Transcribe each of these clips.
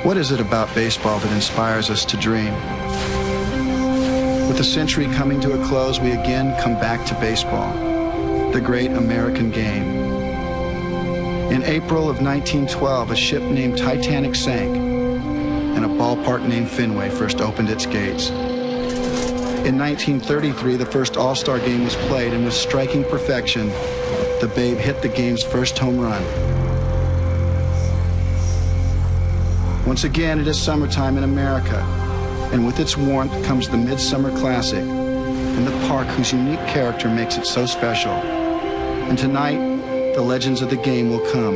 What is it about baseball that inspires us to dream? With the century coming to a close, we again come back to baseball, the great American game. In April of 1912, a ship named Titanic sank, and a ballpark named Fenway first opened its gates. In 1933, the first All-Star game was played, and with striking perfection, the Babe hit the game's first home run. Once again, it is summertime in America, and with its warmth comes the Midsummer Classic and the park whose unique character makes it so special. And tonight, the legends of the game will come.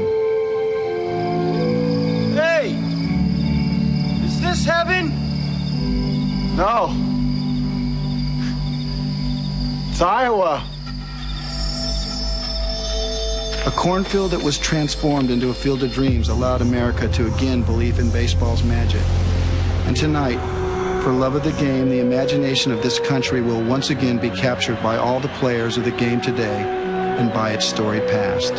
Hey! Is this heaven? No. It's Iowa. A cornfield that was transformed into a field of dreams allowed America to again believe in baseball's magic. And tonight, for love of the game, the imagination of this country will once again be captured by all the players of the game today and by its storied past.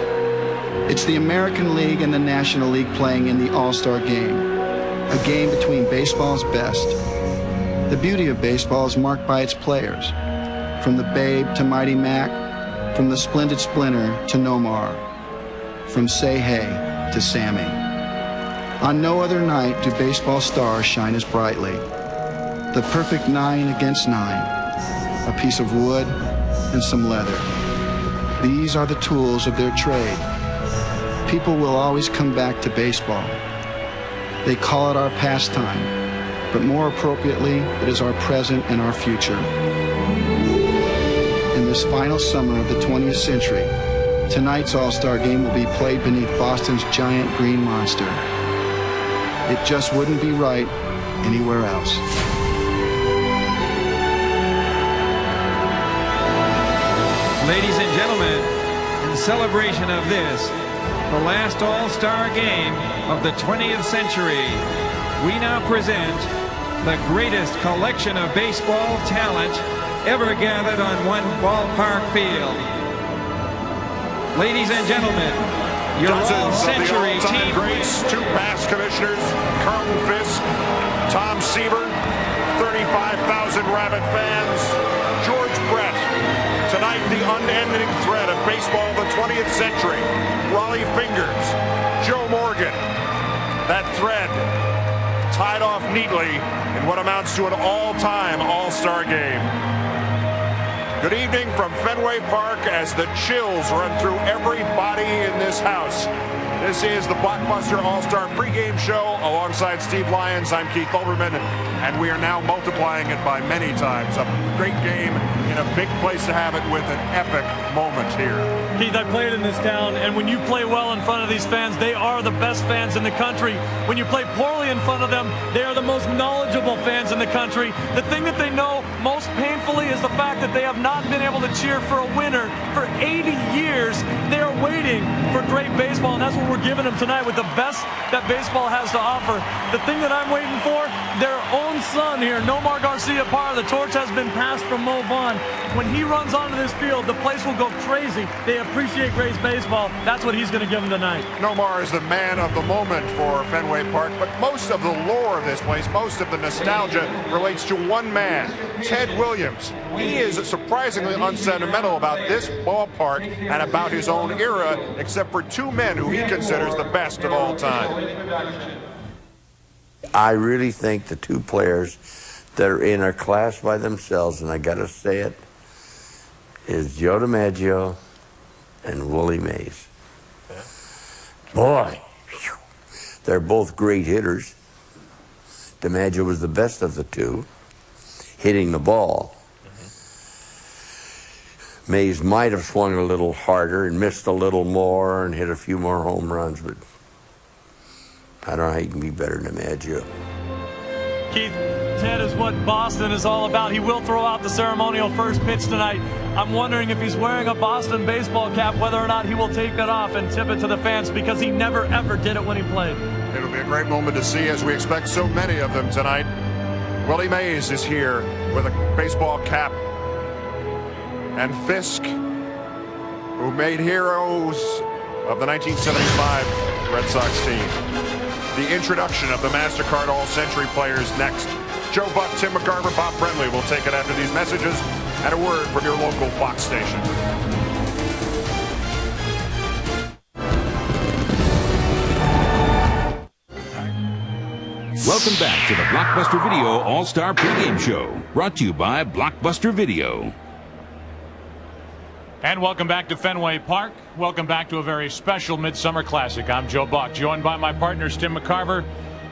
It's the American League and the National League playing in the All-Star Game, a game between baseball's best. The beauty of baseball is marked by its players, from the Babe to Mighty Mac, from the Splendid Splinter to Nomar, from Say Hey to Sammy. On no other night do baseball stars shine as brightly. The perfect 9 against 9, a piece of wood and some leather. These are the tools of their trade. People will always come back to baseball. They call it our pastime, but more appropriately, it is our present and our future. In this final summer of the 20th century, tonight's All-Star Game will be played beneath Boston's giant green monster. It just wouldn't be right anywhere else. Ladies and gentlemen, in celebration of this, the last All-Star Game of the 20th century, we now present the greatest collection of baseball talent ever gathered on one ballpark field. Ladies and gentlemen, your all-century team greats, 2 past commissioners, Carlton Fisk, Tom Seaver, 35,000 rabid fans, George Brett. Tonight, the unending thread of baseball of the 20th century, Rollie Fingers, Joe Morgan. That thread tied off neatly in what amounts to an all-time All-Star Game. Good evening from Fenway Park as the chills run through every body in this house. This is the Blockbuster All-Star pregame show alongside Steve Lyons. I'm Keith Olbermann, and we are now multiplying it by many times. A great game in a big place to have it with an epic moment here. Keith, I played in this town, and when you play well in front of these fans, they are the best fans in the country. When you play poorly in front of them, they are the most knowledgeable fans in the country. The thing that they know most painfully is the fact that they have not been able to cheer for a winner for 80 years. They are waiting for great baseball, and that's what we're giving them tonight with the best that baseball has to offer. The thing that I'm waiting for, their own son here, Nomar Garciaparra. The torch has been passed from Mo Vaughn. When he runs onto this field, the place will go crazy. They appreciate great baseball. That's what he's going to give them tonight. Nomar is the man of the moment for Fenway Park, but most of the lore of this place, most of the nostalgia relates to one man, Ted Williams. He is surprisingly unsentimental about this ballpark and about his own era, except for 2 men who he considers the best of all time. I really think the 2 players that are in our class by themselves, and I gotta say it, is Joe DiMaggio and Willie Mays. Boy, they're both great hitters. DiMaggio was the best of the 2, hitting the ball. Mays might have swung a little harder and missed a little more and hit a few more home runs, but I don't know how you can be better than DiMaggio. Keith, Ted is what Boston is all about. He will throw out the ceremonial first pitch tonight. I'm wondering if he's wearing a Boston baseball cap, whether or not he will take it off and tip it to the fans, because he never, ever did it when he played. It'll be a great moment to see, as we expect so many of them tonight. Willie Mays is here with a baseball cap. And Fisk, who made heroes of the 1975 Red Sox team. the introduction of the MasterCard All-Century players next. Joe Buck, Tim McCarver, Bob Brenly will take it after these messages and a word from your local Fox station. Welcome back to the Blockbuster Video All-Star Pregame Show, brought to you by Blockbuster Video. And welcome back to Fenway Park. Welcome back to a very special Midsummer Classic. I'm Joe Buck, joined by my partners Tim McCarver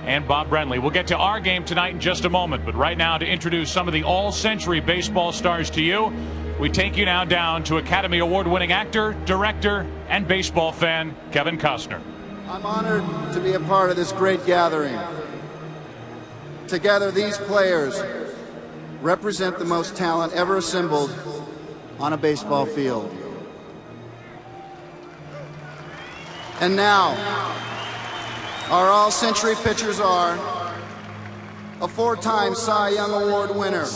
and Bob Brenly. We'll get to our game tonight in just a moment, but right now to introduce some of the all-century baseball stars to you, we take you now down to Academy Award-winning actor, director, and baseball fan, Kevin Costner. I'm honored to be a part of this great gathering. Together, these players represent the most talent ever assembled on a baseball field. And now, our all-century pitchers are a four-time Cy Young Award winner,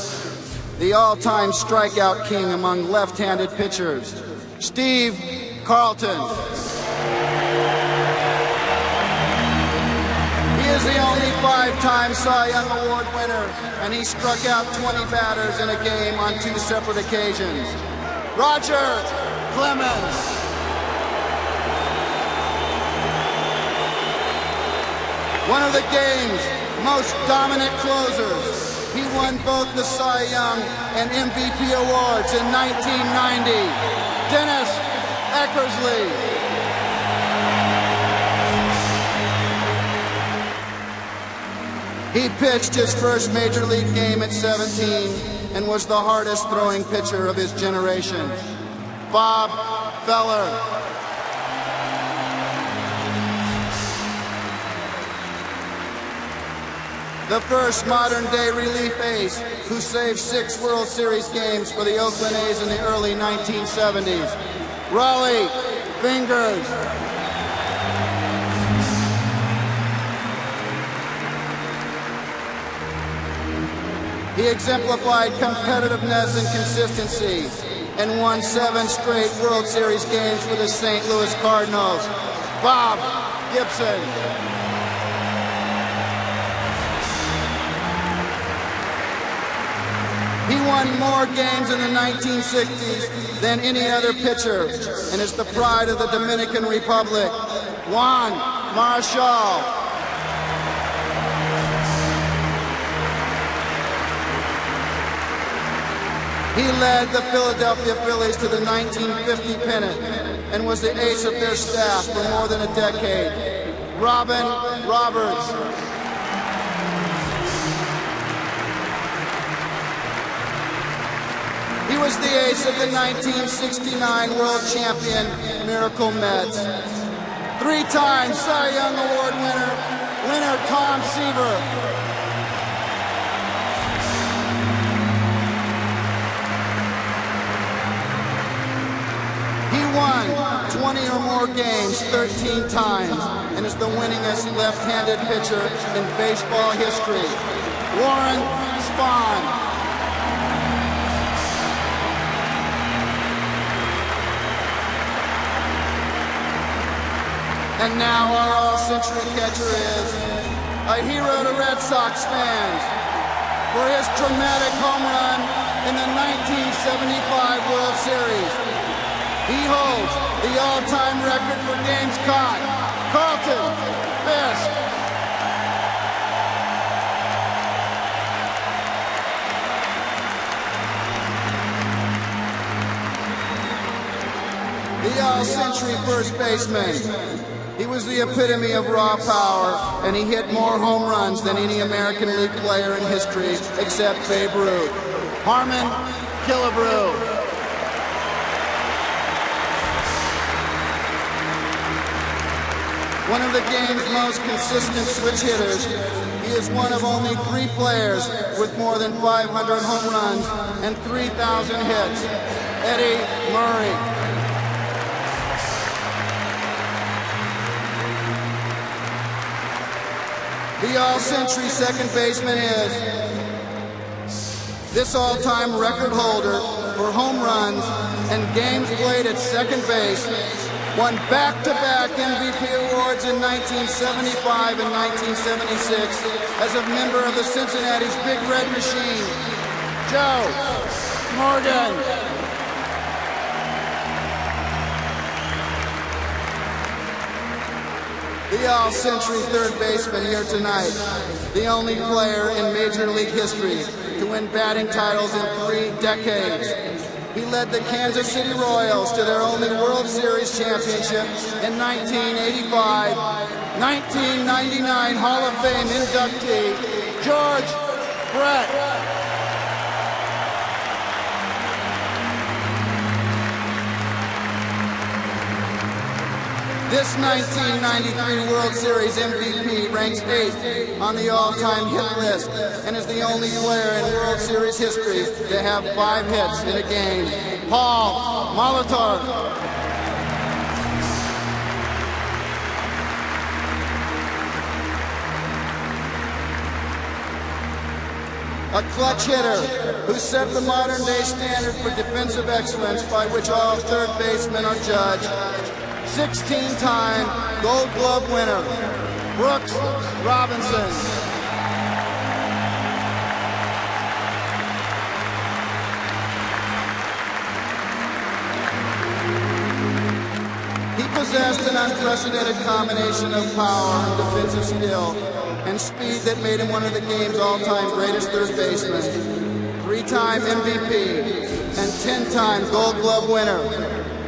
the all-time strikeout king among left-handed pitchers, Steve Carlton. He is the only five-time Cy Young Award winner, and he struck out 20 batters in a game on 2 separate occasions. Roger Clemens. One of the game's most dominant closers. He won both the Cy Young and MVP awards in 1990. Dennis Eckersley. He pitched his first major league game at 17 and was the hardest throwing pitcher of his generation. Bob Feller. The first modern-day relief ace who saved 6 World Series games for the Oakland A's in the early 1970s. Rollie Fingers. He exemplified competitiveness and consistency and won 7 straight World Series games for the St. Louis Cardinals. Bob Gibson. He won more games in the 1960s than any other pitcher and is the pride of the Dominican Republic. Juan Marichal. He led the Philadelphia Phillies to the 1950 pennant and was the ace of their staff for more than a decade. Robin Roberts. He was the ace of the 1969 World Champion Miracle Mets. 3-time Cy Young Award winner Tom Seaver. Won 20 or more games 13 times and is the winningest left-handed pitcher in baseball history. Warren Spahn. And now our all-century catcher is a hero to Red Sox fans for his dramatic home run in the 1975 World Series. He holds the all-time record for games caught. Carlton Fisk. The all-century first baseman. He was the epitome of raw power, and he hit more home runs than any American League player in history except Babe Ruth. Harmon Killebrew. One of the game's most consistent switch hitters, he is one of only 3 players with more than 500 home runs and 3,000 hits. Eddie Murray. The all-century second baseman is this all-time record holder for home runs and games played at second base, won back-to-back MVP awards in 1975 and 1976 as a member of the Cincinnati's Big Red Machine. Joe Morgan. The all-century third baseman here tonight, the only player in Major League history to win batting titles in 3 decades. He led the Kansas City Royals to their only World Series championship in 1985. 1999 Hall of Fame inductee, George Brett. This 1993 World Series MVP ranks 8th on the all-time hit list and is the only player in World Series history to have 5 hits in a game. Paul Molitor. A clutch hitter who set the modern-day standard for defensive excellence by which all third basemen are judged. 16-time Gold Glove winner, Brooks Robinson. He possessed an unprecedented combination of power and defensive skill and speed that made him one of the game's all-time greatest third basemen. 3-time MVP and 10-time Gold Glove winner,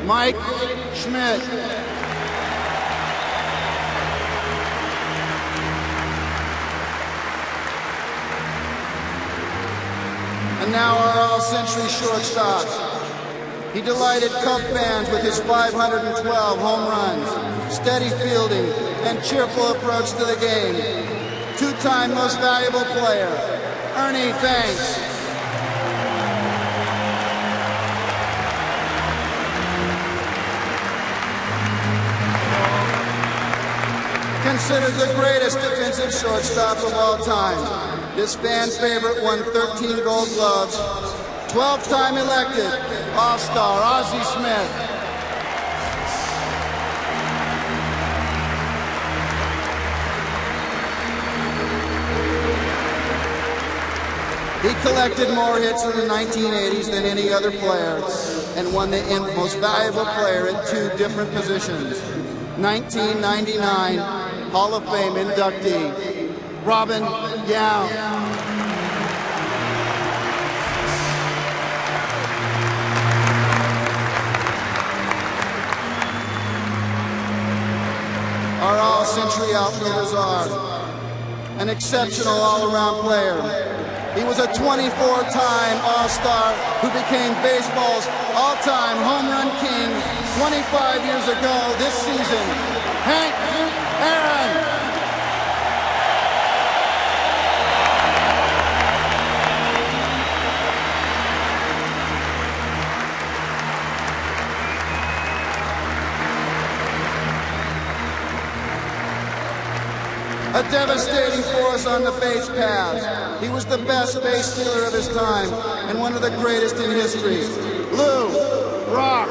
Mike Schmidt. And now our all-century shortstop. He delighted Cub fans with his 512 home runs, steady fielding, and cheerful approach to the game. 2-time most valuable player, Ernie Banks. Considered the greatest defensive shortstop of all time. This fan favorite won 13 Gold Gloves, 12th-time elected All-Star Ozzie Smith. He collected more hits in the 1980s than any other player and won the most valuable player in 2 different positions. 1999 Hall of Fame inductee, Robin Yount. Our all-century outfielders are an exceptional all-around player. He was a 24-time All-Star who became baseball's all-time home run king 25 years ago this season, Hank Aaron. A devastating force on the base paths. He was the best base stealer of his time and one of the greatest in history. Lou Brock.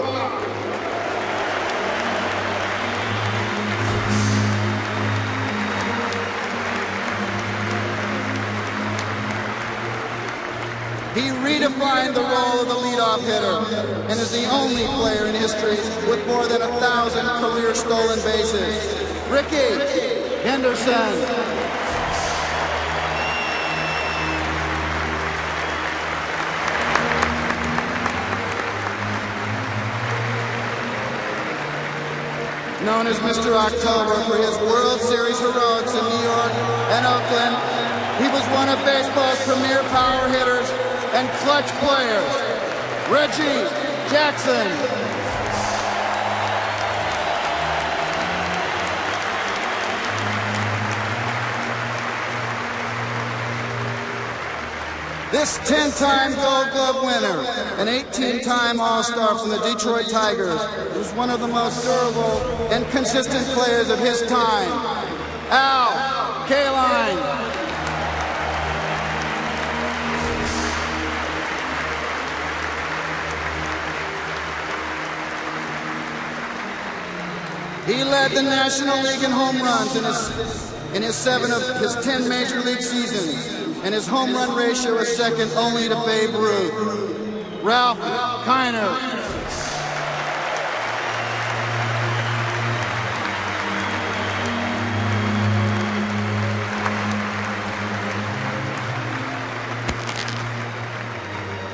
He redefined the role of the leadoff hitter and is the only player in history with more than 1,000 career stolen bases. Rickey Henderson. Known as Mr. October for his World Series heroics in New York and Oakland, he was one of baseball's premier power hitters and clutch players. Reggie Jackson. This 10-time Gold Glove winner, an 18-time All-Star from the Detroit Tigers, was one of the most durable and consistent players of his time, Al Kaline. He led the National League in home runs in his 7 of his 10 major league seasons, and his home run ratio is second only to Babe Ruth. Ralph Kiner.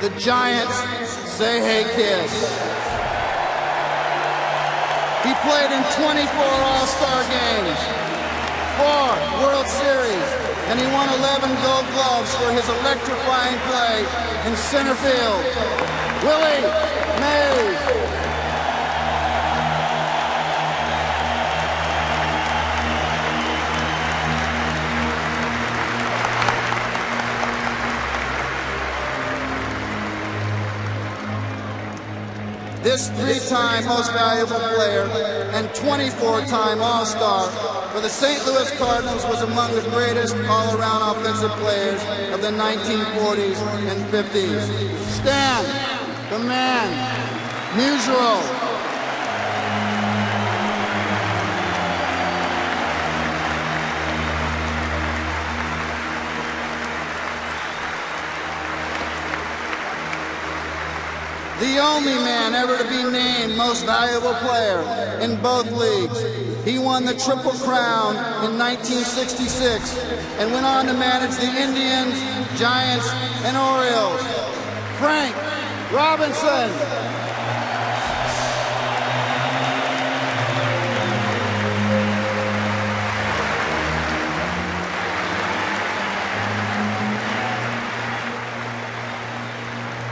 The Giants say hey kiss. He played in 24 All-Star games, 4 World Series, and he won 11 Gold Gloves for his electrifying play in center field. Willie Mays. This 3-time Most Valuable Player and 24-time All-Star for the St. Louis Cardinals was among the greatest all-around offensive players of the 1940s and 50s. Stan, the man, Musial. The only man ever to be named Most Valuable Player in both leagues. He won the Triple Crown in 1966 and went on to manage the Indians, Giants, and Orioles. Frank Robinson.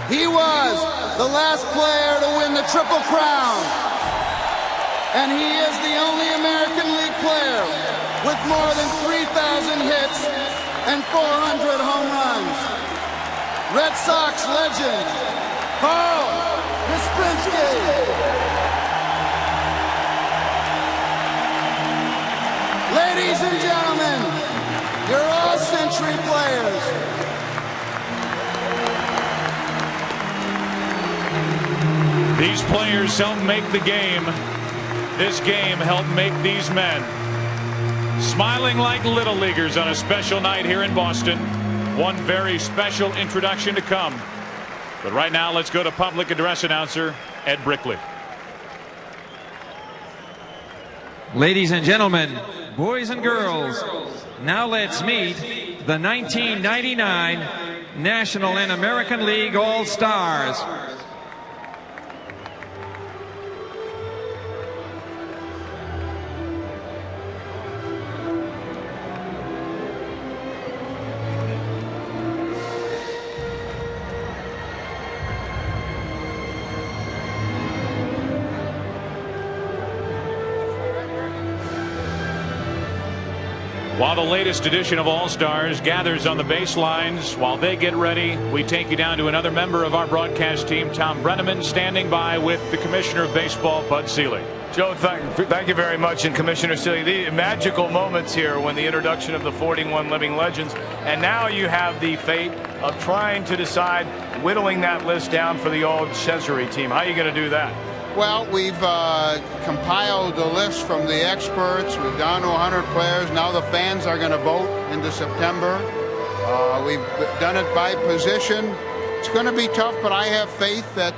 He was the last player to win the Triple Crown. And he is the only American League player with more than 3,000 hits and 400 home runs. Red Sox legend, Carl Yastrzemski. Ladies and gentlemen, your all-century players. These players helped make the game. This game helped make these men. Smiling like little leaguers on a special night here in Boston. One very special introduction to come. But right now, let's go to public address announcer Ed Brickley. Ladies and gentlemen, boys and girls, now let's meet the 1999 National and American League All-Stars. While the latest edition of All-Stars gathers on the baselines, while they get ready, we take you down to another member of our broadcast team, Tom Brenneman, standing by with the Commissioner of Baseball, Bud Selig. Joe, thank you very much. And Commissioner Selig, the magical moments here when the introduction of the 41 living legends, and now you have the fate of trying to decide whittling that list down for the all-century team. How are you going to do that? Well, we've compiled a list from the experts. We've down to 100 players. Now the fans are going to vote into September. We've done it by position. It's going to be tough, but I have faith that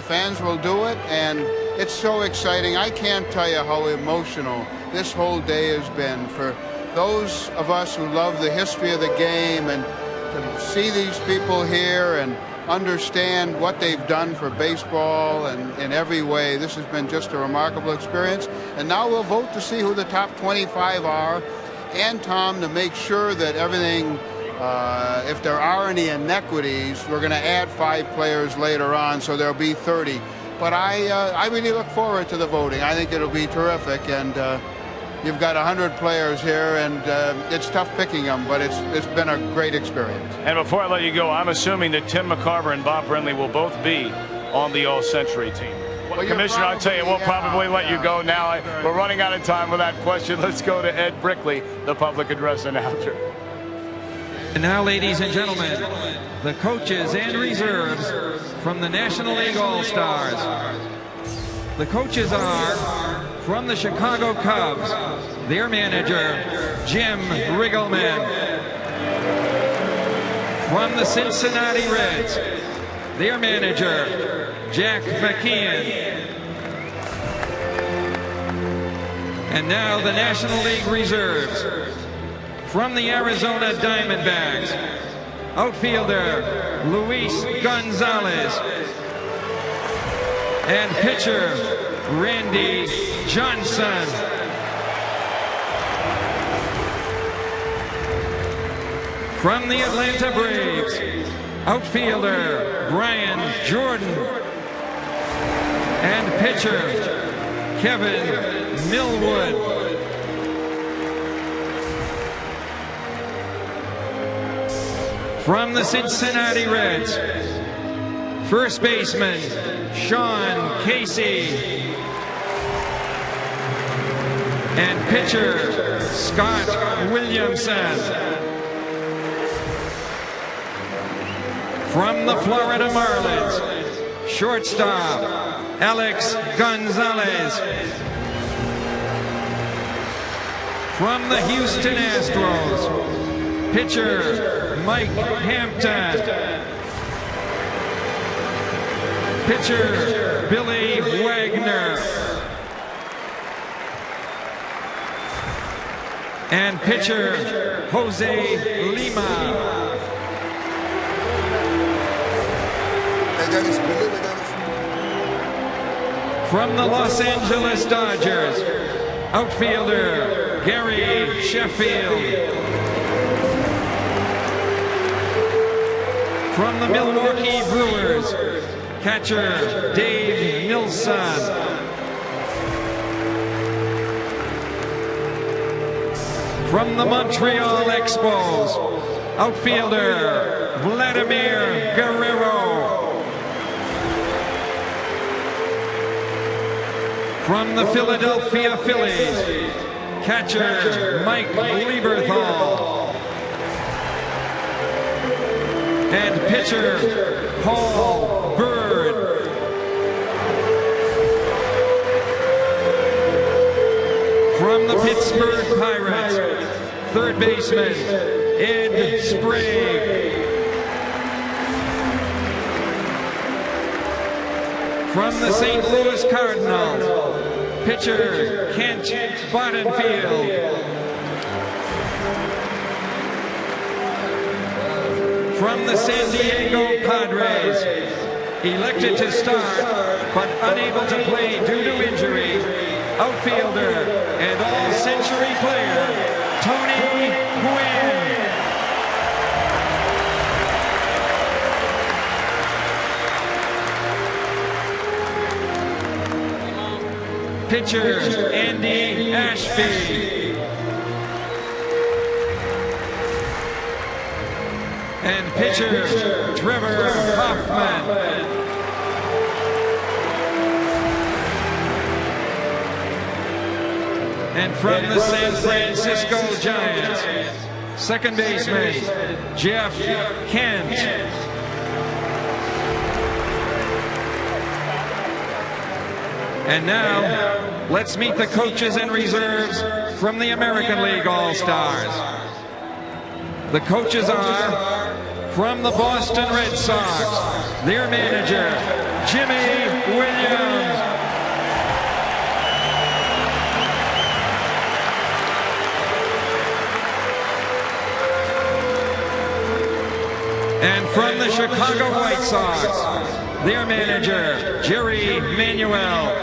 fans will do it, and it's so exciting. I can't tell you how emotional this whole day has been for those of us who love the history of the game, and to see these people here and understand what they've done for baseball and in every way. This has been just a remarkable experience. And now we'll vote to see who the top 25 are, and Tom, to make sure that everything, if there are any inequities, we're going to add 5 players later on, so there'll be 30. But I really look forward to the voting. I think it'll be terrific, and you've got 100 players here, and it's tough picking them, but it's been a great experience. And before I let you go, I'm assuming that Tim McCarver and Bob Brenly will both be on the all-century team. Well, Commissioner, I'll tell you, we'll probably let you go now. We're running out of time with that question. Let's go to Ed Brickley, the public address announcer. And now, ladies and gentlemen, the coaches and reserves from the National League All-Stars. The coaches are From the Chicago Cubs, their manager, Jim Riggleman. From the Cincinnati Reds, their manager, Jack McKeon. And now the National League reserves. From the Arizona Diamondbacks, outfielder Luis Gonzalez and pitcher Randy Johnson. From the Atlanta Braves, outfielder Brian Jordan and pitcher Kevin Millwood. From the Cincinnati Reds, first baseman Sean Casey and pitcher Scott Williamson. From the Florida Marlins, shortstop Alex Gonzalez. From the Houston Astros, pitcher Mike Hampton. Pitcher Billy Wagner. And pitcher Jose Lima. From the Los Angeles Dodgers, outfielder Gary Sheffield. From the Milwaukee Brewers, catcher Dave Nilsson. From the Montreal Expos, outfielder Vladimir Guerrero. From the Philadelphia Phillies, catcher Mike Lieberthal. And pitcher Paul Bird. From the Pittsburgh Pirates, third baseman Ed Sprague. From the St. Louis Cardinals, pitcher Kent Bottenfield. From the San Diego Padres, elected to start but unable to play due to injury, outfielder and all-century player Tony Gwynn. Pitcher Andy Ashby. And pitcher Trevor Hoffman. And from the San Francisco Giants, second baseman Jeff Kent. And now, let's meet the coaches and reserves from the American League All-Stars. The coaches are from the Boston Red Sox, their manager, Jimmy Williams. And from the Chicago White Sox, their manager, Jerry Manuel.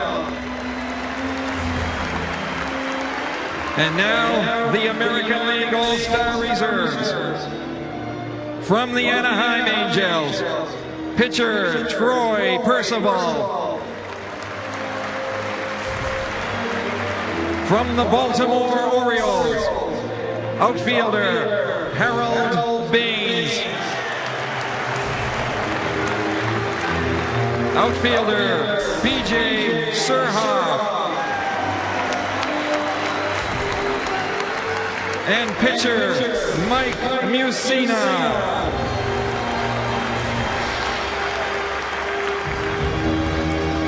And now, the American League All-Star Reserves. From the Anaheim Angels, pitcher Troy Percival. From the Baltimore Orioles, outfielder Harold Baines. Outfielder B.J. Surhoff. And pitcher Mike Mussina.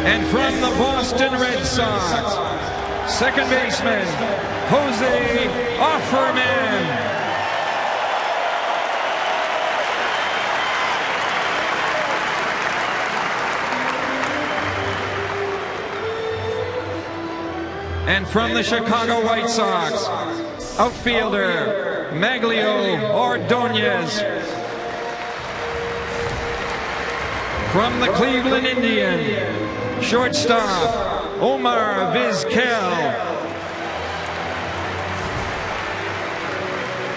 And from the Boston Red Sox, second baseman, Jose Offerman. And from the Chicago White Sox, outfielder, Maglio Ordonez. From the Cleveland Indians, shortstop, Omar Vizquel.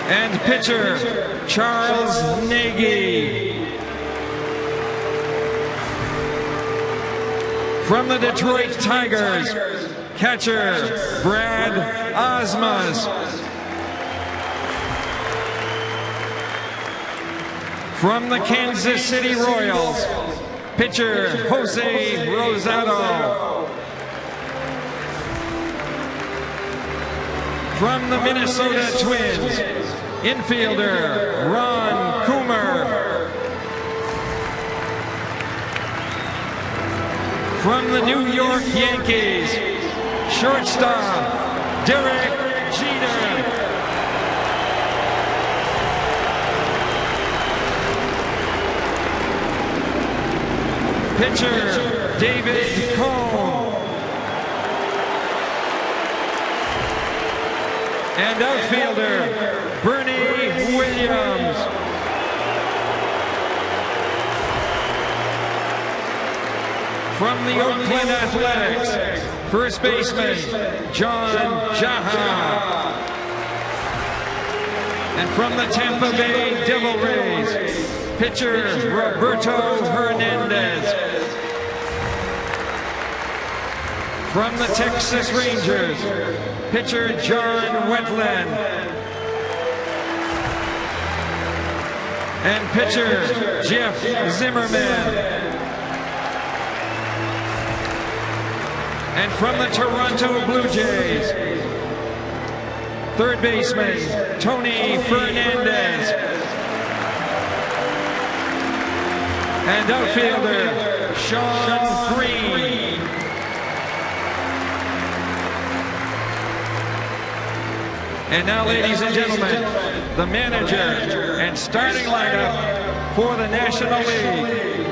And pitcher, Charles Nagy. From the Detroit Tigers, catcher, Brad Osmus. From the Kansas City Royals, pitcher, Jose Rosado. From the Minnesota Twins, infielder, Ron Coomer. From the New York Yankees, shortstop, Derek Jeter. Pitcher, David Cone. And outfielder, Bernie Williams. From the Oakland Athletics, first baseman, John Jaha. And from the Tampa Bay Devil Rays, pitcher, Roberto Hernandez. From the Texas Rangers, pitcher, John Wetland. And pitcher, Jeff Zimmerman. And from the Toronto Blue Jays, third baseman, Tony Fernandez. And outfielder, Sean Green. And now, ladies and gentlemen, the manager and starting lineup for the National League.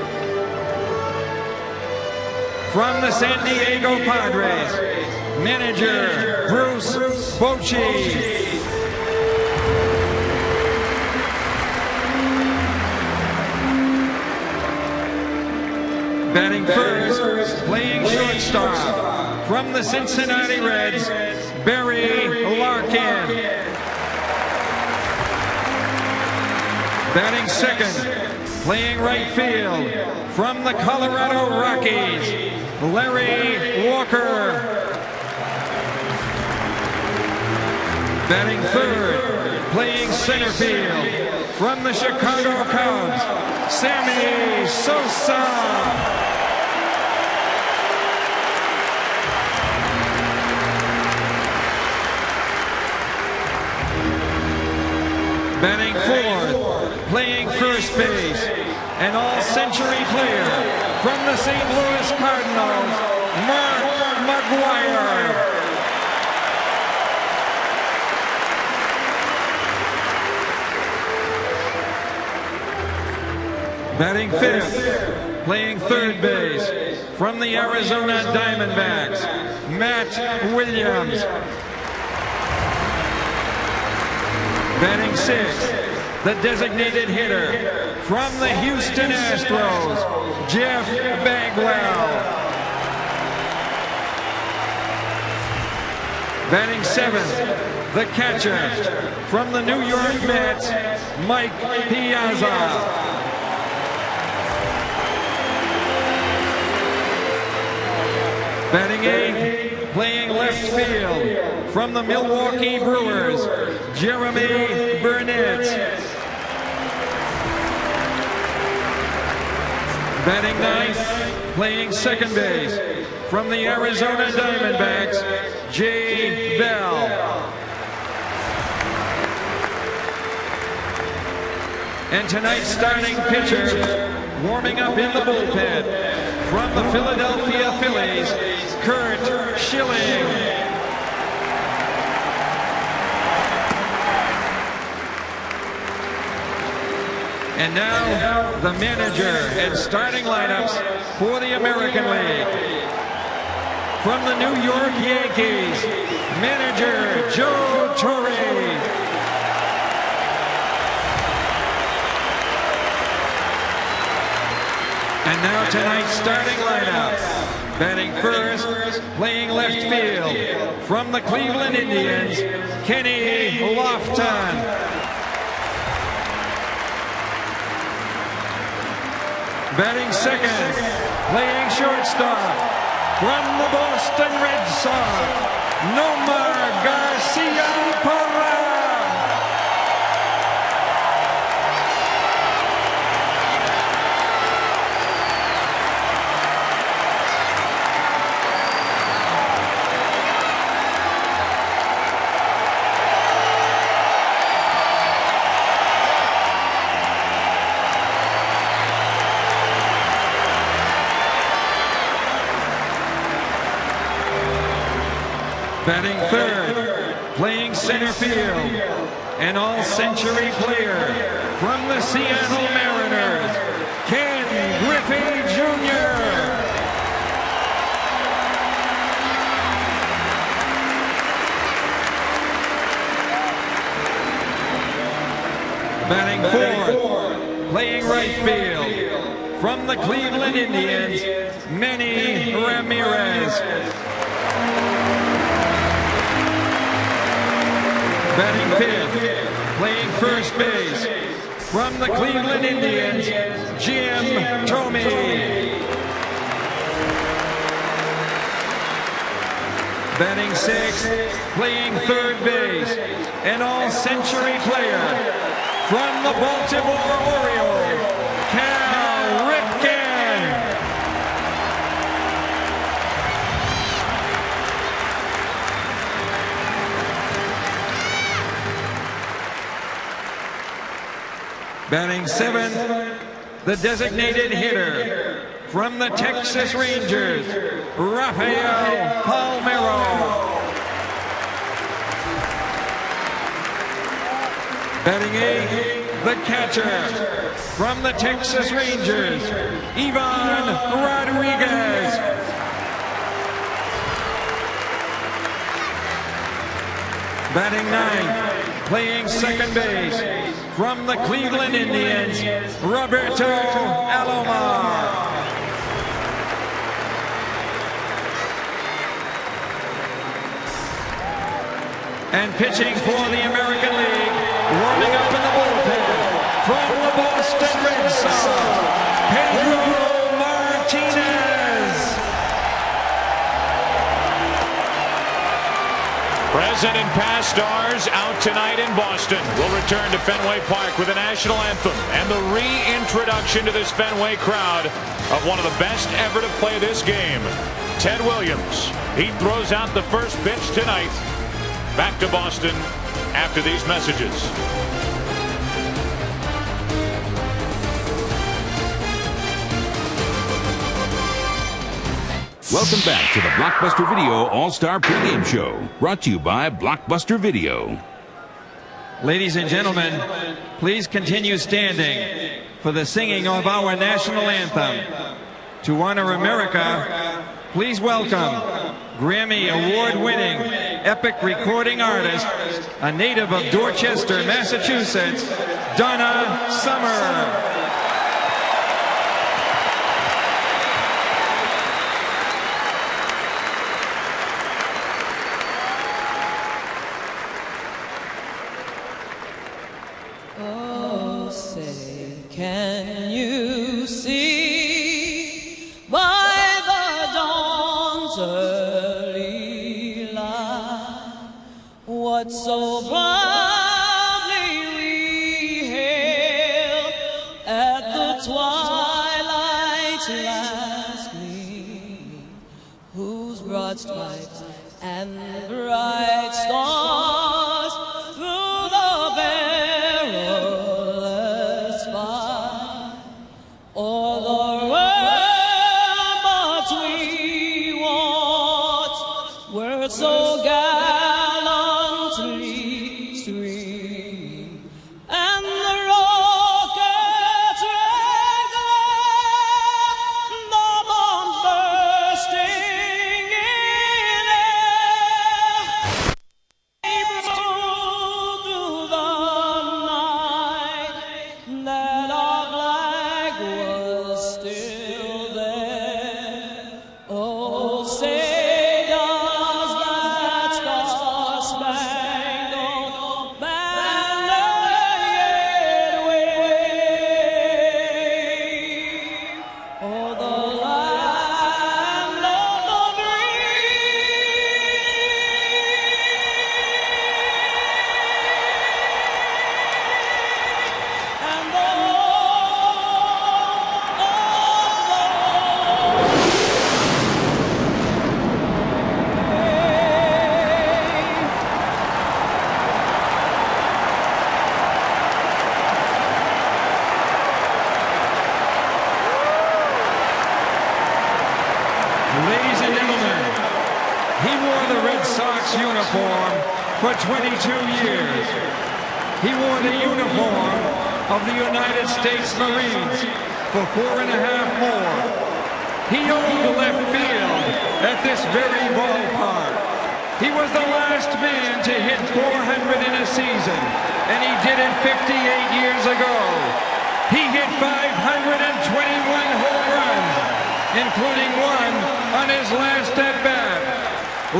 From the San Diego Padres, manager Bruce Bochy. Batting first, playing shortstop, from the Cincinnati Reds, Barry Larkin. Batting second, playing right field, from the Colorado Rockies, Larry Walker. Batting third, playing center field, from the Chicago Cubs, Sammy Sosa. Batting fourth, playing first base, an all-century player from the St. Louis Cardinals, Mark McGwire. Batting fifth, playing third base, from the Arizona Diamondbacks, Matt Williams. Batting sixth, the designated hitter, from the Houston Astros, Jeff Bagwell. Batting seventh, the catcher, from the New York Mets, Mike Piazza. Batting eighth, playing left field, from the Milwaukee Brewers, Jeremy Burnett. Batting ninth, playing second base, from the Arizona Diamondbacks, Jay Bell. And tonight's starting pitcher, warming up in the bullpen, from the Philadelphia Phillies, Curt Schilling. And now the manager and starting lineups for the American League. From the New York Yankees, manager Joe Torre. And now tonight's starting lineup. Batting first, playing left field, from the Cleveland Indians, Kenny Lofton. Batting second, playing shortstop, from the Boston Red Sox, Nomar Garcia-Parra. Batting third, playing center field, an all-century player from the Seattle Mariners, Ken Griffey Jr. Batting fourth, playing right field, from the Cleveland Indians, Manny Ramirez. Batting fifth, playing first base, from the Cleveland Indians, Jim Thome. Batting sixth, playing third base, an all-century player, from the Baltimore Orioles, Cal Ripken. Batting seventh, the designated hitter, from the Texas Rangers, Rafael Palmeiro. Batting eighth, the catcher, from the Texas Rangers, Ivan Rodriguez. Batting ninth, playing second base, from the Cleveland Indians, Roberto Alomar. And pitching for the American League, warming up in the bullpen, from the Boston Red Sox, Pedro Martinez. Present and past stars out tonight in Boston will return to Fenway Park with the national anthem and the reintroduction to this Fenway crowd of one of the best ever to play this game, Ted Williams. He throws out the first pitch tonight. Back to Boston after these messages. Welcome back to the Blockbuster Video All-Star Pregame Show, brought to you by Blockbuster Video. Ladies and gentlemen, please continue standing for the singing of our national anthem. To honor America, please welcome Grammy Award-winning epic recording artist, a native of Dorchester, Massachusetts, Donna Summer. Oh, say, can you see by the dawn's early light what so proudly we hailed at the twilight's last gleaming, whose broad stripes and bright stars through the perilous fight o'er the ramparts we watched were so gallantly streaming, and the rockets Sox uniform for 22 years. He wore the uniform of the United States Marines for 4.5 more. He owned left field at this very ballpark. He was the last man to hit 400 in a season, and he did it 58 years ago. He hit 521 home runs, including one on his last at-bat.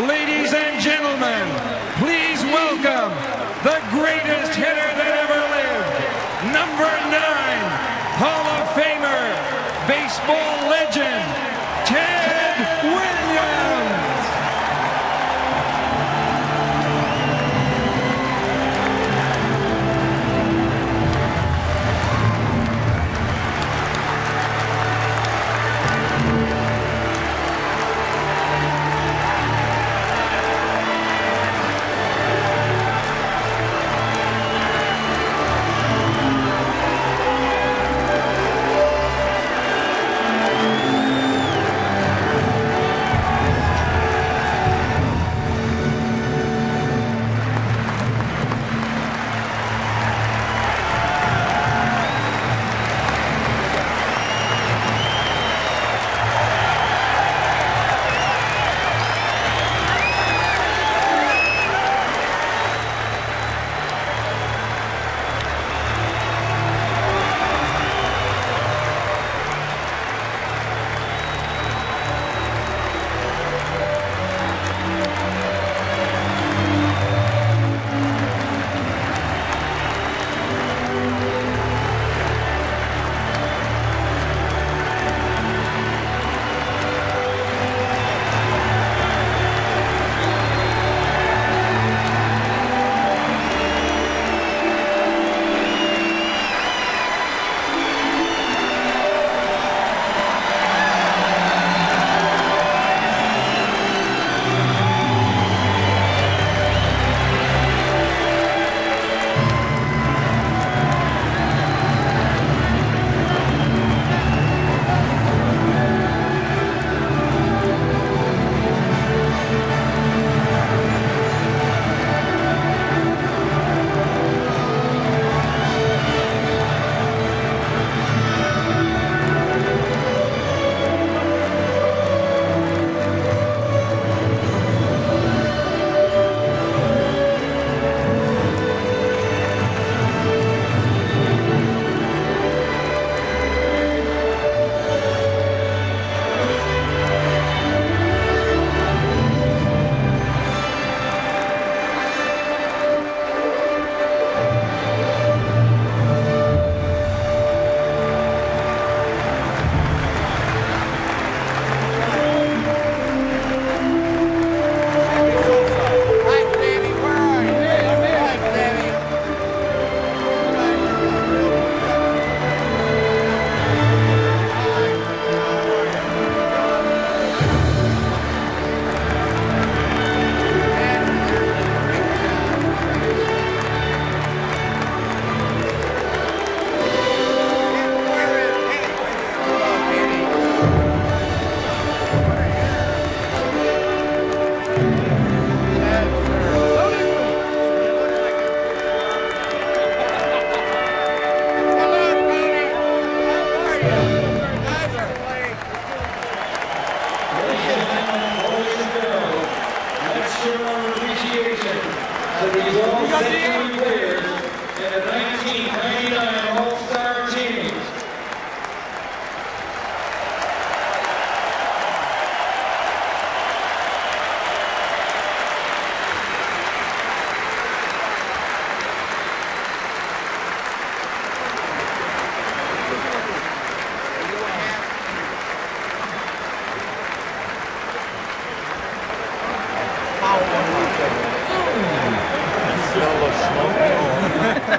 Ladies and gentlemen, please welcome the greatest hitter that ever lived, number 9, Hall of Famer, baseball legend, Ted Williams.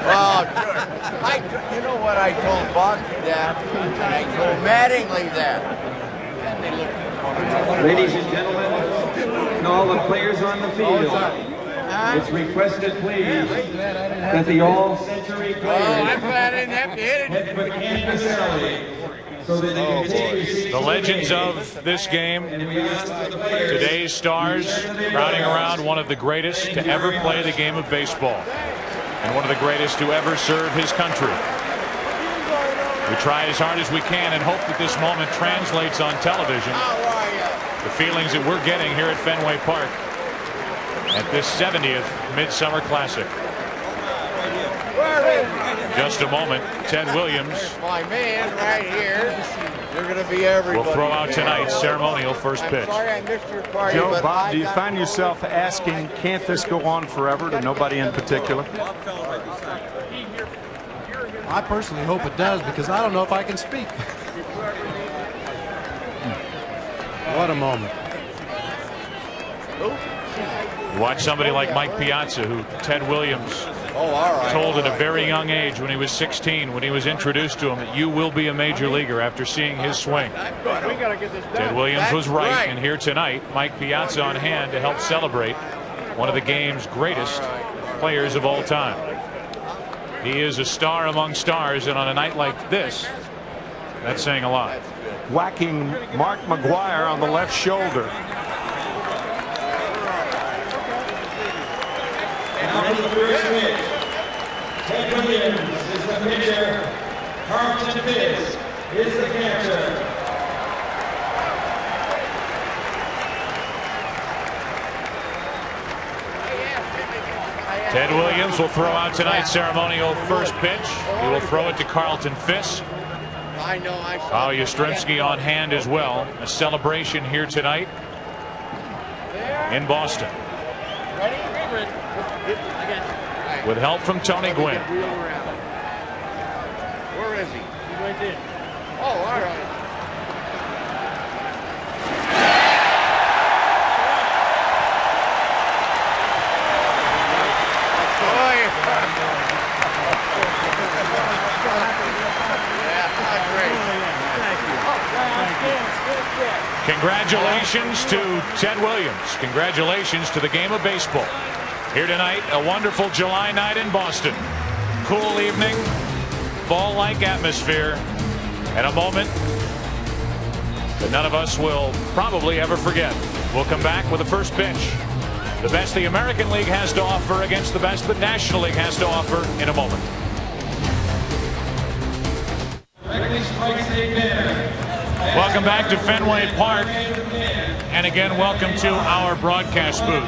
Well, you know what, I told Bonky that, and I told Mattingly that. Ladies and gentlemen, and all the players on the field, it's requested, please, that the all-century players head for the campus alley The legends of this game, today's stars, crowding around one of the greatest to ever play the game of baseball and one of the greatest to ever serve his country. We try as hard as we can and hope that this moment translates on television. The feelings that we're getting here at Fenway Park at this 70th Midsummer Classic. In just a moment, Ted Williams, my man right here. You're going to be everybody. Will throw out tonight's ceremonial first pitch. Sorry I missed your party, Joe, Bob, do you find yourself asking, can't this go on forever, to nobody in particular? I personally hope it does, because I don't know if I can speak. What a moment. Watch somebody like Mike Piazza, who Ted Williams told at a very young age when he was 16, when he was introduced to him, that you will be a major leaguer after seeing his swing. Ted Williams was right, and here tonight, Mike Piazza on hand to help celebrate one of the game's greatest players of all time. He is a star among stars, and on a night like this, that's saying a lot. Whacking Mark McGwire on the left shoulder. Ted Williams is the pitcher. Carlton Fisk is the catcher. Ted Williams will throw out tonight's ceremonial first pitch. He will throw it to Carlton Fisk. Kyle Yastrzemski on hand as well. A celebration here tonight in Boston, with help from Tony Gwynn. Where is he? He went in. Oh, all right. Congratulations to Ted Williams. Congratulations to the game of baseball. Here tonight, a wonderful July night in Boston. Cool evening, fall-like atmosphere, and a moment that none of us will probably ever forget. We'll come back with the first pitch. The best the American League has to offer against the best the National League has to offer in a moment. Welcome back to Fenway Park. And again, welcome to our broadcast booth.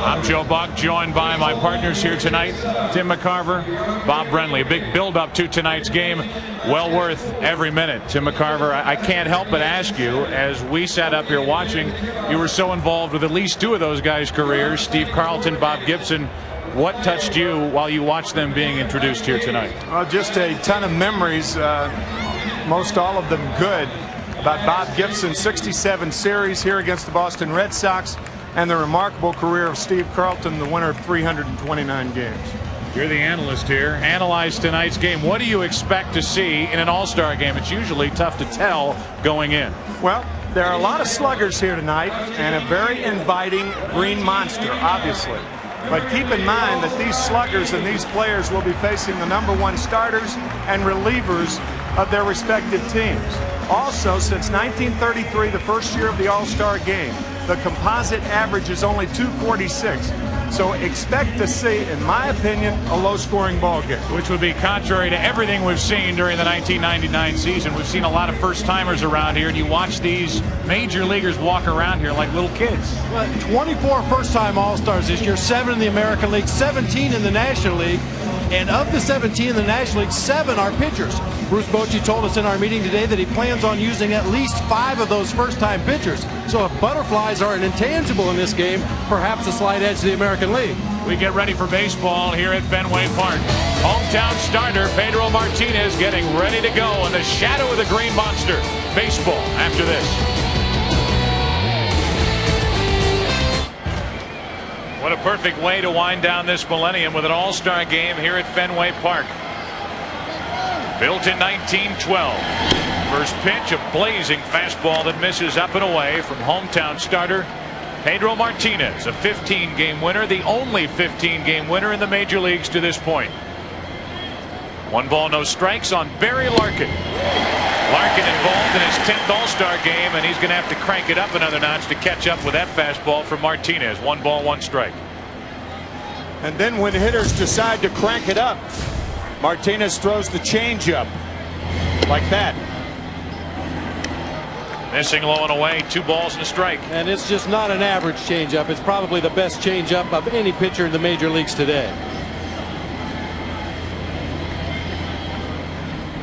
I'm Joe Buck, joined by my partners here tonight, Tim McCarver, Bob Brenly. A big build-up to tonight's game, well worth every minute. Tim McCarver, I can't help but ask you, as we sat up here watching, you were so involved with at least two of those guys' careers, Steve Carlton, Bob Gibson. What touched you while you watched them being introduced here tonight? Just a ton of memories, most all of them good, about Bob Gibson's 67 series here against the Boston Red Sox, and the remarkable career of Steve Carlton, the winner of 329 games. You're the analyst here. Analyze tonight's game. What do you expect to see in an all-star game? It's usually tough to tell going in. Well, there are a lot of sluggers here tonight, and a very inviting green monster, obviously. But keep in mind that these sluggers and these players will be facing the #1 starters and relievers of their respective teams. Also, since 1933, the first year of the All-Star game, the composite average is only 246. So expect to see, in my opinion, a low-scoring ball game. Which would be contrary to everything we've seen during the 1999 season. We've seen a lot of first-timers around here, and you watch these major leaguers walk around here like little kids. Well, 24 first-time All-Stars this year, 7 in the American League, 17 in the National League. And of the 17 in the National League, 7 are pitchers. Bruce Bochy told us in our meeting today that he plans on using at least 5 of those first-time pitchers. So if butterflies are an intangible in this game, perhaps a slight edge to the American League. We get ready for baseball here at Fenway Park. Hometown starter Pedro Martinez getting ready to go in the shadow of the Green Monster. Baseball after this. What a perfect way to wind down this millennium with an all-star game here at Fenway Park. Built in 1912. First pitch, a blazing fastball that misses up and away from hometown starter Pedro Martinez, a 15-game winner, the only 15-game winner in the major leagues to this point. 1 ball, no strikes on Barry Larkin. Larkin involved in his 10th All-Star game, and he's going to have to crank it up another notch to catch up with that fastball from Martinez. 1 ball, 1 strike. And then when hitters decide to crank it up, Martinez throws the changeup like that. Missing low and away, 2 balls and a strike. And it's just not an average changeup. It's probably the best changeup of any pitcher in the major leagues today.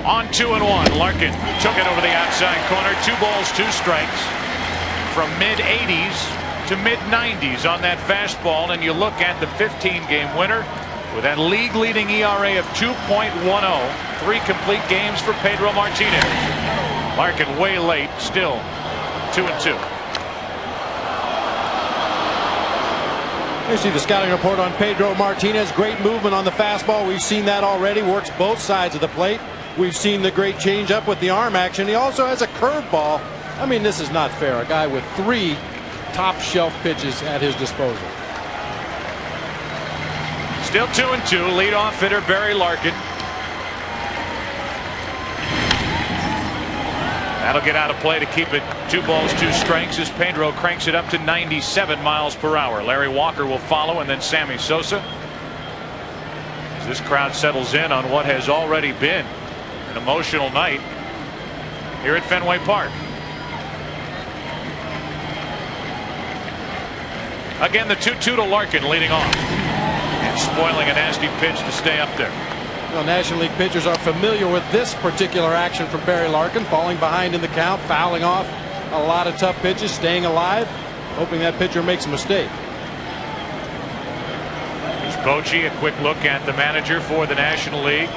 On 2-1, Larkin took it over the outside corner. 2 balls, 2 strikes. From mid-80s to mid-90s on that fastball, and you look at the 15-game winner with that league-leading ERA of 2.10. 3 complete games for Pedro Martinez. Larkin way late, still 2-2. You see the scouting report on Pedro Martinez. Great movement on the fastball. We've seen that already. Works both sides of the plate. We've seen the great changeup with the arm action. He also has a curveball. I mean, this is not fair. A guy with 3 top shelf pitches at his disposal. Still 2-2. Leadoff hitter Barry Larkin. That'll get out of play to keep it 2 balls, 2 strikes as Pedro cranks it up to 97 miles per hour. Larry Walker will follow, and then Sammy Sosa. As this crowd settles in on what has already been an emotional night here at Fenway Park. Again, the 2-2 to Larkin leading off and spoiling a nasty pitch to stay up there. Well, National League pitchers are familiar with this particular action from Barry Larkin, falling behind in the count, fouling off a lot of tough pitches, staying alive, hoping that pitcher makes a mistake. Here's Bochy, a quick look at the manager for the National League,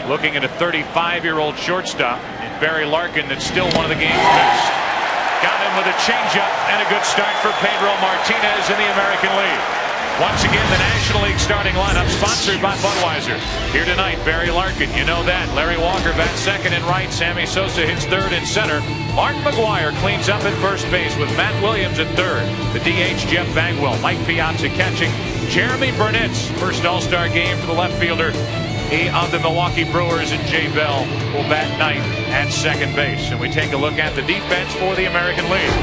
looking at a 35-year-old shortstop in Barry Larkin that's still one of the game's best. Got him with a changeup and a good start for Pedro Martinez in the American League. Once again, the National League starting lineup sponsored by Budweiser. Here tonight, Barry Larkin, you know that. Larry Walker bats second and right. Sammy Sosa hits third and center. Mark McGuire cleans up at first base with Matt Williams at third. The DH, Jeff Bagwell. Mike Piazza catching. Jeremy Burnett's first All-Star game for the left fielder of the Milwaukee Brewers, and Jay Bell will bat ninth at second base. And we take a look at the defense for the American League.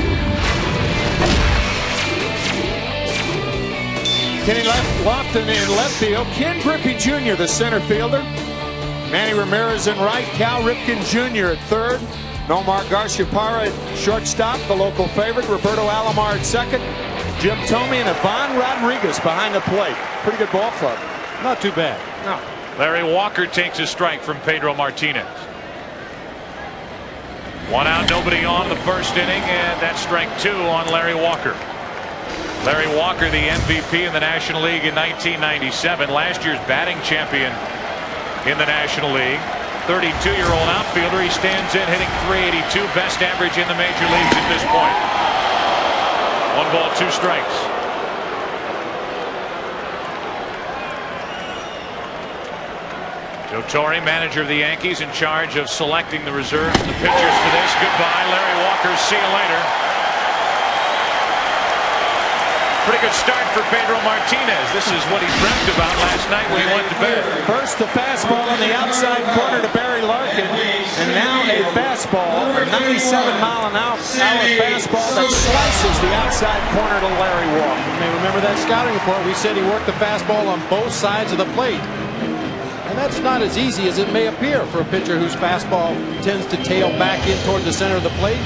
Kenny Lofton in left field. Ken Griffey Jr., the center fielder. Manny Ramirez in right. Cal Ripken Jr. at third. Nomar Garciaparra at shortstop, the local favorite. Roberto Alomar at second. Jim Thome and Ivan Rodriguez behind the plate. Pretty good ball club. Not too bad. No. Larry Walker takes a strike from Pedro Martinez. 1 out, nobody on the first inning, and that's strike 2 on Larry Walker. Larry Walker, the MVP in the National League in 1997, last year's batting champion in the National League. 32-year-old outfielder. He stands in hitting .382, best average in the major leagues at this point. 1 ball, 2 strikes. Joe Torre, manager of the Yankees, in charge of selecting the reserves and the pitchers for this. Goodbye, Larry Walker. See you later. Pretty good start for Pedro Martinez. This is what he dreamt about last night when he went to bed. First the fastball on the outside corner to Barry Larkin, and now a fastball, a 97-mile-an-hour fastball that slices the outside corner to Larry Walker. You may remember that scouting report. We said he worked the fastball on both sides of the plate. And that's not as easy as it may appear for a pitcher whose fastball tends to tail back in toward the center of the plate.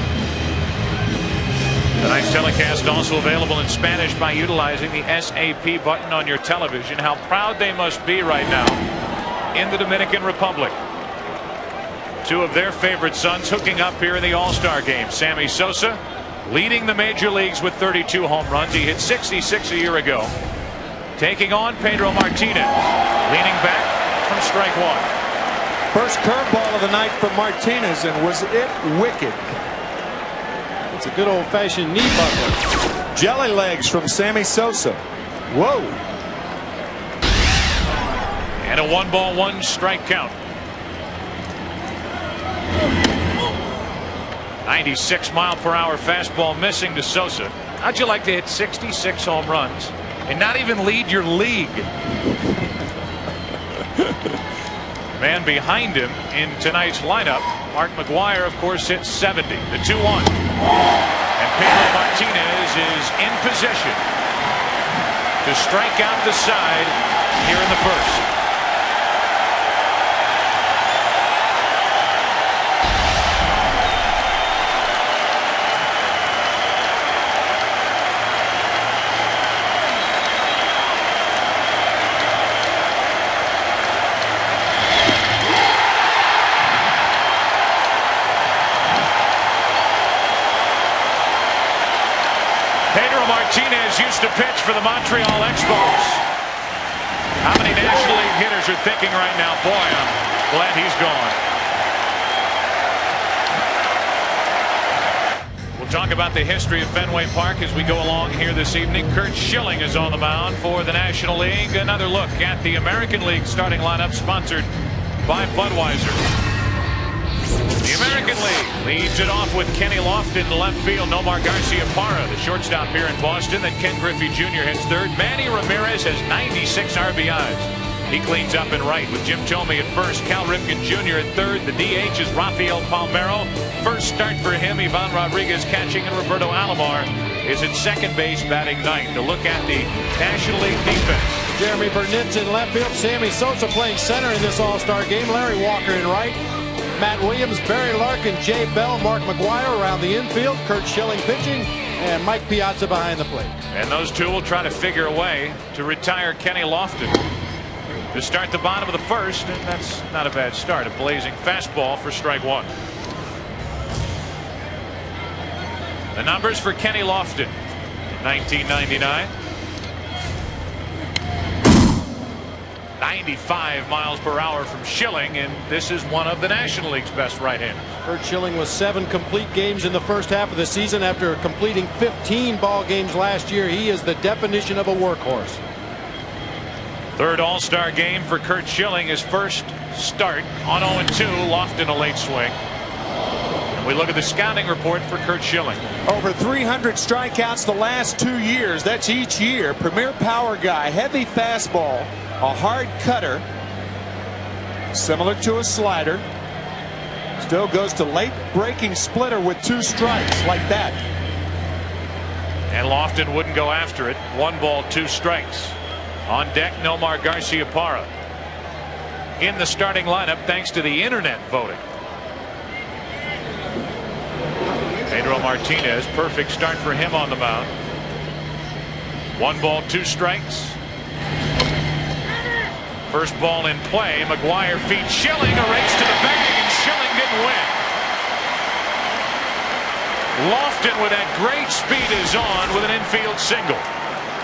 Tonight's telecast also available in Spanish by utilizing the SAP button on your television. How proud they must be right now in the Dominican Republic. 2 of their favorite sons hooking up here in the All-Star game. Sammy Sosa leading the major leagues with 32 home runs. He hit 66 a year ago. Taking on Pedro Martinez, leaning back from strike 1. First curveball of the night for Martinez, and was it wicked? It's a good old-fashioned knee buckler. Jelly legs from Sammy Sosa. Whoa. And a 1 ball, 1 strike count. 96-mile-per-hour fastball missing to Sosa. How'd you like to hit 66 home runs and not even lead your league? Man behind him in tonight's lineup, Mark McGwire, of course, hit 70. The 2-1. And Pedro Martinez is in position to strike out the side here in the first. Martinez used to pitch for the Montreal Expos. How many National League hitters are thinking right now, boy, I'm glad he's gone. We'll talk about the history of Fenway Park as we go along here this evening. Curt Schilling is on the mound for the National League. Another look at the American League starting lineup sponsored by Budweiser. The American League leads it off with Kenny Lofton in left field. Nomar Garciaparra, the shortstop here in Boston. Then Ken Griffey Jr. hits third. Manny Ramirez has 96 RBIs. He cleans up in right with Jim Thome at first. Cal Ripken Jr. at third. The DH is Rafael Palmeiro. First start for him, Ivan Rodriguez catching, and Roberto Alomar is at second base batting ninth. To look at the National League defense. Jeremy Burnitz in left field. Sammy Sosa playing center in this All-Star game. Larry Walker in right. Matt Williams, Barry Larkin, Jay Bell, Mark McGwire around the infield. Curt Schilling pitching, and Mike Piazza behind the plate. And those two will try to figure a way to retire Kenny Lofton to start the bottom of the first, and that's not a bad start. A blazing fastball for strike one. The numbers for Kenny Lofton, 1999. 95 miles per hour from Schilling, and this is one of the National League's best right-handers. Curt Schilling was 7 complete games in the first half of the season after completing 15 ball games last year. He is the definition of a workhorse. Third All-Star game for Curt Schilling, his first start on 0-2. Lofton a late swing. And we look at the scouting report for Curt Schilling. Over 300 strikeouts the last 2 years. That's each year. Premier power guy, heavy fastball, a hard cutter, similar to a slider. Still goes to late breaking splitter with 2 strikes like that. And Lofton wouldn't go after it. 1 ball, 2 strikes. On deck, Nomar Garciaparra in the starting lineup thanks to the internet voting. Pedro Martinez, perfect start for him on the mound. 1 ball, 2 strikes. First ball in play. McGwire feeds Schilling, a race to the bag, and Schilling didn't win. Lofton with that great speed is on with an infield single.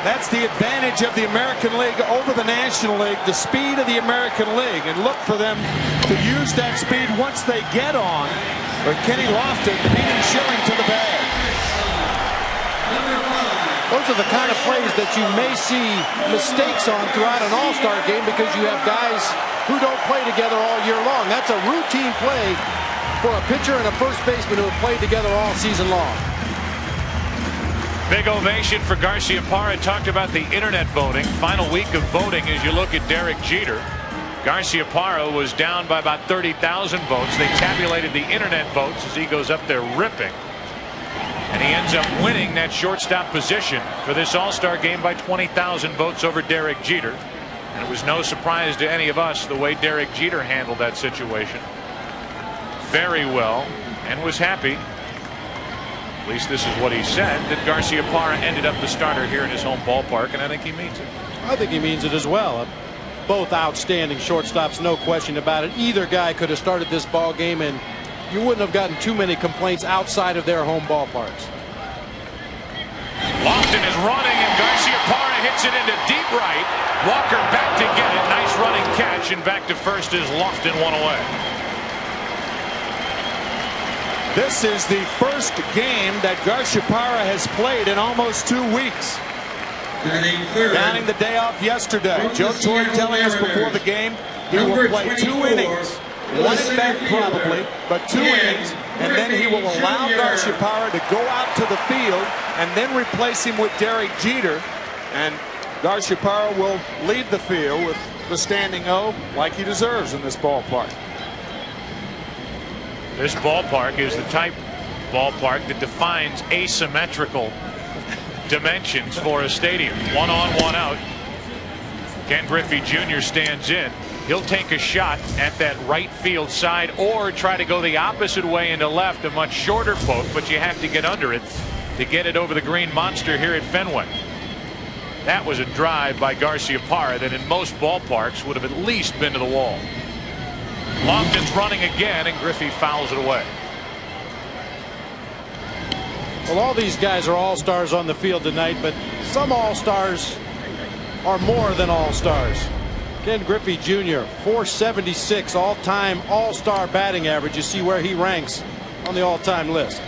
That's the advantage of the American League over the National League, the speed of the American League, and look for them to use that speed once they get on. But Kenny Lofton beating Schilling to the bag. Those are the kind of plays that you may see mistakes on throughout an All-Star game because you have guys who don't play together all year long. That's a routine play for a pitcher and a first baseman who have played together all season long. Big ovation for Garciaparra. Talked about the internet voting. Final week of voting as you look at Derek Jeter. Garciaparra was down by about 30,000 votes. They tabulated the internet votes as he goes up there ripping. And he ends up winning that shortstop position for this All-Star game by 20,000 votes over Derek Jeter. And it was no surprise to any of us the way Derek Jeter handled that situation very well and was happy. At least this is what he said, that Garciaparra ended up the starter here in his home ballpark, and I think he means it. I think he means it as well. Both outstanding shortstops, no question about it. Either guy could have started this ball game, and you wouldn't have gotten too many complaints outside of their home ballparks. Lofton is running, and Garciaparra hits it into deep right. Walker back to get it. Nice running catch, and back to first as Lofton one away. This is the first game that Garciaparra has played in almost 2 weeks. Downing the day off yesterday. Joe Torre telling us before the game he will play 2 innings. 1 at bat probably, but 2 innings, and then he will allow Garciaparra to go out to the field and then replace him with Derek Jeter, and Garciaparra will leave the field with the standing O like he deserves in this ballpark. This ballpark is the type ballpark that defines asymmetrical dimensions for a stadium. 1 on, 1 out. Ken Griffey Jr. stands in. He'll take a shot at that right field side or try to go the opposite way into left, a much shorter poke, but you have to get under it to get it over the green monster here at Fenway. That was a drive by Garciaparra that in most ballparks would have at least been to the wall. Lofton's running again, and Griffey fouls it away. Well, all these guys are all-stars on the field tonight, but some all-stars are more than all-stars. Ken Griffey Jr., 476 all-time all-star batting average. You see where he ranks on the all-time list.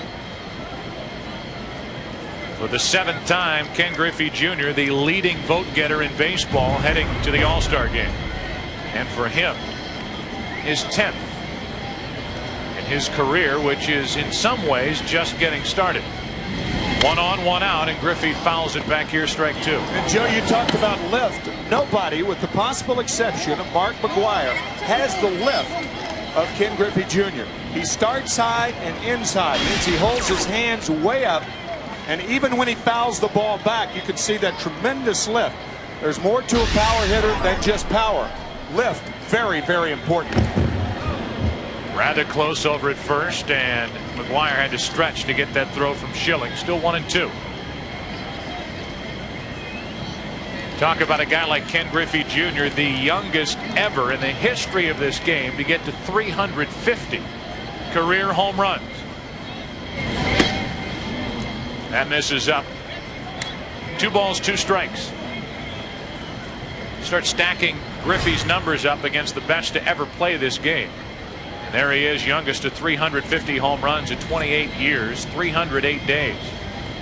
For the 7th time, Ken Griffey Jr., the leading vote getter in baseball, heading to the All-Star game. And for him, his 10th in his career, which is in some ways just getting started. 1 on, 1 out, and Griffey fouls it back here, strike 2. And Joe, you talked about lift. Nobody, with the possible exception of Mark McGwire, has the lift of Ken Griffey Jr. He starts high and ends high. Means he holds his hands way up, and even when he fouls the ball back, you can see that tremendous lift. There's more to a power hitter than just power. Lift, very, very important. Rather close over at first, and McGwire had to stretch to get that throw from Schilling. Still 1 and 2. Talk about a guy like Ken Griffey Jr., the youngest ever in the history of this game to get to 350 career home runs. That misses up. 2 balls, 2 strikes. Start stacking Griffey's numbers up against the best to ever play this game. And there he is, youngest to 350 home runs in 28 years, 308 days.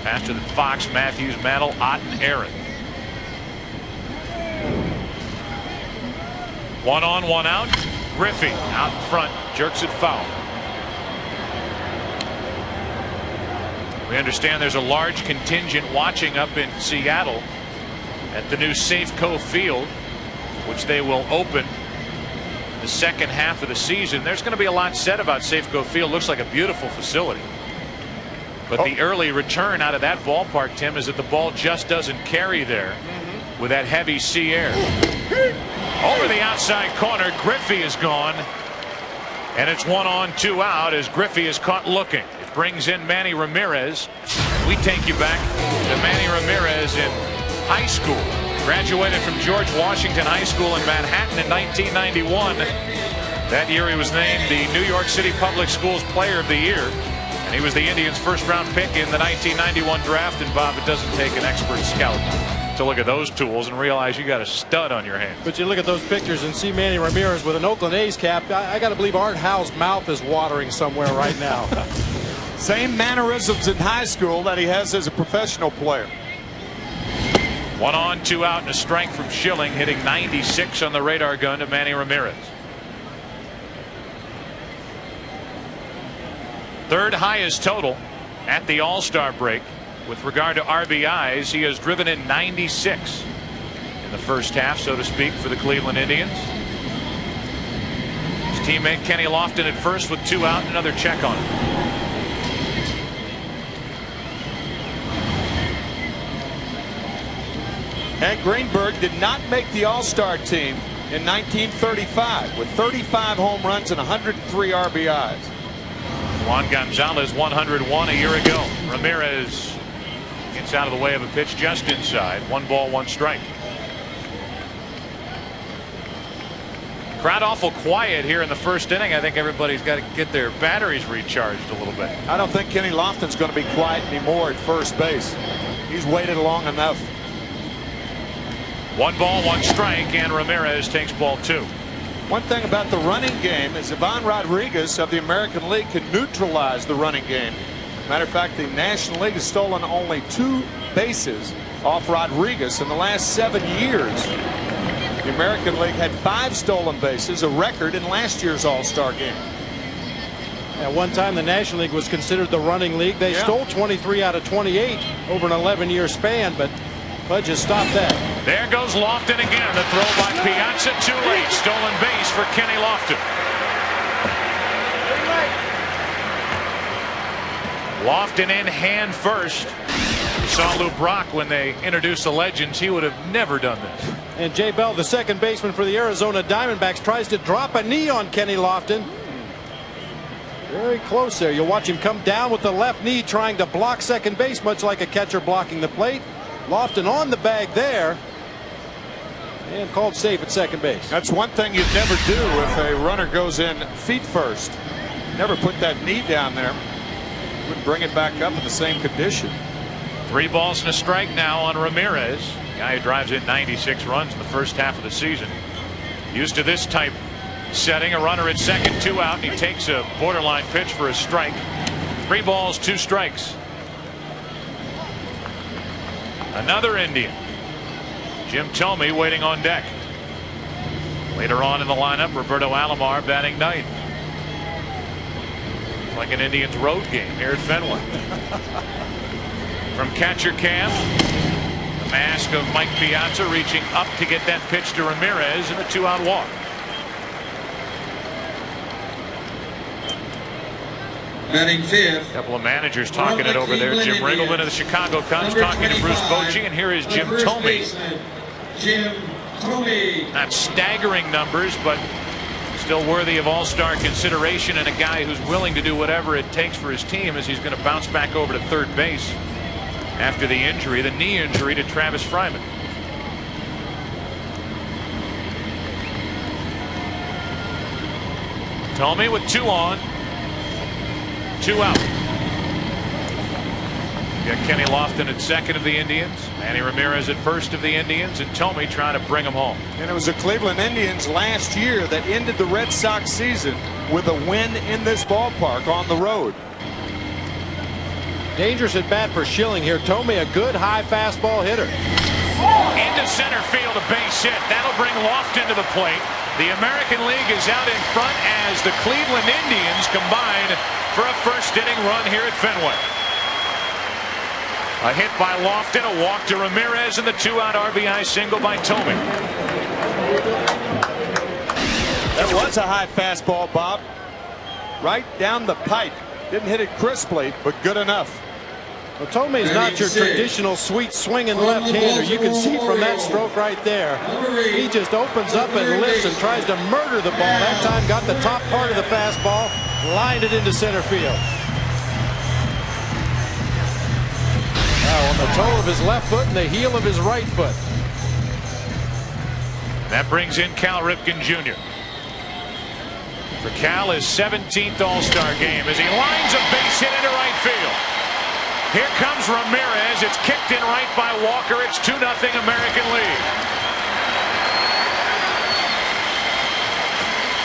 Faster than Fox, Matthews, Mantle, Ott, and Aaron. 1 on, 1 out. Griffey out in front, jerks it foul. We understand there's a large contingent watching up in Seattle at the new Safeco Field, which they will open the second half of the season. There's going to be a lot said about Safeco Field. Looks like a beautiful facility. But the early return out of that ballpark, Tim, is that the ball just doesn't carry there with that heavy sea air. Over the outside corner, Griffey is gone. And it's 1 on, 2 out as Griffey is caught looking. It brings in Manny Ramirez. We take you back to Manny Ramirez in high school. Graduated from George Washington High School in Manhattan in 1991. That year he was named the New York City Public Schools Player of the Year. And he was the Indians' first-round pick in the 1991 draft. And, Bob, it doesn't take an expert scout to look at those tools and realize you got a stud on your hands. But you look at those pictures and see Manny Ramirez with an Oakland A's cap. I got to believe Art Howe's mouth is watering somewhere right now. Same mannerisms in high school that he has as a professional player. 1 on, 2 out, and a strike from Schilling, hitting 96 on the radar gun to Manny Ramirez. Third highest total at the All-Star break. With regard to RBIs, he has driven in 96 in the first half, so to speak, for the Cleveland Indians. His teammate Kenny Lofton at first with 2 out, and another check on him. Hank Greenberg did not make the All-Star team in 1935 with 35 home runs and 103 RBIs. Juan Gonzalez 101 a year ago. Ramirez gets out of the way of a pitch just inside. 1 ball, 1 strike. Crowd awful quiet here in the first inning. I think everybody's got to get their batteries recharged a little bit. I don't think Kenny Lofton's going to be quiet anymore at first base. He's waited long enough. 1 ball, 1 strike, and Ramirez takes ball 2. One thing about the running game is Ivan Rodriguez of the American League can neutralize the running game. Matter of fact, the National League has stolen only 2 bases off Rodriguez in the last 7 years. The American League had 5 stolen bases, a record in last year's All-Star game. At one time, the National League was considered the running league. They stole 23 out of 28 over an 11-year span, but Pudge has stopped that. There goes Lofton again. The throw by Piazza, too late. Stolen base for Kenny Lofton. Lofton in hand first. We saw Lou Brock when they introduced the legends. He would have never done this. And Jay Bell, the second baseman for the Arizona Diamondbacks, tries to drop a knee on Kenny Lofton. Very close there. You'll watch him come down with the left knee trying to block second base, much like a catcher blocking the plate. Lofton on the bag there and called safe at second base. That's one thing you'd never do if a runner goes in feet first. Never put that knee down there. Wouldn't bring it back up in the same condition. 3 balls and a strike now on Ramirez. Guy who drives in 96 runs in the first half of the season. Used to this type setting. A runner at second, 2 out, and he takes a borderline pitch for a strike. 3 balls, 2 strikes. Another Indian. Jim Thome waiting on deck. Later on in the lineup, Roberto Alomar batting 9th. It's like an Indians road game here at Fenway. From catcher cam, the mask of Mike Piazza reaching up to get that pitch to Ramirez and a 2-out walk. Batting 5th. A couple of managers talking it over there. Jim Riggleman of the Chicago Cubs talking to Bruce Bochy, and here is Jim Thome. Jim Thome. Not staggering numbers, but still worthy of all-star consideration, and a guy who's willing to do whatever it takes for his team, as he's going to bounce back over to third base after the injury, the knee injury to Travis Fryman. Thome with 2 on, 2 out. You got Kenny Lofton at second of the Indians, Manny Ramirez at first of the Indians, and Thome trying to bring them home. And it was the Cleveland Indians last year that ended the Red Sox season with a win in this ballpark on the road. Dangerous at bat for Schilling here. Thome, a good high fastball hitter. Into center field, a base hit. That'll bring Lofton to the plate. The American League is out in front as the Cleveland Indians combine for a first-inning run here at Fenway. A hit by Lofton, a walk to Ramirez, and the 2-out RBI single by Thome. That was a high fastball, Bob. Right down the pipe. Didn't hit it crisply, but good enough. Well, Thome is not your traditional sweet swinging left-hander. You can see from that stroke right there. He just opens up and lifts and tries to murder the ball. That time got the top part of the fastball, lined it into center field. Now on the toe of his left foot and the heel of his right foot. That brings in Cal Ripken Jr. For Cal, his 17th All-Star game as he lines a base hit into right field. Here comes Ramirez. It's kicked in right by Walker. It's 2-0 American League.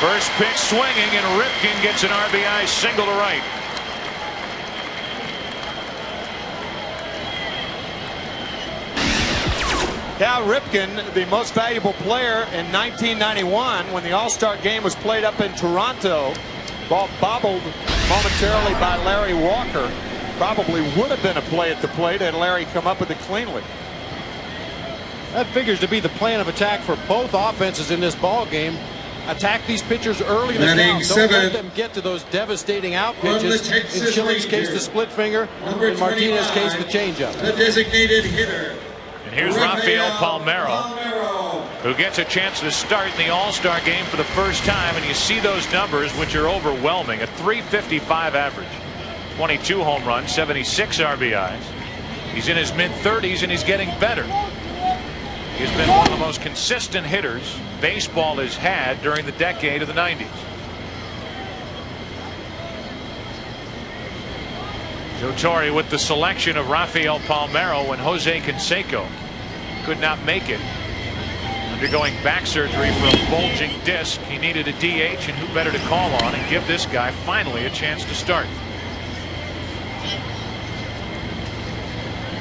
First pitch swinging, and Ripken gets an RBI single to right. Cal Ripken, the most valuable player in 1991 when the All-Star game was played up in Toronto. Ball bobbled momentarily by Larry Walker. Probably would have been a play at the plate had Larry come up with it cleanly. That figures to be the plan of attack for both offenses in this ball game. Attack these pitchers early in the count. Don't let them get to those devastating out pitches. In Schilling's case, the split finger. In Martinez's case, the changeup. The designated hitter. And here's Rafael Palmeiro, who gets a chance to start in the All-Star game for the first time, and you see those numbers, which are overwhelming. A .355 average, 22 home runs, 76 RBIs. He's in his mid-30s, and he's getting better. He's been one of the most consistent hitters baseball has had during the decade of the 90s. Joe Torre with the selection of Rafael Palmeiro when Jose Canseco could not make it. Undergoing back surgery for a bulging disc. He needed a DH, and who better to call on and give this guy finally a chance to start.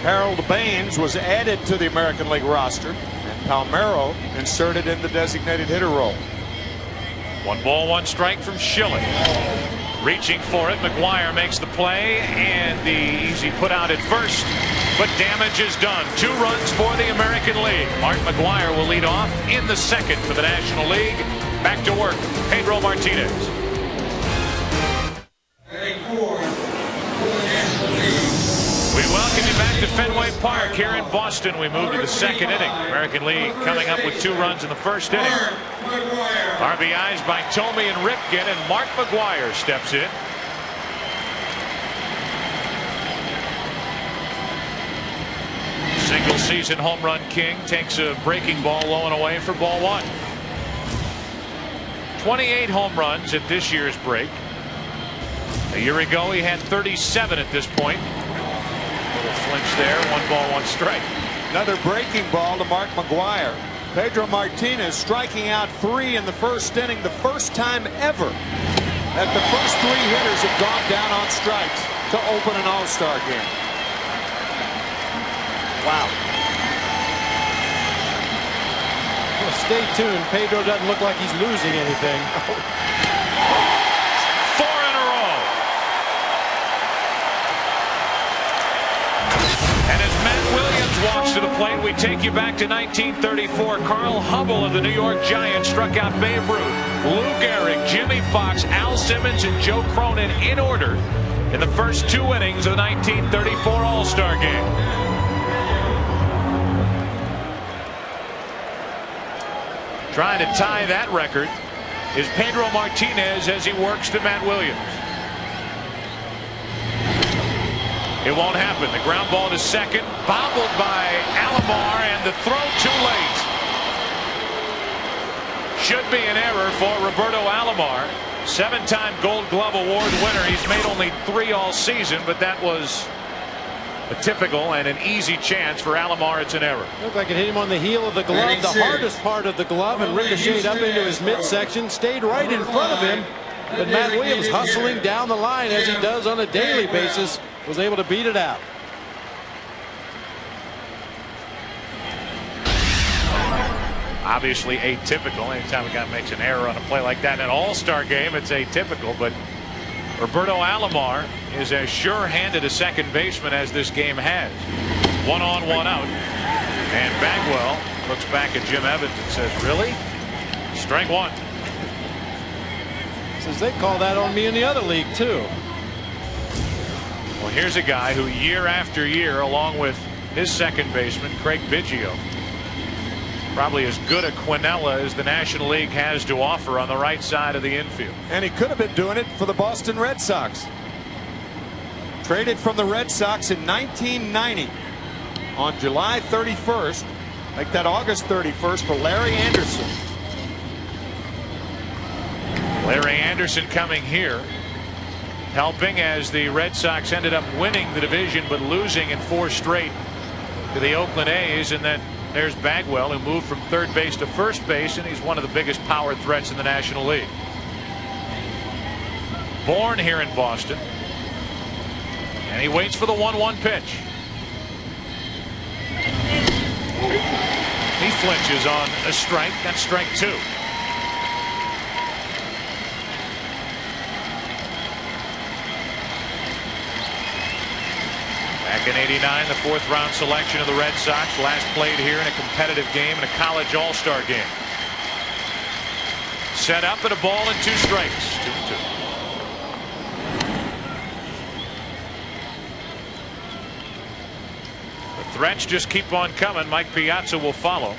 Harold Baines was added to the American League roster, and Palmeiro inserted in the designated hitter role. 1 ball, 1 strike from Schilling. Reaching for it, McGuire makes the play, and the easy put out at first, but damage is done. 2 runs for the American League. Mark McGuire will lead off in the second for the National League. Back to work, Pedro Martinez. We welcome you back to Fenway Park here in Boston. We move to the second inning. American League coming up with 2 runs in the first inning. RBIs by Thome and Ripken, and Mark McGuire steps in. Single season home run king takes a breaking ball low and away for ball 1. 28 home runs at this year's break. A year ago he had 37 at this point. Little flinch there. 1 ball, 1 strike. Another breaking ball to Mark McGuire. Pedro Martinez striking out 3 in the first inning, the first time ever that the first 3 hitters have gone down on strikes to open an All-Star game. Wow. Well, stay tuned. Pedro doesn't look like he's losing anything. 4 in a row. And as Matt Williams walks to the plate, we take you back to 1934. Carl Hubbell of the New York Giants struck out Babe Ruth, Lou Gehrig, Jimmy Fox, Al Simmons, and Joe Cronin in order in the first 2 innings of the 1934 All-Star game. Trying to tie that record is Pedro Martinez as he works to Matt Williams. It won't happen. The ground ball to second, bobbled by Alomar, and the throw too late. Should be an error for Roberto Alomar. 7-time Gold Glove Award winner. He's made only 3 all season, but that was a typical and an easy chance for Alomar. It's an error. Looked like it hit him on the heel of the glove, the hardest part of the glove, and ricocheted up into his midsection, stayed right in front of him. But Matt Williams, hustling down the line as he does on a daily basis, was able to beat it out. Obviously atypical. Anytime a guy makes an error on a play like that in an All-Star game, it's atypical. But Roberto Alomar is as sure-handed a second baseman as this game has. 1 on, 1 out. And Bagwell looks back at Jim Evans and says, really? Strike 1. Says they call that on me in the other league too. Well, here's a guy who year after year, along with his second baseman Craig Biggio, probably as good a Quinella as the National League has to offer on the right side of the infield. And he could have been doing it for the Boston Red Sox. Traded from the Red Sox in 1990 on July 31st, like that August 31st, for Larry Anderson. Larry Anderson coming here, helping as the Red Sox ended up winning the division but losing in 4 straight to the Oakland A's. And then there's Bagwell, who moved from third base to first base, and he's one of the biggest power threats in the National League. Born here in Boston, and he waits for the 1-1 pitch. He flinches on a strike. That's strike 2. Back in '89, the 4th round selection of the Red Sox, last played here in a competitive game in a college all-star game. Set up at a ball and 2 strikes. 2-2. The threats just keep on coming. Mike Piazza will follow.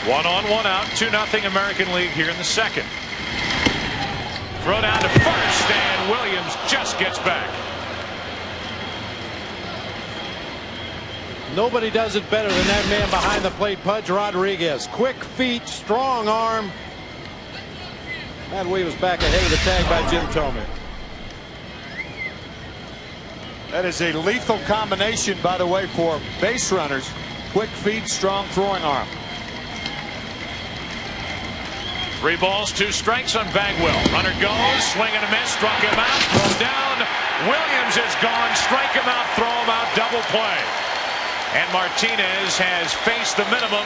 One on, 1 out. 2-0 American League here in the second. Throw down to first, and Williams just gets back. Nobody does it better than that man behind the plate, Pudge Rodriguez. Quick feet, strong arm. Matt Williams back ahead of the tag by Jim Thome. That is a lethal combination, by the way, for base runners. Quick feet, strong throwing arm. 3 balls, 2 strikes on Bagwell. Runner goes, swing and a miss, struck him out, throw down. Williams is gone, strike him out, throw him out, double play. And Martinez has faced the minimum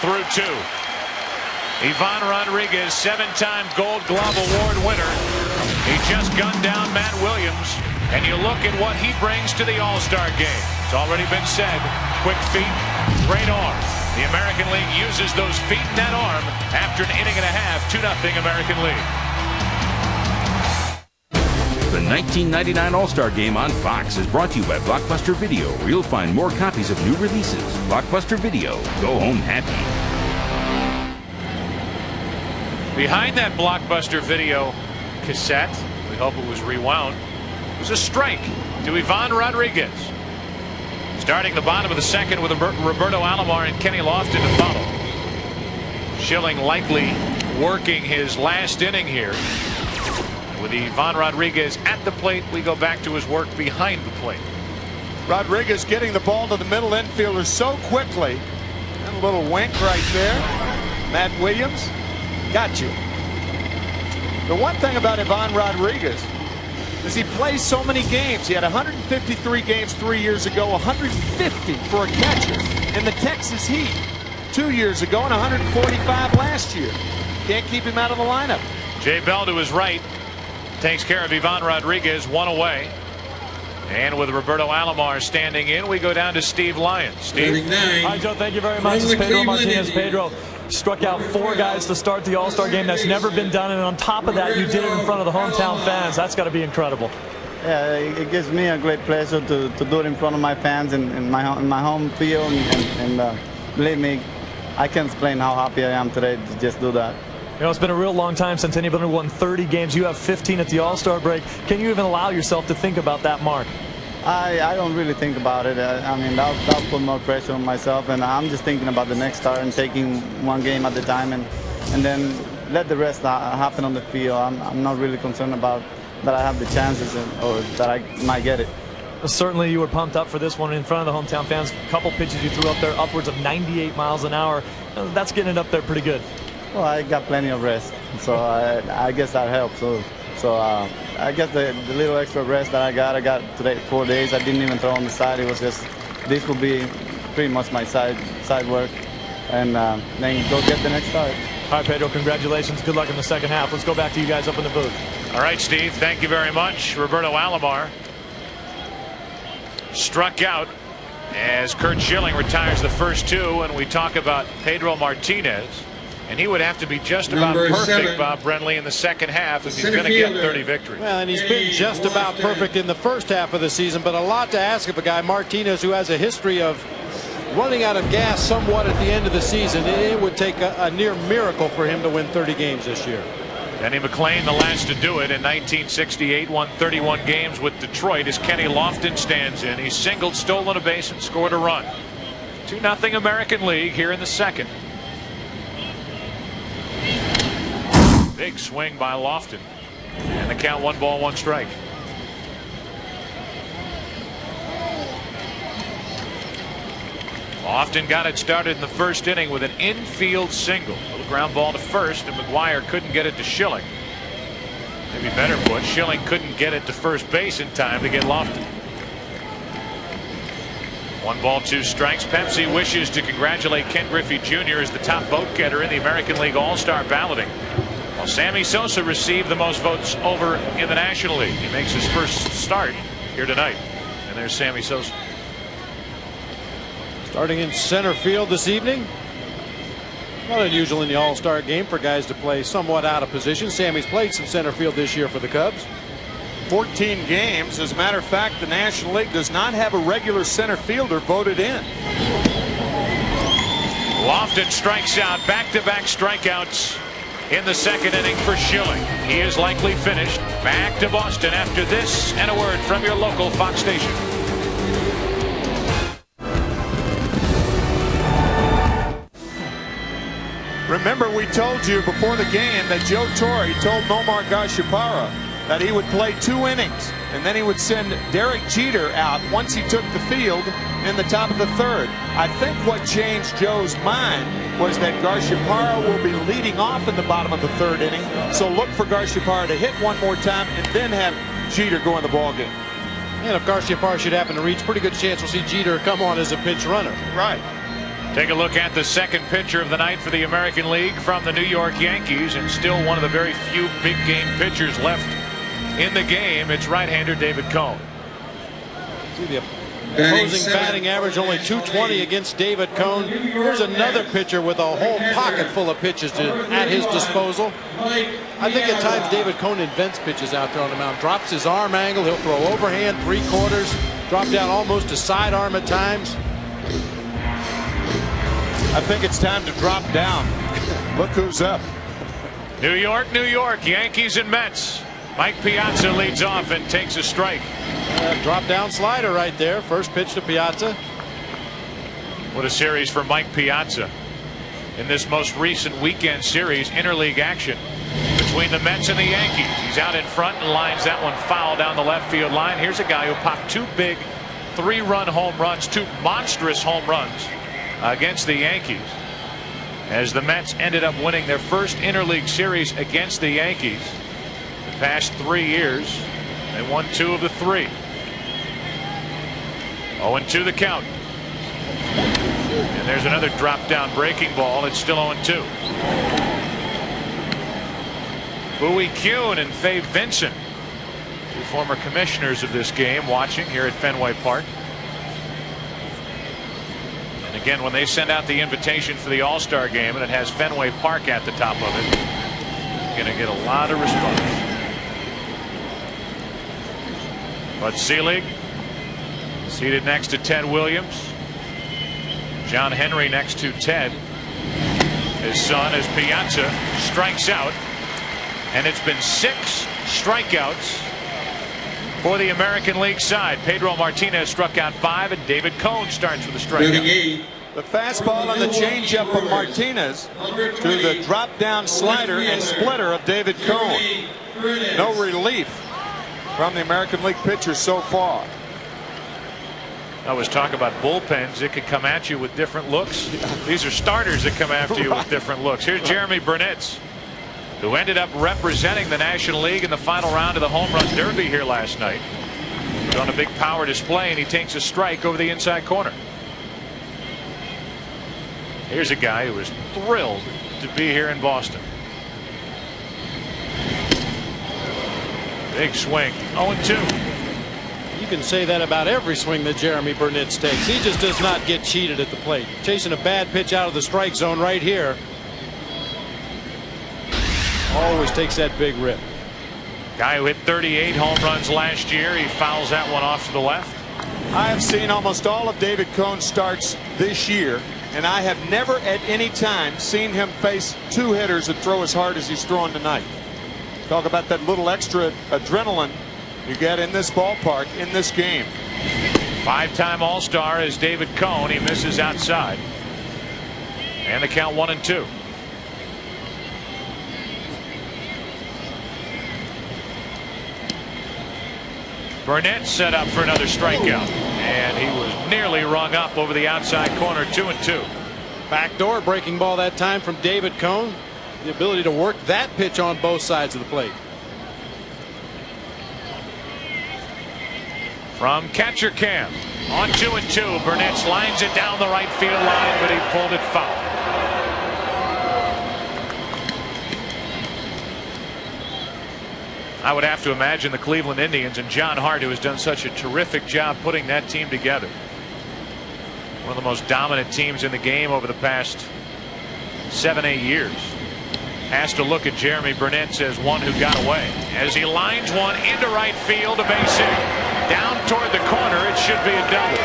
through 2. Ivan Rodriguez, 7-time Gold Glove Award winner. He just gunned down Matt Williams. And you look at what he brings to the All-Star game. It's already been said, quick feet, great arm. The American League uses those feet and that arm after an inning and a half, 2-0 American League. The 1999 All-Star Game on Fox is brought to you by Blockbuster Video, where you'll find more copies of new releases. Blockbuster Video. Go home happy. Behind that Blockbuster Video cassette, we hope it was rewound, was a strike to Ivan Rodriguez. Starting the bottom of the second with Roberto Alomar and Kenny Lofton to follow. Schilling likely working his last inning here. With Ivan Rodriguez at the plate, we go back to his work behind the plate. Rodriguez getting the ball to the middle infielder so quickly. And a little wink right there. Matt Williams, got you. The one thing about Ivan Rodriguez is he plays so many games. He had 153 games 3 years ago, 150 for a catcher in the Texas Heat 2 years ago, and 145 last year. Can't keep him out of the lineup. Jay Bell to his right takes care of Ivan Rodriguez, one away. And with Roberto Alomar standing in, we go down to Steve Lyons. Steve. Hi, Joe. Thank you very much. It's Pedro Martinez. Pedro struck out 4 guys to start the All-Star game. That's never been done. And on top of that, you did it in front of the hometown fans. That's got to be incredible. Yeah, it gives me a great pleasure to do it in front of my fans in my home field. And believe me, I can't explain how happy I am today to just do that. You know, it's been a real long time since anybody won 30 games. You have 15 at the All-Star break. Can you even allow yourself to think about that mark? I don't really think about it. I mean, that'll put more pressure on myself, and I'm just thinking about the next start and taking one game at a time, and then let the rest happen on the field. I'm not really concerned about that I have the chances or that I might get it. Well, certainly you were pumped up for this one in front of the hometown fans. A couple pitches you threw up there, upwards of 98 miles an hour. That's getting it up there pretty good. Well, I got plenty of rest, so I guess that helps. So I guess the little extra rest that I got today 4 days. I didn't even throw on the side. It was just, this will be pretty much my side work, and then go get the next start. All right, Pedro, congratulations. Good luck in the second half. Let's go back to you guys up in the booth. All right, Steve, thank you very much. Roberto Alomar struck out as Curt Schilling retires the first 2, and we talk about Pedro Martinez. And he would have to be just about perfect, 7, Bob Brenly, in the second half if he's going to get 30 victories. Well, and he's been just about perfect in the first half of the season, but a lot to ask of a guy, Martinez, who has a history of running out of gas somewhat at the end of the season. It would take a near miracle for him to win 30 games this year. Denny McLain, the last to do it in 1968, won 31 games with Detroit as Kenny Lofton stands in. He singled, stolen a base, and scored a run. 2-0 American League here in the second. Big swing by Lofton, and the count 1 ball 1 strike. Lofton got it started in the first inning with an infield single. A little ground ball to first, and McGuire couldn't get it to Schilling. Maybe better put, Schilling couldn't get it to first base in time to get Lofton. 1 ball 2 strikes. Pepsi wishes to congratulate Ken Griffey Jr. as the top vote getter in the American League All-Star balloting. Well, Sammy Sosa received the most votes over in the National League. He makes his first start here tonight. And there's Sammy Sosa. Starting in center field this evening. Not unusual in the All-Star game for guys to play somewhat out of position. Sammy's played some center field this year for the Cubs. 14 games. As a matter of fact, the National League does not have a regular center fielder voted in. Lofton strikes out, back-to-back strikeouts in the second inning for Schilling. He is likely finished. Back to Boston after this and a word from your local Fox station. Remember, we told you before the game that Joe Torre told Nomar Garciaparra that he would play 2 innings and then he would send Derek Jeter out once he took the field in the top of the 3rd. I think what changed Joe's mind was that Garciaparra will be leading off in the bottom of the 3rd inning. So look for Garciaparra to hit 1 more time and then have Jeter go in the ballgame. And if Garciaparra should happen to reach, pretty good chance we'll see Jeter come on as a pinch runner. Right. Take a look at the second pitcher of the night for the American League from the New York Yankees, and still one of the very few big game pitchers left in the game. It's right-hander David Cone. See the opposing batting average only .220 against David Cone. Here's another pitcher with a whole pocket full of pitches at his disposal. I think at times David Cone invents pitches out there on the mound. Drops his arm angle. He'll throw overhand, 3/4, drop down almost to sidearm at times. I think it's time to drop down. Look who's up. New York, New York, Yankees and Mets. Mike Piazza leads off and takes a strike. Drop down slider right there. First pitch to Piazza. What a series for Mike Piazza in this most recent weekend series, interleague action between the Mets and the Yankees. He's out in front and lines that one foul down the left field line. Here's a guy who popped 2 big 3-run home runs, 2 monstrous home runs against the Yankees, as the Mets ended up winning their first interleague series against the Yankees. The past 3 years, they won 2 of the 3. 0-2 the count. And there's another drop down breaking ball. It's still 0-2. Bowie Kuhn and Fay Vincent, 2 former commissioners of this game, watching here at Fenway Park. And again, when they send out the invitation for the All-Star game and it has Fenway Park at the top of it, you're going to get a lot of response. Bud Selig seated next to Ted Williams. John Henry next to Ted. His son, as Piazza strikes out, and it's been 6 strikeouts for the American League side. Pedro Martinez struck out 5, and David Cone starts with a strikeout. The fastball and the changeup of Martinez to the drop down slider and splitter of David Cone. No relief from the American League pitchers so far. I was talking about bullpens that could come at you with different looks. These are starters that come after you with different looks. Here's Jeremy Burnitz, who ended up representing the National League in the final round of the Home Run Derby here last night. Put on a big power display, and he takes a strike over the inside corner. Here's a guy who is thrilled to be here in Boston. Big swing, 0-2. You can say that about every swing that Jeremy Burnitz takes. He just does not get cheated at the plate. Chasing a bad pitch out of the strike zone right here. Always takes that big rip. Guy who hit 38 home runs last year. He fouls that one off to the left. I have seen almost all of David Cone's starts this year, and I have never at any time seen him face 2 hitters that throw as hard as he's throwing tonight. Talk about that little extra adrenaline you get in this ballpark in this game. 5-time All-Star is David Cone. He misses outside, and the count 1-2. Burnett set up for another strikeout, and he was nearly rung up over the outside corner. 2-2. Backdoor breaking ball that time from David Cone. The ability to work that pitch on both sides of the plate. From catcher cam on 2-2, Burnett lines it down the right field line, but he pulled it foul. I would have to imagine the Cleveland Indians and John Hart, who has done such a terrific job putting that team together. One of the most dominant teams in the game over the past 7-8 years. Has to look at Jeremy Burnett as one who got away, as he lines one into right field, a base hit. Down toward the corner, it should be a double.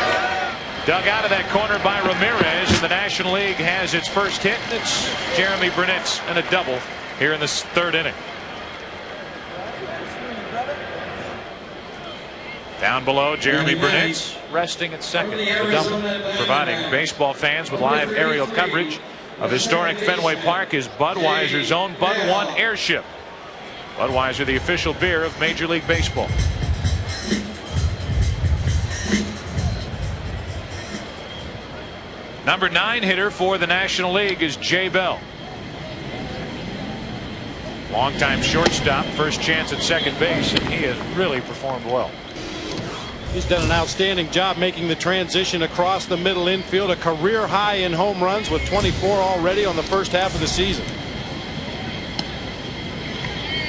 Dug out of that corner by Ramirez, and the National League has its first hit, and it's Jeremy Burnett and a double here in this 3rd inning. Down below, Jeremy Burnett resting at second. The double, providing baseball fans with live aerial coverage of historic Fenway Park, is Budweiser's own Bud One Airship. Budweiser, the official beer of Major League Baseball. Number 9 hitter for the National League is Jay Bell. Longtime shortstop, first chance at second base, and he has really performed well. He's done an outstanding job making the transition across the middle infield, a career high in home runs with 24 already on the first half of the season.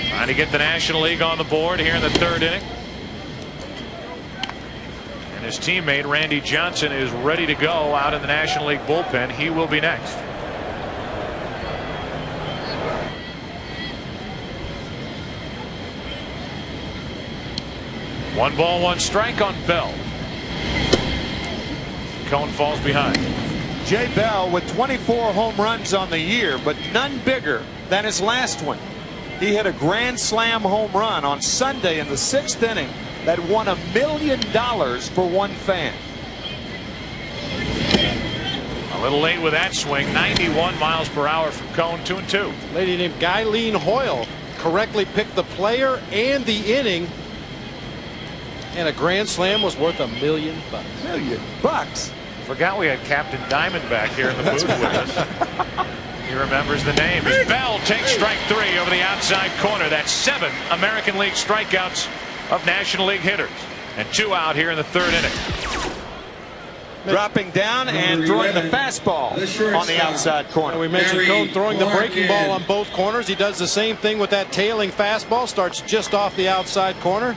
Trying to get the National League on the board here in the third inning. And his teammate Randy Johnson is ready to go out in the National League bullpen. He will be next. One ball, one strike on Bell. Cone falls behind. Jay Bell with 24 home runs on the year, but none bigger than his last one. He hit a grand slam home run on Sunday in the 6th inning that won $1 million for one fan. A little late with that swing. 91 miles per hour from Cone. 2-2. A lady named Guyleen Hoyle correctly picked the player and the inning. And a grand slam was worth $1 million. $1 million bucks. Forgot we had Captain Diamondback here in the booth with us. He remembers the name. As Bell takes strike 3 over the outside corner. That's 7 American League strikeouts of National League hitters. And 2 out here in the third inning. Dropping down and throwing the fastball on the outside corner. We mentioned Cone throwing the breaking ball on both corners. He does the same thing with that tailing fastball. Starts just off the outside corner.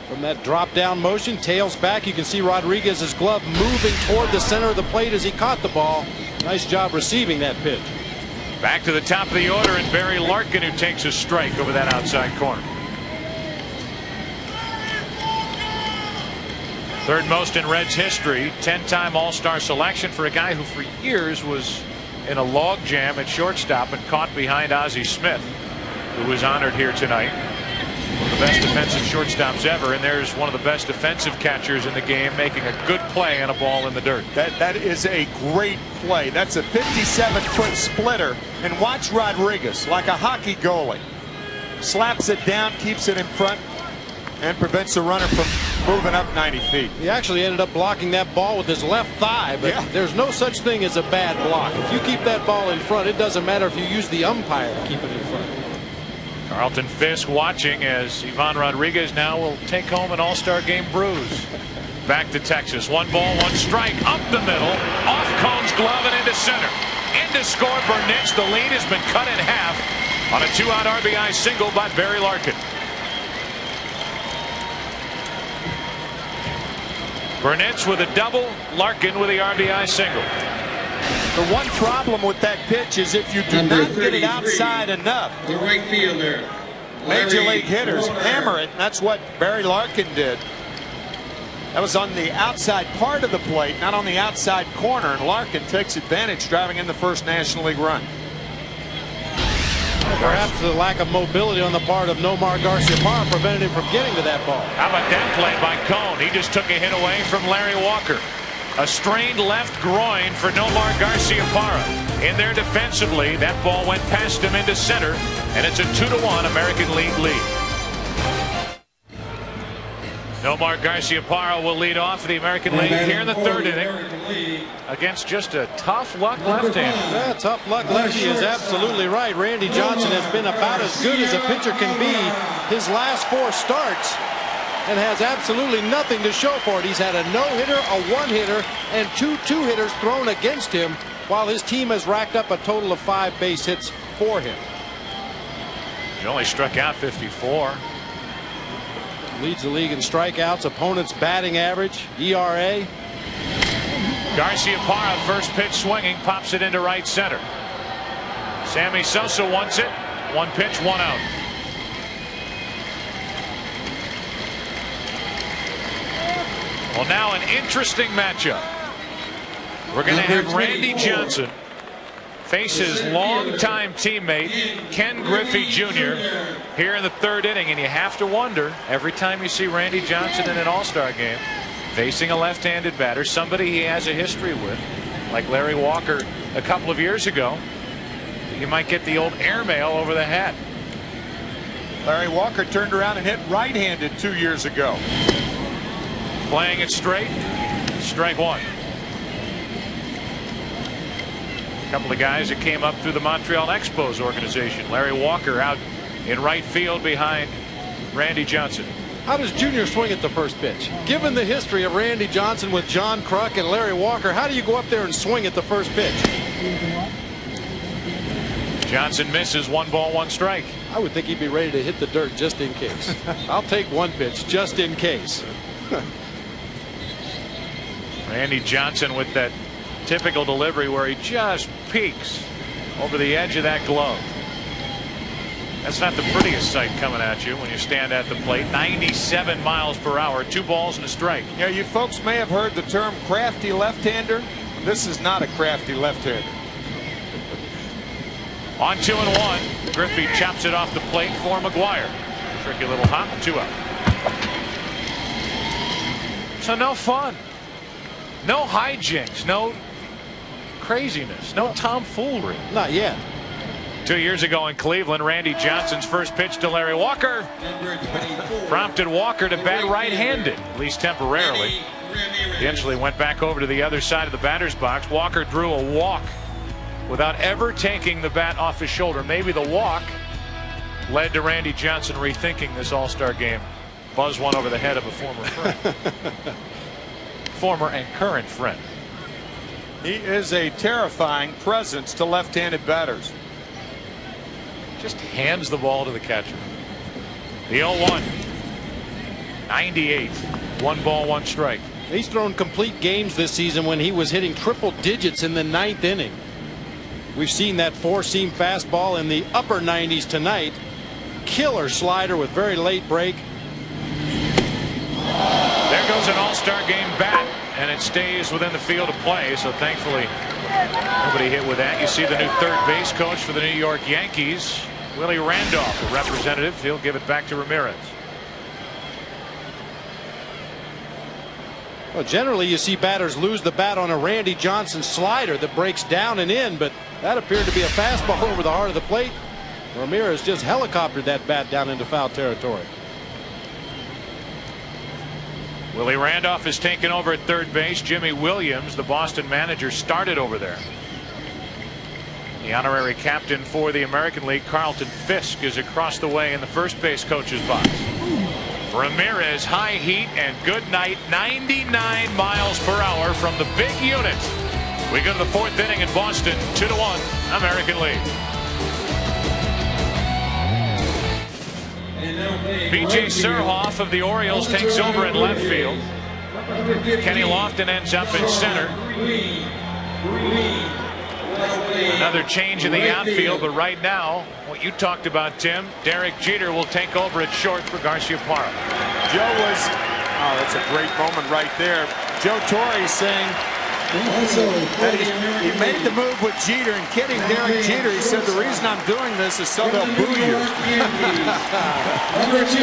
From that drop down motion, tails back. You can see Rodriguez's glove moving toward the center of the plate as he caught the ball. Nice job receiving that pitch. Back to the top of the order, and Barry Larkin, who takes a strike over that outside corner. Third most in Reds history. 10-time All-Star selection for a guy who for years was in a log jam at shortstop and caught behind Ozzie Smith, who was honored here tonight. One of the best defensive shortstops ever, and there's one of the best defensive catchers in the game making a good play on a ball in the dirt. That is a great play. That's a 57-foot splitter. And watch Rodriguez, like a hockey goalie. Slaps it down, keeps it in front, and prevents the runner from moving up 90 feet. He actually ended up blocking that ball with his left thigh, but there's no such thing as a bad block. If you keep that ball in front, it doesn't matter if you use the umpire to keep it in front. Carlton Fisk watching as Ivan Rodriguez now will take home an All-Star Game bruise. Back to Texas. 1 ball, 1 strike. Up the middle. Off Cone's glove and into center. In to score Burnitz. The lead has been cut in half on a 2-out RBI single by Barry Larkin. Burnitz with a double. Larkin with the RBI single. The one problem with that pitch is if you do not get it outside enough, the right fielder, major league hitters hammer it. And that's what Barry Larkin did. That was on the outside part of the plate, not on the outside corner. And Larkin takes advantage, driving in the first National League run. Perhaps the lack of mobility on the part of Nomar Garciaparra prevented him from getting to that ball. How about that play by Cone? He just took a hit away from Larry Walker. A strained left groin for Nomar Garciaparra. In there defensively, that ball went past him into center, and it's a 2-1 American League lead. Nomar Garciaparra will lead off the American League here in the third inning against just a tough luck left-hander. Yeah, tough luck lefty is absolutely right. Randy Johnson has been about as good as a pitcher can be his last 4 starts, and has absolutely nothing to show for it. He's had a no-hitter, a 1-hitter, and 2 2-hitters thrown against him, while his team has racked up a total of 5 base hits for him. He only struck out 54. Leads the league in strikeouts, opponent's batting average, ERA. Garciaparra, first pitch swinging, pops it into right center. Sammy Sosa wants it. 1 pitch, 1 out. Well, now an interesting matchup. We're going to have Randy Johnson face his longtime teammate Ken Griffey Jr. here in the third inning, and you have to wonder every time you see Randy Johnson in an All-Star game facing a left-handed batter, somebody he has a history with, like Larry Walker a couple of years ago, you might get the old airmail over the hat. Larry Walker turned around and hit right-handed 2 years ago. Playing it straight, strike 1. A couple of guys that came up through the Montreal Expos organization. Larry Walker out in right field behind Randy Johnson. How does Junior swing at the first pitch? Given the history of Randy Johnson with John Kruk and Larry Walker, how do you go up there and swing at the first pitch? Johnson misses. 1 ball, 1 strike. I would think he'd be ready to hit the dirt just in case. I'll take 1 pitch just in case. Randy Johnson with that typical delivery where he just peeks over the edge of that glove. That's not the prettiest sight coming at you when you stand at the plate. 97 miles per hour, 2 balls and a strike. Yeah, you folks may have heard the term crafty left-hander. This is not a crafty left-hander. On 2-1, Griffey chops it off the plate for McGuire. Tricky little hop, 2 out. So no fun, no hijinks, no craziness, no tomfoolery. Not yet. 2 years ago in Cleveland, Randy Johnson's first pitch to Larry Walker prompted Walker to bat right-handed, at least temporarily. Eventually went back over to the other side of the batter's box. Walker drew a walk without ever taking the bat off his shoulder. Maybe the walk led to Randy Johnson rethinking this All-Star game. Buzz one over the head of a former friend. Former and current friend. He is a terrifying presence to left-handed batters. Just hands the ball to the catcher. The 0-1. 98. 1 ball, 1 strike. He's thrown complete games this season when he was hitting triple digits in the 9th inning. We've seen that 4-seam fastball in the upper 90s tonight. Killer slider with very late break. There goes an All-Star game bat, and it stays within the field of play, so thankfully nobody hit with that. You see the new third base coach for the New York Yankees, Willie Randolph, a representative. He'll give it back to Ramirez. Well, generally you see batters lose the bat on a Randy Johnson slider that breaks down and in, but that appeared to be a fastball over the heart of the plate. Ramirez just helicoptered that bat down into foul territory. Willie Randolph is taken over at third base. Jimmy Williams, the Boston manager, started over there. The honorary captain for the American League, Carlton Fisk, is across the way in the first base coach's box. Ramirez, high heat and good night. 99 miles per hour from the big unit. We go to the 4th inning in Boston. 2-1 American League. B.J. Surhoff of the Orioles takes over in left field. Kenny Lofton ends up in center. Another change in the outfield, but right now, what you talked about, Tim, Derek Jeter will take over at short for Garciaparra. Joe was, oh, that's a great moment right there. Joe Torre saying that he made the move with Jeter, and kidding Derek Jeter, he said the reason I'm doing this is so they'll boo you. Number 2,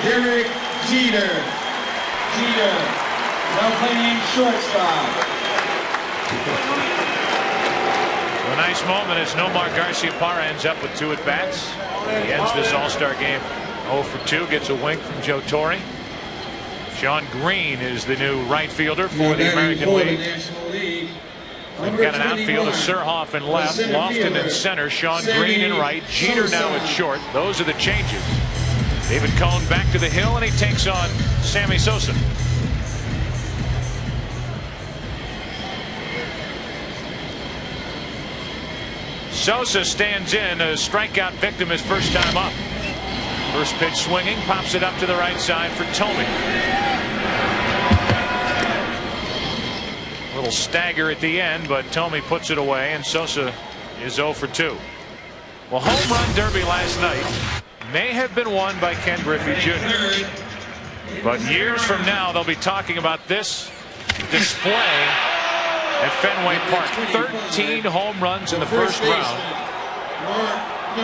Derek Jeter. Jeter, now playing shortstop. A nice moment as Nomar Garciaparra ends up with 2 at-bats. He ends this All-Star game 0 for 2, gets a wink from Joe Torre. Sean Green is the new right fielder for the American League. We've got an outfield of Surhoff in left, Lofton in center, Sean Green in right, Jeter now at short. Those are the changes. David Cone back to the hill, and he takes on Sammy Sosa. Sosa stands in, a strikeout victim his first time up. First pitch swinging, pops it up to the right side for Thome. Little stagger at the end, but Thome puts it away, and Sosa is 0 for 2. Well, home run derby last night may have been won by Ken Griffey Jr. But years from now, they'll be talking about this display at Fenway Park. 13 home runs in the first round.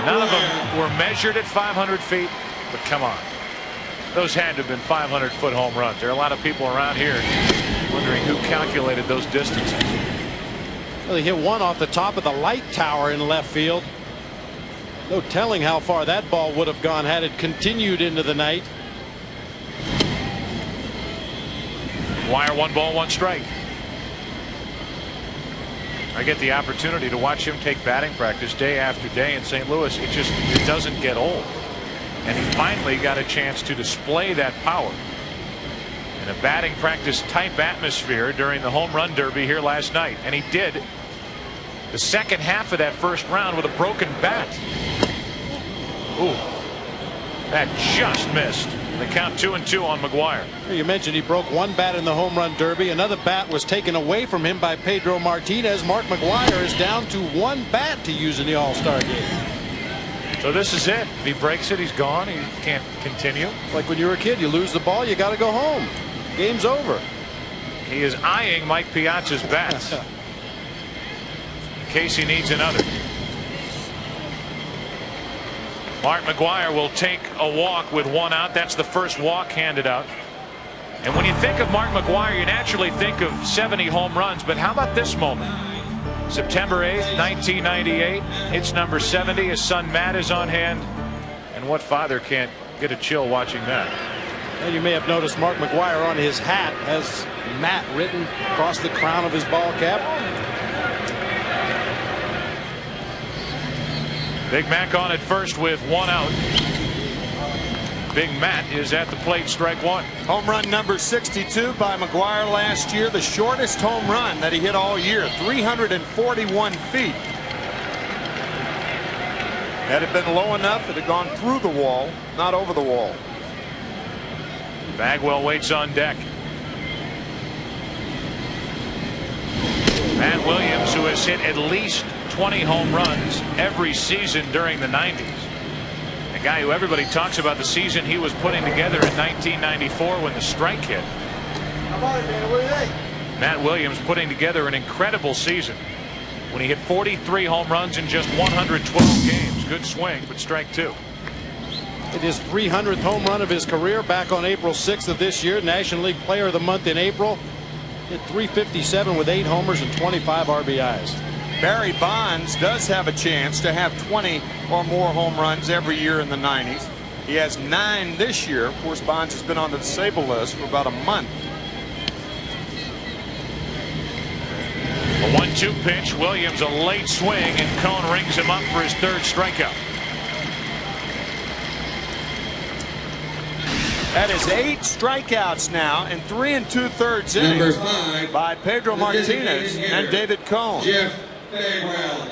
None of them were measured at 500 feet, but come on. Those had to have been 500-foot home runs. There are a lot of people around here wondering who calculated those distances. Well, he hit one off the top of the light tower in left field. No telling how far that ball would have gone had it continued into the night. Wire 1 ball 1 strike. I get the opportunity to watch him take batting practice day after day in St. Louis. It doesn't get old. And he finally got a chance to display that power in a batting practice type atmosphere during the home run derby here last night. And he did the second half of that first round with a broken bat. Ooh, that just missed. The count 2-2 on McGwire. You mentioned he broke one bat in the home run derby. Another bat was taken away from him by Pedro Martinez. Mark McGwire is down to one bat to use in the All-Star game. So this is it. If he breaks it, he's gone. He can't continue. Like when you were a kid, you lose the ball, you got to go home. Game's over. He is eyeing Mike Piazza's bats in case he needs another. Mark McGwire will take a walk with one out. That's the first walk handed out. And when you think of Mark McGwire, you naturally think of 70 home runs. But how about this moment? September 8th, 1998. It's number 70. His son Matt is on hand. And what father can't get a chill watching that? And you may have noticed Mark McGwire on his hat has Matt written across the crown of his ball cap. Big Mac on at first with one out. Big Matt is at the plate, strike one. Home run number 62 by McGwire last year. The shortest home run that he hit all year, 341 feet. Had it been low enough, it had gone through the wall, not over the wall. Bagwell waits on deck. Matt Williams, who has hit at least 20 home runs every season during the 90s. A guy who everybody talks about the season he was putting together in 1994 when the strike hit. Matt Williams putting together an incredible season when he hit 43 home runs in just 112 games. Good swing, but strike two. It is 300th home run of his career back on April 6th of this year. National League Player of the Month in April. Hit 357 with 8 homers and 25 RBIs. Barry Bonds does have a chance to have 20 or more home runs every year in the 90s. He has 9 this year. Of course, Bonds has been on the disabled list for about a month. A 1-2 pitch. Williams a late swing, and Cone rings him up for his third strikeout. That is 8 strikeouts now in 3 2/3 innings by Pedro Martinez and David Cone. Jeff Bagwell.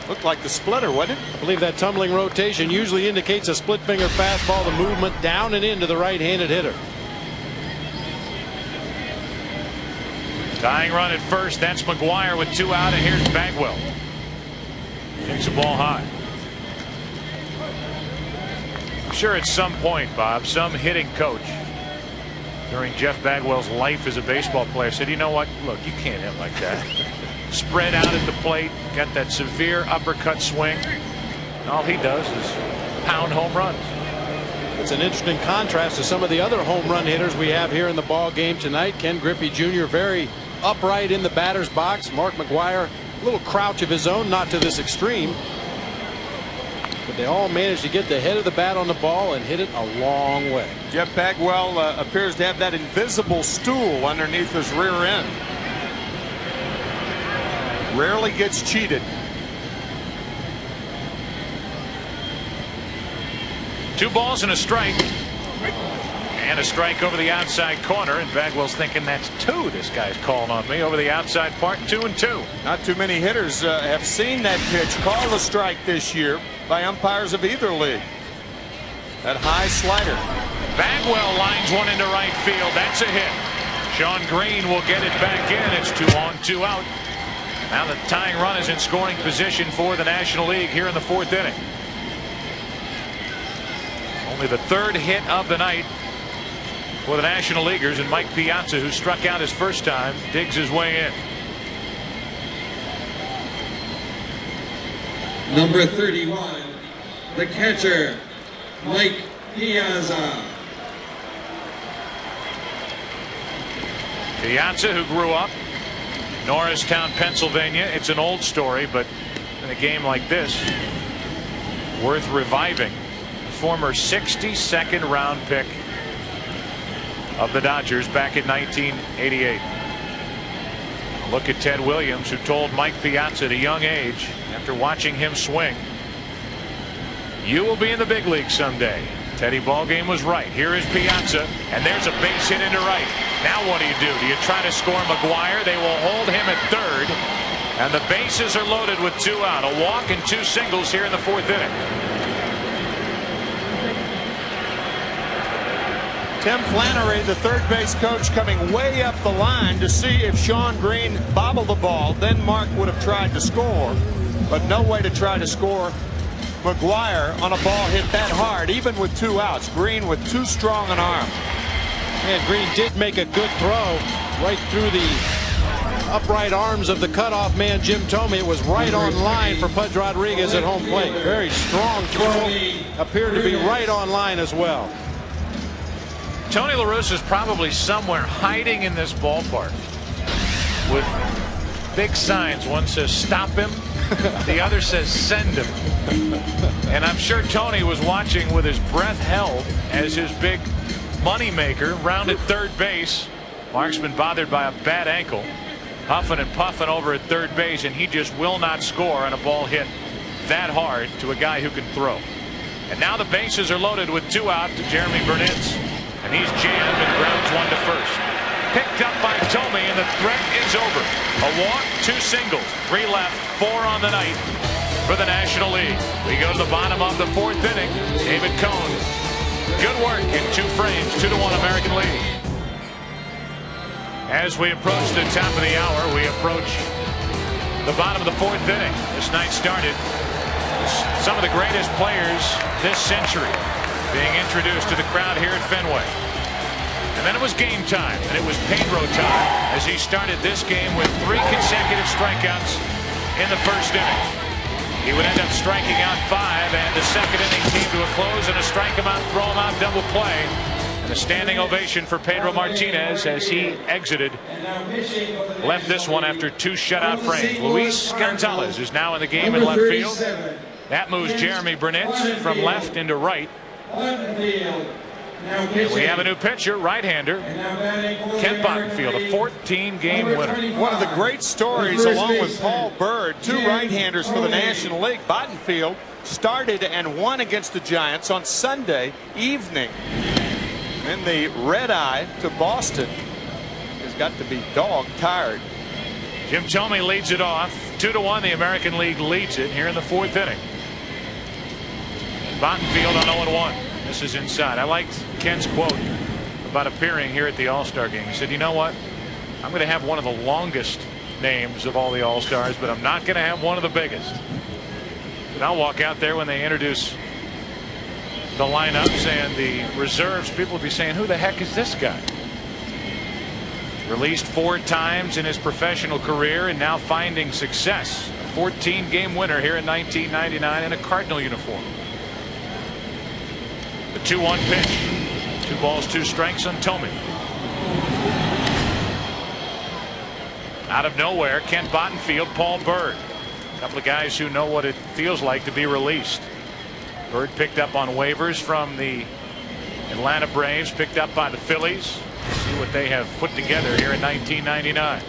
Looked like the splitter, wasn't it? I believe that tumbling rotation usually indicates a split finger fastball, the movement down and into the right-handed hitter. Tying run at first. That's McGwire with 2 out, and here's Bagwell. Takes the ball high. I'm sure at some point, Bob, some hitting coach during Jeff Bagwell's life as a baseball player said, you know what, look, you can't hit like that. Spread out at the plate, got that severe uppercut swing, and all he does is pound home runs. It's an interesting contrast to some of the other home run hitters we have here in the ball game tonight. Ken Griffey Jr. very upright in the batter's box. Mark McGwire, a little crouch of his own, not to this extreme. But they all managed to get the head of the bat on the ball and hit it a long way. Jeff Bagwell appears to have that invisible stool underneath his rear end. Rarely gets cheated. 2 balls and a strike. And a strike over the outside corner, and Bagwell's thinking that's 2. This guy's calling on me over the outside part. 2-2. Not too many hitters have seen that pitch called a strike this year by umpires of either league. That high slider. Bagwell lines one into right field. That's a hit. Sean Green will get it back in. It's 2 on, 2 out. Now the tying run is in scoring position for the National League here in the 4th inning. Only the 3rd hit of the night for the National Leaguers, and Mike Piazza, who struck out his first time, digs his way in. Number 31, the catcher, Mike Piazza. Piazza, who grew up Norristown, Pennsylvania. It's an old story, but in a game like this, worth reviving. The former 62nd round pick of the Dodgers back in 1988. Look at Ted Williams, who told Mike Piazza at a young age, after watching him swing, You will be in the big league someday. Teddy Ballgame was right. Here is Piazza, and there's a base hit into right. Now what do? Do you try to score McGuire? They will hold him at third, and the bases are loaded with 2 out. A walk and 2 singles here in the 4th inning. Tim Flannery, the third base coach, coming way up the line to see if Shawn Green bobbled the ball. Then Mark would have tried to score, but no way to try to score McGuire on a ball hit that hard, even with 2 outs. Green with too strong an arm. And Green did make a good throw right through the upright arms of the cutoff man, Jim Thome. It was right on line for Pudge Rodriguez at home plate. Very strong throw. Appeared to be right on line as well. Tony La Russa is probably somewhere hiding in this ballpark with big signs. One says stop him, the other says send him. And I'm sure Tony was watching with his breath held as his big money maker rounded third base. Mark's been bothered by a bad ankle, huffing and puffing over at third base, and he just will not score on a ball hit that hard to a guy who can throw. And now the bases are loaded with 2 out to Jeremy Burnitz, and he's jammed and grounds 1 to first. Picked up by Thome, and the threat is over. A walk, 2 singles, 3 left, 4 on the night for the National League. We go to the bottom of the 4th inning. David Cone, good work in 2 frames, 2-1 American League. As we approach the top of the hour, we approach the bottom of the 4th inning. This night started some of the greatest players this century being introduced to the crowd here at Fenway. And then it was game time, and it was Pedro time as he started this game with 3 consecutive strikeouts in the 1st inning. He would end up striking out 5, and the 2nd inning came to a close, and a strike him out, throw him out, double play. And a standing ovation for Pedro Martinez as he exited. Left this one after 2 shutout frames. Luis Gonzalez is now in the game in left field. That moves Jeremy Burnitz from left into right. And we have a new pitcher, right-hander, Kent Bottenfield, a 14-game winner. One of the great stories, along with Paul Byrd, 2 right-handers for the National League. Bottenfield started and won against the Giants on Sunday evening. And the red-eye to Boston has got to be dog-tired. Jim Thome leads it off. 2-1, the American League leads it here in the 4th inning. Bottenfield on 0-1. This is inside. I liked Kent's quote about appearing here at the All-Star game. He said, you know what? I'm going to have one of the longest names of all the All-Stars, but I'm not going to have one of the biggest. And I'll walk out there when they introduce the lineups and the reserves. People will be saying, who the heck is this guy? Released 4 times in his professional career and now finding success. A 14-game winner here in 1999 in a Cardinal uniform. The 2-1 pitch. 2 balls, 2 strikes on Thome. Out of nowhere, Kent Bottenfield, Paul Byrd. A couple of guys who know what it feels like to be released. Byrd picked up on waivers from the Atlanta Braves, picked up by the Phillies. See what they have put together here in 1999.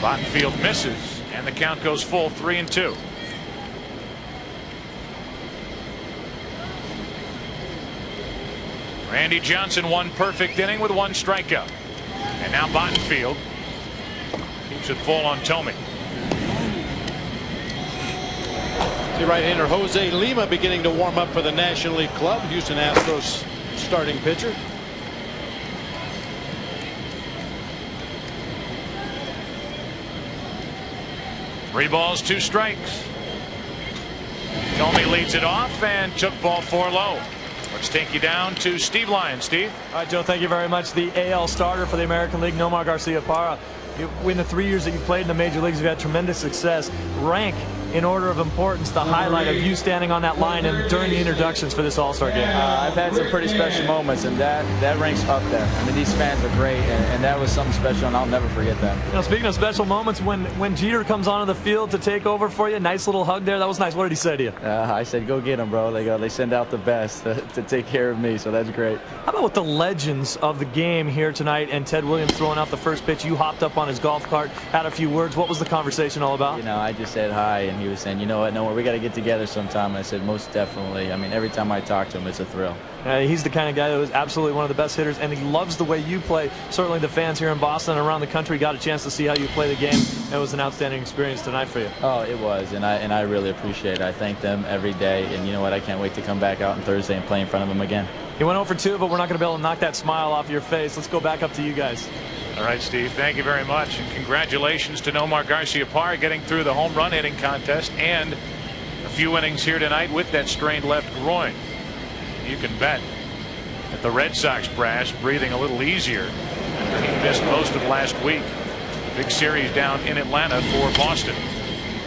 Bottenfield misses, and the count goes full, 3-2. Randy Johnson, 1 perfect inning with 1 strikeout. And now Bottenfield keeps it full on Thome. The right-hander Jose Lima beginning to warm up for the National League club. Houston Astros starting pitcher. Three balls, 2 strikes. Thome leads it off and took ball 4 low. Let's take you down to Steve Lyons. Steve. All right, Joe, thank you very much. The AL starter for the American League, Nomar Garciaparra. In the 3 years that you played in the major leagues, you've had tremendous success. Rank in order of importance the highlight of you standing on that line and during the introductions for this All-Star game. I've had some pretty special moments, and that ranks up there. I mean, these fans are great, and that was something special, and I'll never forget that. You know, speaking of special moments, when Jeter comes onto the field to take over for you, nice little hug there. That was nice. What did he say to you? I said, go get him, bro. They send out the best to take care of me, so that's great. How about with the legends of the game here tonight and Ted Williams throwing out the first pitch? You hopped up on his golf cart, had a few words. What was the conversation all about? You know, I just said hi, and he was saying, you know what, Noah, we got to get together sometime. And I said, most definitely. I mean, every time I talk to him, it's a thrill. He's the kind of guy that was absolutely one of the best hitters, and he loves the way you play. Certainly the fans here in Boston and around the country got a chance to see how you play the game. It was an outstanding experience tonight for you. Oh, it was, and I really appreciate it. I thank them every day, and you know what, I can't wait to come back out on Thursday and play in front of them again. He went 0 for 2, but we're not going to be able to knock that smile off your face. Let's go back up to you guys. All right, Steve, thank you very much, and congratulations to Nomar Garciaparra getting through the home run hitting contest and a few innings here tonight with that strained left groin. You can bet that the Red Sox brass breathing a little easier. He missed most of last week. Big series down in Atlanta for Boston.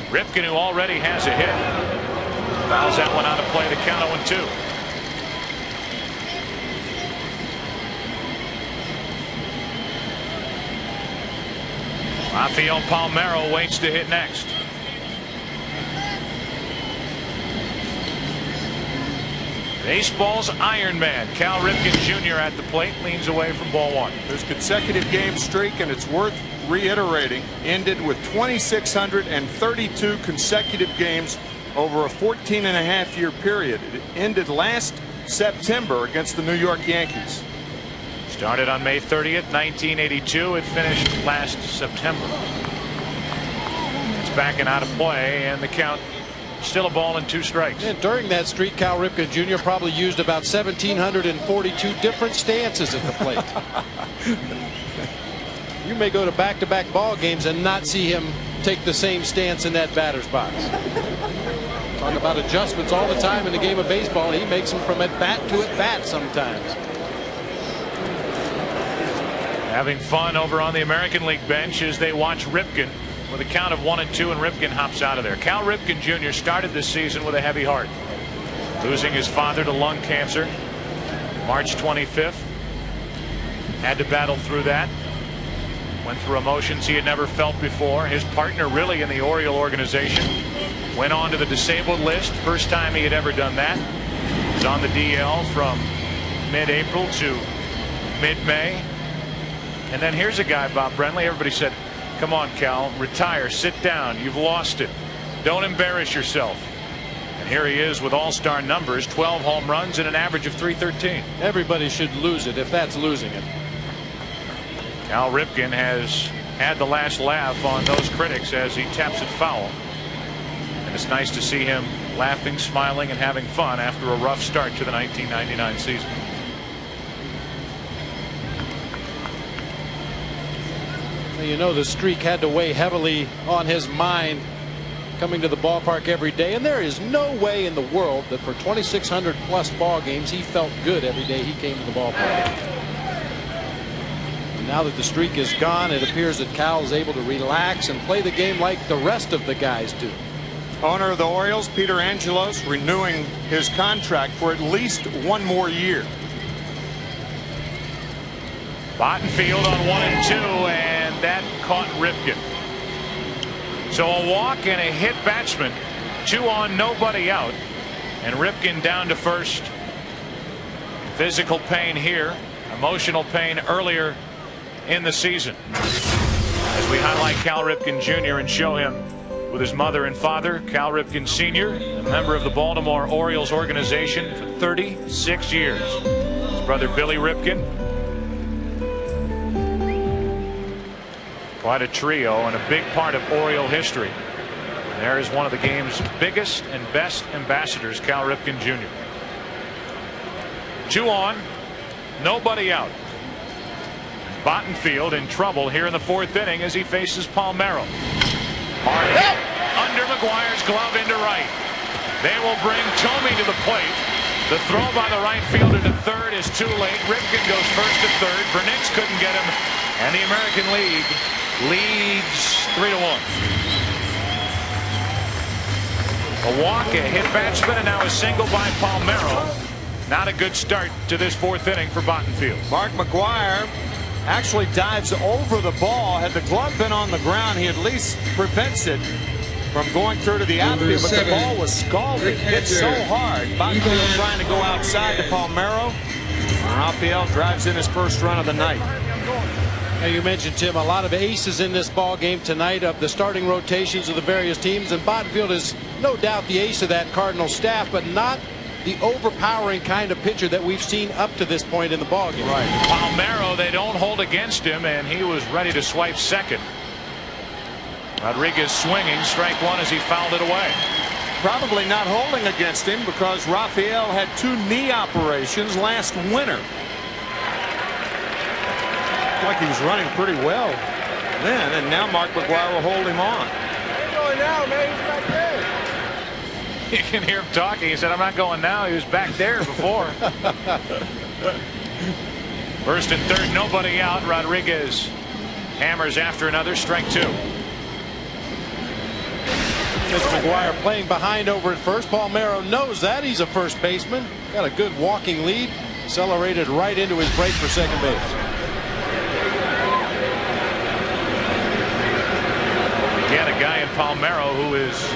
Ripken, who already has a hit, fouls that one out of play. The count 0-2. Rafael Palmeiro waits to hit next. Baseball's Iron Man, Cal Ripken Jr. at the plate, leans away from ball one. His consecutive game streak, and it's worth reiterating, ended with 2,632 consecutive games over a 14-and-a-half-year period. It ended last September against the New York Yankees. Started on May 30th, 1982. It finished last September. It's back and out of play, and the count still a ball and 2 strikes. And during that streak, Cal Ripken Jr. probably used about 1,742 different stances at the plate. You may go to back-to-back ball games and not see him take the same stance in that batter's box. Talk about adjustments all the time in the game of baseball. He makes them from at bat to at bat sometimes. Having fun over on the American League bench as they watch Ripken with a count of 1-2, and Ripken hops out of there. Cal Ripken Jr. started this season with a heavy heart, losing his father to lung cancer March 25th. Had to battle through that. Went through emotions he had never felt before. His partner really in the Oriole organization went on to the disabled list. First time he had ever done that. He was on the DL from mid-April to mid-May. And then here's a guy, Bob Brenly. Everybody said, come on, Cal, retire, sit down. You've lost it. Don't embarrass yourself. And here he is with all-star numbers, 12 home runs and an average of .313. Everybody should lose it if that's losing it. Cal Ripken has had the last laugh on those critics as he taps it foul. And it's nice to see him laughing, smiling, and having fun after a rough start to the 1999 season. You know, the streak had to weigh heavily on his mind coming to the ballpark every day, and there is no way in the world that for 2,600 plus ball games he felt good every day he came to the ballpark. And now that the streak is gone, it appears that Cal is able to relax and play the game like the rest of the guys do. Owner of the Orioles, Peter Angelos, renewing his contract for at least 1 more year. Bottenfield on 1-2, and that caught Ripken. So a walk and a hit batsman, 2 on, nobody out, and Ripken down to first. Physical pain here, emotional pain earlier in the season. As we highlight Cal Ripken Jr. and show him with his mother and father, Cal Ripken Sr., a member of the Baltimore Orioles organization for 36 years. His brother Billy Ripken. Quite a trio and a big part of Oriole history. And there is one of the game's biggest and best ambassadors, Cal Ripken Jr. 2 on, nobody out. Bottenfield in trouble here in the 4th inning as he faces Palmeiro. Hard hit under McGuire's glove into right. They will bring Thome to the plate. The throw by the right fielder to third is too late. Ripken goes first to third. Burnitz couldn't get him, and the American League leads 3-1. A walk, a hit batsman, and now a single by Palmeiro. Not a good start to this 4th inning for Bottenfield. Mark McGuire actually dives over the ball. Had the glove been on the ground, he at least prevents it from going through to the outfield, but the ball was scalded. Hit so hard. Bottenfield trying to go outside to Palmeiro. Rafael drives in his first run of the night. Now you mentioned, Tim, a lot of aces in this ball game tonight of the starting rotations of the various teams, and Bottenfield is no doubt the ace of that Cardinal staff, but not the overpowering kind of pitcher that we've seen up to this point in the ball game. Right. Palmeiro, they don't hold against him, and he was ready to swipe second. Rodriguez swinging, strike one as he fouled it away. Probably not holding against him because Rafael had 2 knee operations last winter. Like he was running pretty well then, and now Mark McGwire will hold him on. Ain't going now, man. He's back there. You can hear him talking. He said, I'm not going now. He was back there before. First and third, nobody out. Rodriguez hammers after another, strike 2. Mitch McGwire playing behind over at first. Palmeiro knows that. He's a first baseman. Got a good walking lead. Accelerated right into his break for second base. Again, a guy in Palmeiro who is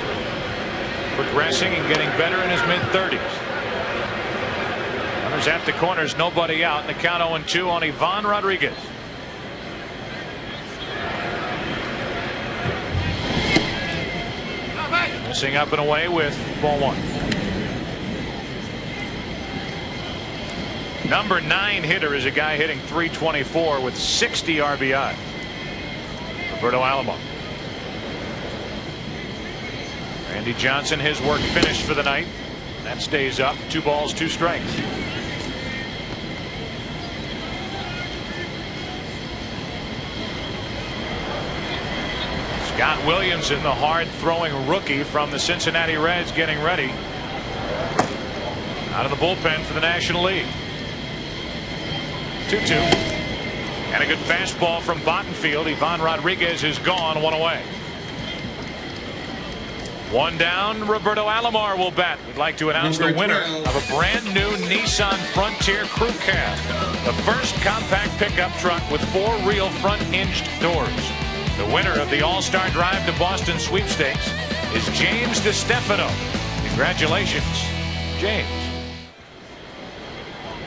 progressing and getting better in his mid-30s. Runners at the corners, nobody out, and the count 0-2 on Ivan Rodriguez. Missing up and away with ball 1. Number 9 hitter is a guy hitting .324 with 60 RBI. Roberto Alomar. Randy Johnson, his work finished for the night. That stays up. 2 balls, 2 strikes. Scott Williamson, the hard-throwing rookie from the Cincinnati Reds, getting ready. Out of the bullpen for the National League. 2-2. And a good fastball from Bottenfield. Ivan Rodriguez is gone, 1 away. 1 down. Roberto Alomar will bat. We'd like to announce the winner of a brand new Nissan Frontier Crew Cab, the first compact pickup truck with 4 real front hinged doors. The winner of the All-Star Drive to Boston sweepstakes is James DeStefano. Congratulations, James.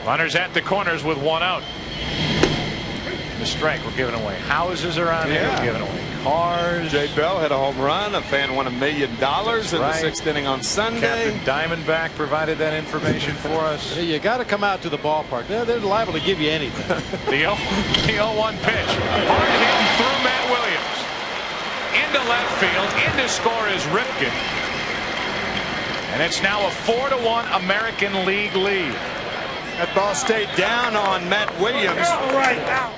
Runners at the corners with 1 out. The strike, we're giving away houses around here. We're giving away cars. Jay Bell hit a home run. A fan won $1 million in the 6th inning on Sunday. Captain Diamondback provided that information for us. You got to come out to the ballpark. They're liable to give you anything. The 0-1 pitch. Hard hit through Matt Williams. Into left field. In to score is Ripken. And it's now a 4-1 American League lead. That ball stayed down on Matt Williams. Right now.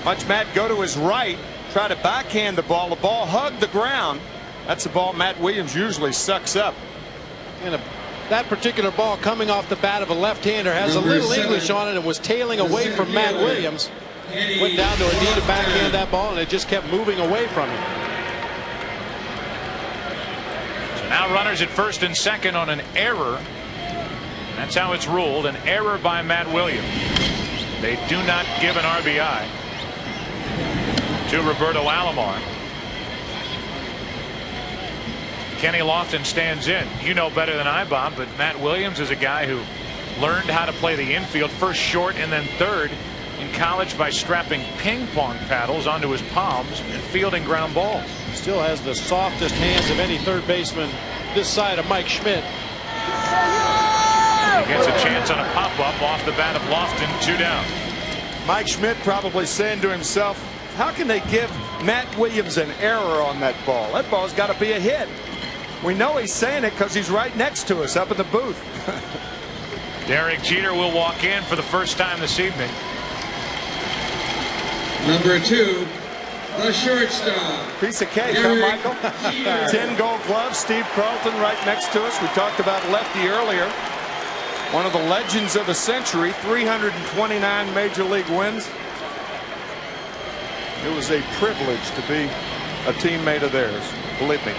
Watch Matt go to his right, try to backhand the ball. The ball hugged the ground. That's the ball Matt Williams usually sucks up. And that particular ball coming off the bat of a left-hander has a little English on it and was tailing away from Matt Williams. Went down to a knee to backhand that ball, and it just kept moving away from him. So now runners at first and second on an error. That's how it's ruled. An error by Matt Williams. They do not give an RBI to Roberto Alomar. Kenny Lofton stands in. You know better than I, Bob, but Matt Williams is a guy who learned how to play the infield, first short and then third in college by strapping ping pong paddles onto his palms and fielding ground balls. Still has the softest hands of any third baseman this side of Mike Schmidt. He gets a chance on a pop-up off the bat of Lofton, 2 down. Mike Schmidt probably saying to himself, how can they give Matt Williams an error on that ball? That ball's got to be a hit. We know he's saying it because he's right next to us up in the booth. Derek Jeter will walk in for the first time this evening. Number 2, the shortstop. Piece of cake, huh, Michael? 10 gold gloves. Steve Carlton right next to us. We talked about Lefty earlier. One of the legends of the century, 329 major league wins. It was a privilege to be a teammate of theirs, believe me.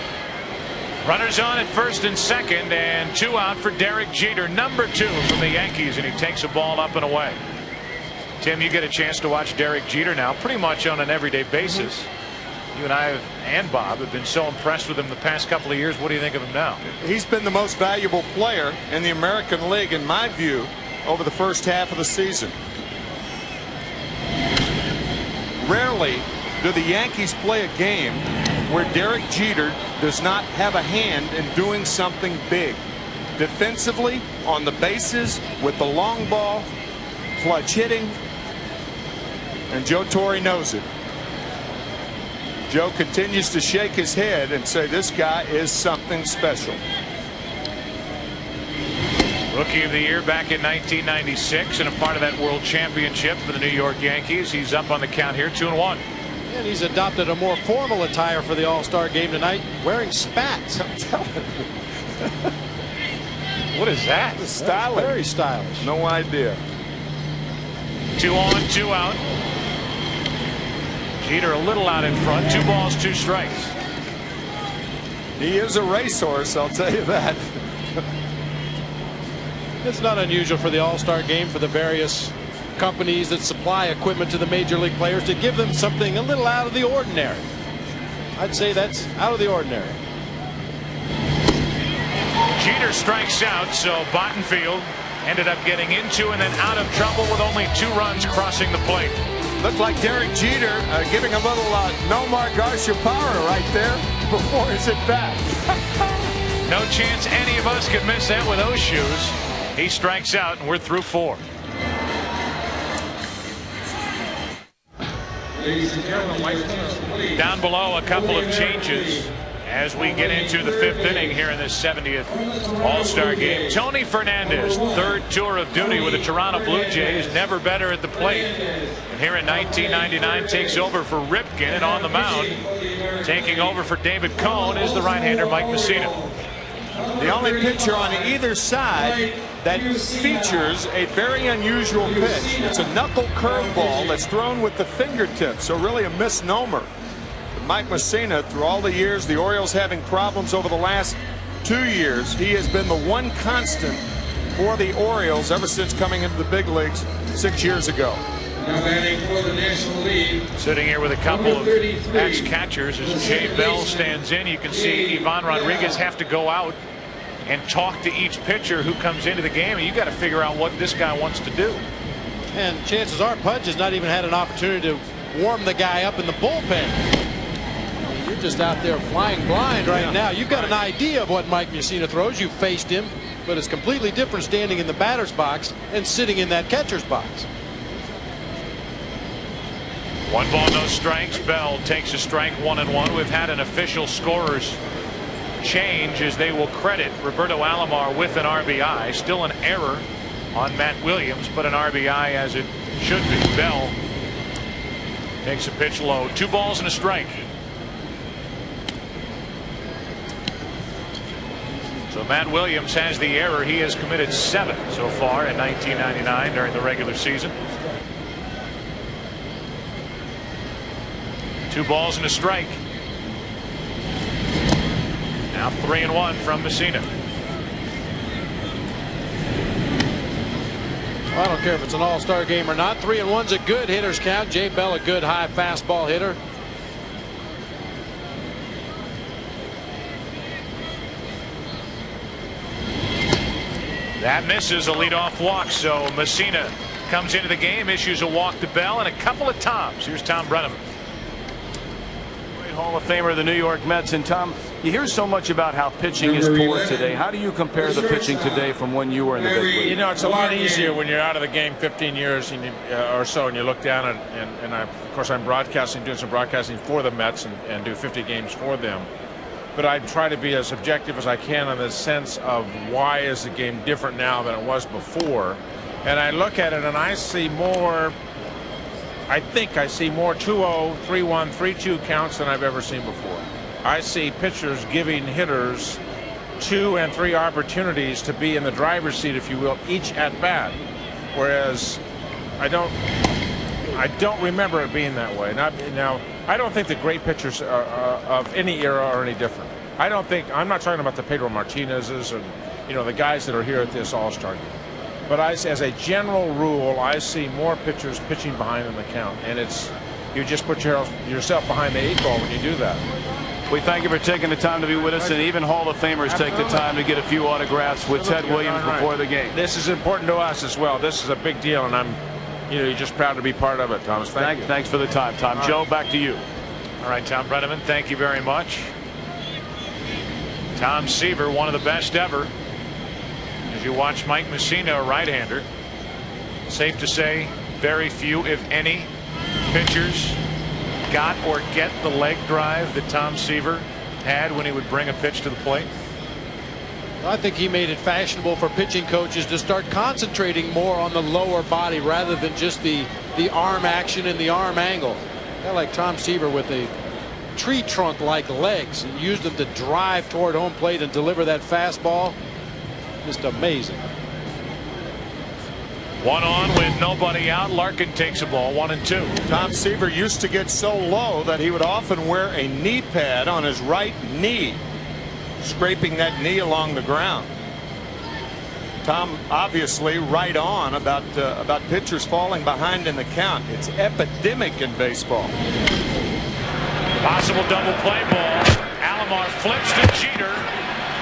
Runners on at first and second, and 2 out for Derek Jeter, number 2 from the Yankees, and he takes a ball up and away. Tim, you get a chance to watch Derek Jeter now pretty much on an everyday basis. You and I and Bob have been so impressed with him the past couple of years. What do you think of him now? He's been the most valuable player in the American League, in my view, over the first half of the season. Rarely do the Yankees play a game where Derek Jeter does not have a hand in doing something big. Defensively, on the bases, with the long ball, clutch hitting, and Joe Torre knows it. Joe continues to shake his head and say this guy is something special. Rookie of the Year back in 1996 and a part of that World Championship for the New York Yankees. He's up on the count here, 2-1. And he's adopted a more formal attire for the All-Star game tonight, wearing spats. I'm telling you. What is that? Stylish. Very stylish. No idea. 2 on, 2 out. Jeter a little out in front. 2 balls, 2 strikes. He is a racehorse, I'll tell you that. It's not unusual for the All-Star game for the various companies that supply equipment to the major league players to give them something a little out of the ordinary. I'd say that's out of the ordinary. Jeter strikes out, so Bottenfield ended up getting into and then out of trouble with only 2 runs crossing the plate. Looked like Derek Jeter giving a little Nomar Garciaparra right there before his at bat. No chance any of us could miss that with those shoes. He strikes out and we're through 4. Down below, a couple of changes as we get into the 5th inning here in this 70th All-Star game. Tony Fernandez, 3rd tour of duty with the Toronto Blue Jays, never better at the plate. And here in 1999 takes over for Ripken, and on the mound, taking over for David Cone, is the right-hander Mike Mussina. The only pitcher on either side that features a very unusual pitch. It's a knuckle curveball that's thrown with the fingertips, so really a misnomer. Mike Mussina, through all the years the Orioles having problems over the last 2 years, he has been the one constant for the Orioles ever since coming into the big leagues 6 years ago. Now batting for the National League. Sitting here with a couple of ex-catchers as Jay Bell stands in. You can see Ivan Rodriguez have to go out and talk to each pitcher who comes into the game, and you got to figure out what this guy wants to do. And chances are Pudge has not even had an opportunity to warm the guy up in the bullpen. You're just out there flying blind right now. You've got an idea of what Mike Mussina throws. You faced him, but it's completely different standing in the batter's box and sitting in that catcher's box. 1 ball, no strikes. Bell takes a strike, 1-1. We've had an official scorer's change as they will credit Roberto Alomar with an RBI. Still an error on Matt Williams, but an RBI as it should be. Bell takes a pitch low. 2 balls and a strike. So Matt Williams has the error. He has committed 7 so far in 1999 during the regular season. 2 balls and a strike. Now 3-1 from Mussina. Well, I don't care if it's an all-star game or not. 3-1's a good hitter's count. Jay Bell, a good high fastball hitter. That misses a leadoff walk, so Mussina comes into the game, issues a walk to Bell, and a couple of toms. Here's Tom Brenneman. Hall of Famer of the New York Mets. And Tom, you hear so much about how pitching is poor today. How do you compare the pitching today from when you were in the big league? You know, it's a lot easier when you're out of the game 15 years or so, and you look down and of course I'm broadcasting, doing some broadcasting for the Mets and do 50 games for them. But I try to be as objective as I can in the sense of why is the game different now than it was before. And I look at it and I see more. I think I see more 2-0, 3-1, 3-2 counts than I've ever seen before. I see pitchers giving hitters 2 and 3 opportunities to be in the driver's seat, if you will, each at bat. Whereas I don't remember it being that way. Now, I don't think the great pitchers of any era are any different. I'm not talking about the Pedro Martinez's and the guys that are here at this All-Star game. But as a general rule, I see more pitchers pitching behind in the count, and you just put yourself behind the 8 ball when you do that. We thank you for taking the time to be with us, and even Hall of Famers take the time to get a few autographs with Ted Williams before the game. This is important to us as well. This is a big deal, and I'm, just proud to be part of it, Thomas. Thank you. Thanks for the time, Tom. Joe, back to you. All right, Tom Brenneman, thank you very much. Tom Seaver, one of the best ever. As you watch Mike Mussina, a right-hander, safe to say very few, if any, pitchers got or get the leg drive that Tom Seaver had when he would bring a pitch to the plate. I think he made it fashionable for pitching coaches to start concentrating more on the lower body rather than just the arm action and the arm angle. I like Tom Seaver with a tree trunk like legs and used them to drive toward home plate and deliver that fastball. Just amazing. 1 on with nobody out. Larkin takes a ball, 1-2. Tom Seaver used to get so low that he would often wear a knee pad on his right knee, scraping that knee along the ground. Tom obviously right on about pitchers falling behind in the count. It's epidemic in baseball. Possible double play ball. Alomar flips to Jeter.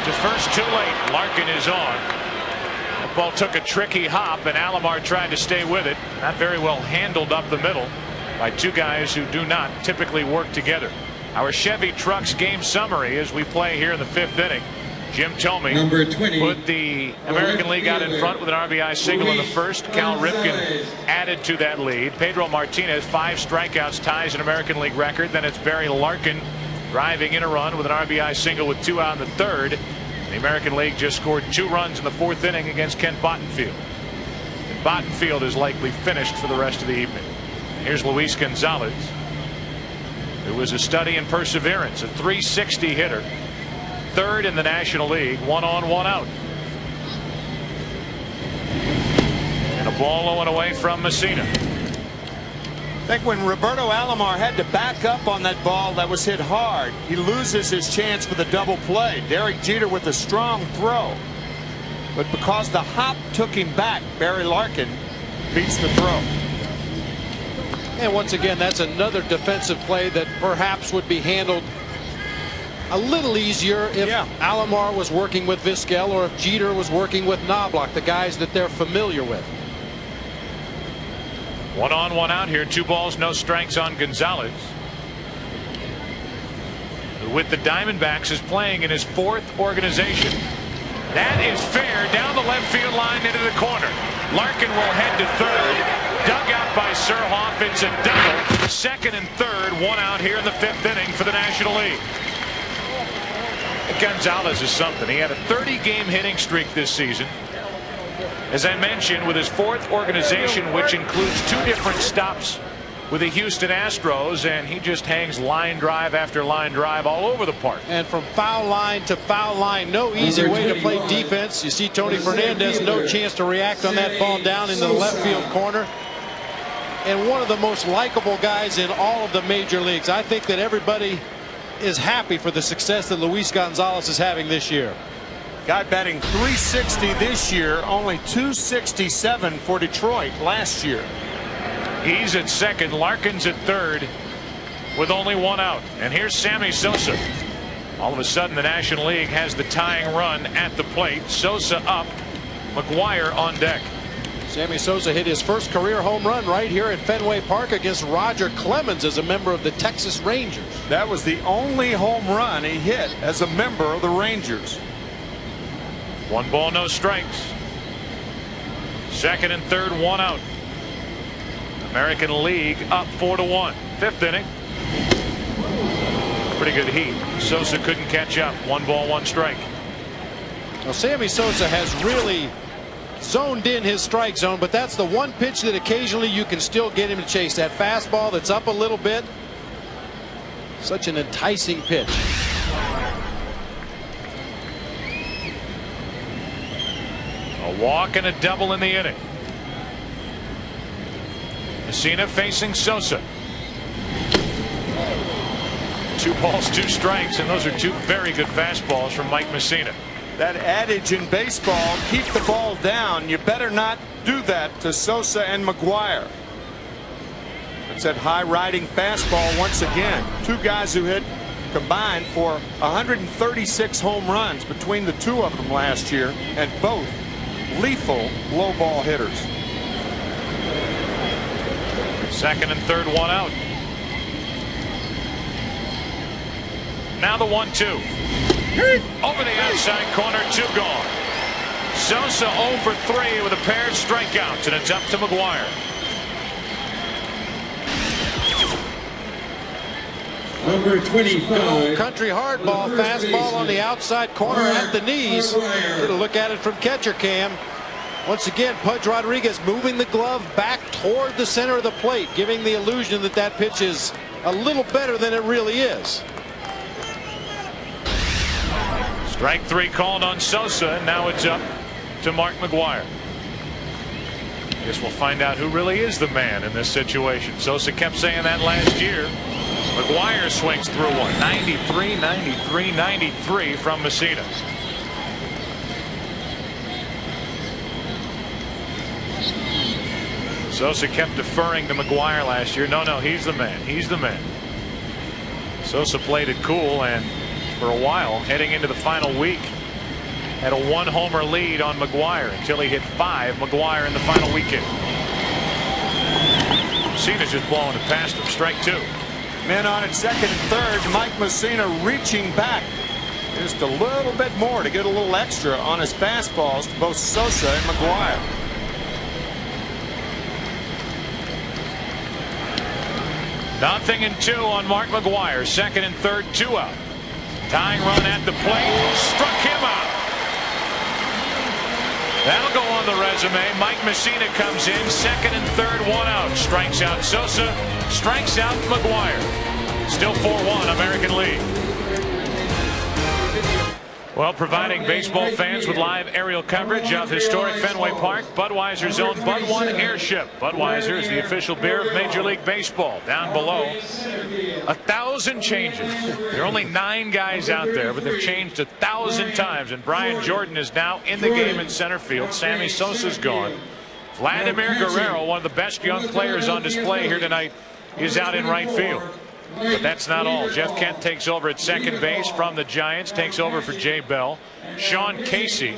To first, too late. Larkin is on. The ball took a tricky hop, and Alomar tried to stay with it. Not very well handled up the middle by two guys who do not typically work together. Our Chevy Trucks game summary as we play here in the 5th inning. Jim Thome put the American League out in front with an RBI single in the first. Cal Ripken added to that lead. Pedro Martinez, 5 strikeouts, ties an American League record. Then it's Barry Larkin driving in a run with an RBI single with 2 out in the 3rd. The American League just scored 2 runs in the 4th inning against Kent Bottenfield. And Bottenfield is likely finished for the rest of the evening. Here's Luis Gonzalez, who was a study in perseverance, a .360 hitter. 3rd in the National League, 1 on, 1 out. And a ball low and away from Mussina. I think when Roberto Alomar had to back up on that ball that was hit hard, he loses his chance for the double play. Derek Jeter with a strong throw, but because the hop took him back, Barry Larkin beats the throw. And once again, that's another defensive play that perhaps would be handled a little easier if Alomar was working with Vizquel or if Jeter was working with Knobloch, the guys that they're familiar with. 1 on, 1 out here. 2 balls, no strikes on Gonzalez, who with the Diamondbacks is playing in his 4th organization. That is fair down the left field line into the corner. Larkin will head to 3rd. Dug out by Surhoff. It's a double. 2nd and 3rd. 1 out here in the 5th inning for the National League. Gonzalez is something. He had a 30-game hitting streak this season. As I mentioned, with his 4th organization, which includes 2 different stops with the Houston Astros, and he just hangs line drive after line drive all over the park. And from foul line to foul line, no easy way to play defense. You see Tony Fernandez, no chance to react on that ball down into the left field corner. And one of the most likable guys in all of the major leagues. I think that everybody is happy for the success that Luis Gonzalez is having this year. Guy batting .360 this year, only .267 for Detroit last year. He's at 2nd. Larkin's at 3rd with only 1 out. And here's Sammy Sosa. All of a sudden the National League has the tying run at the plate. Sosa up, McGuire on deck. Sammy Sosa hit his first career home run right here at Fenway Park against Roger Clemens as a member of the Texas Rangers. That was the only home run he hit as a member of the Rangers. 1 ball, no strikes. 2nd and 3rd, 1 out. American League up 4-1. 5th inning. Pretty good heat. Sosa couldn't catch up. 1 ball, 1 strike. Well, Sammy Sosa has really zoned in his strike zone, but that's the one pitch that occasionally you can still get him to chase. That fastball that's up a little bit. Such an enticing pitch. A walk and a double in the inning. Mussina facing Sosa. 2 balls, 2 strikes, and those are 2 very good fastballs from Mike Mussina. That adage in baseball, keep the ball down. You better not do that to Sosa and McGuire. It's that high riding fastball once again. 2 guys who hit combined for 136 home runs between the two of them last year, and both lethal low ball hitters. Second and third, one out. Now the 1-2. Over the outside corner, 2 gone. Sosa 0 for 3 with a pair of strikeouts, and it's up to McGuire. Number 25. Country hardball, fastball on the outside corner at the knees. Get a look at it from catcher cam. Once again, Pudge Rodriguez moving the glove back toward the center of the plate, giving the illusion that that pitch is a little better than it really is. Strike 3 called on Sosa, and now it's up to Mark McGuire. Guess we'll find out who really is the man in this situation. Sosa kept saying that last year. McGuire swings through one. 93, 93, 93 from Messina. Sosa kept deferring to McGuire last year. No, he's the man. He's the man. Sosa played it cool, and for a while, heading into the final week, had a 1-homer lead on McGuire until he hit 5. McGuire in the final weekend. Messina's just blowing it past him. Strike 2. Men on at second and third. Mike Messina reaching back just a little bit more to get a little extra on his fastballs to both Sosa and McGuire. Nothing and 2 on Mark McGuire. Second and third, 2 out. Tying run at the plate. Struck him out. That'll go on the resume. Mike Messina comes in. Second and third, 1 out. Strikes out Sosa. Strikes out McGuire. Still 4-1 American League. Well, providing baseball fans with live aerial coverage of historic Fenway Park, Budweiser's own Bud One Airship. Budweiser is the official beer of Major League Baseball. Down below, 1,000 changes. There are only 9 guys out there, but they've changed 1,000 times. And Brian Jordan is now in the game in center field. Sammy Sosa's gone. Vladimir Guerrero, one of the best young players on display here tonight, is out in right field. But that's not all. Jeff Kent takes over at second base from the Giants, takes over for Jay Bell. Sean Casey,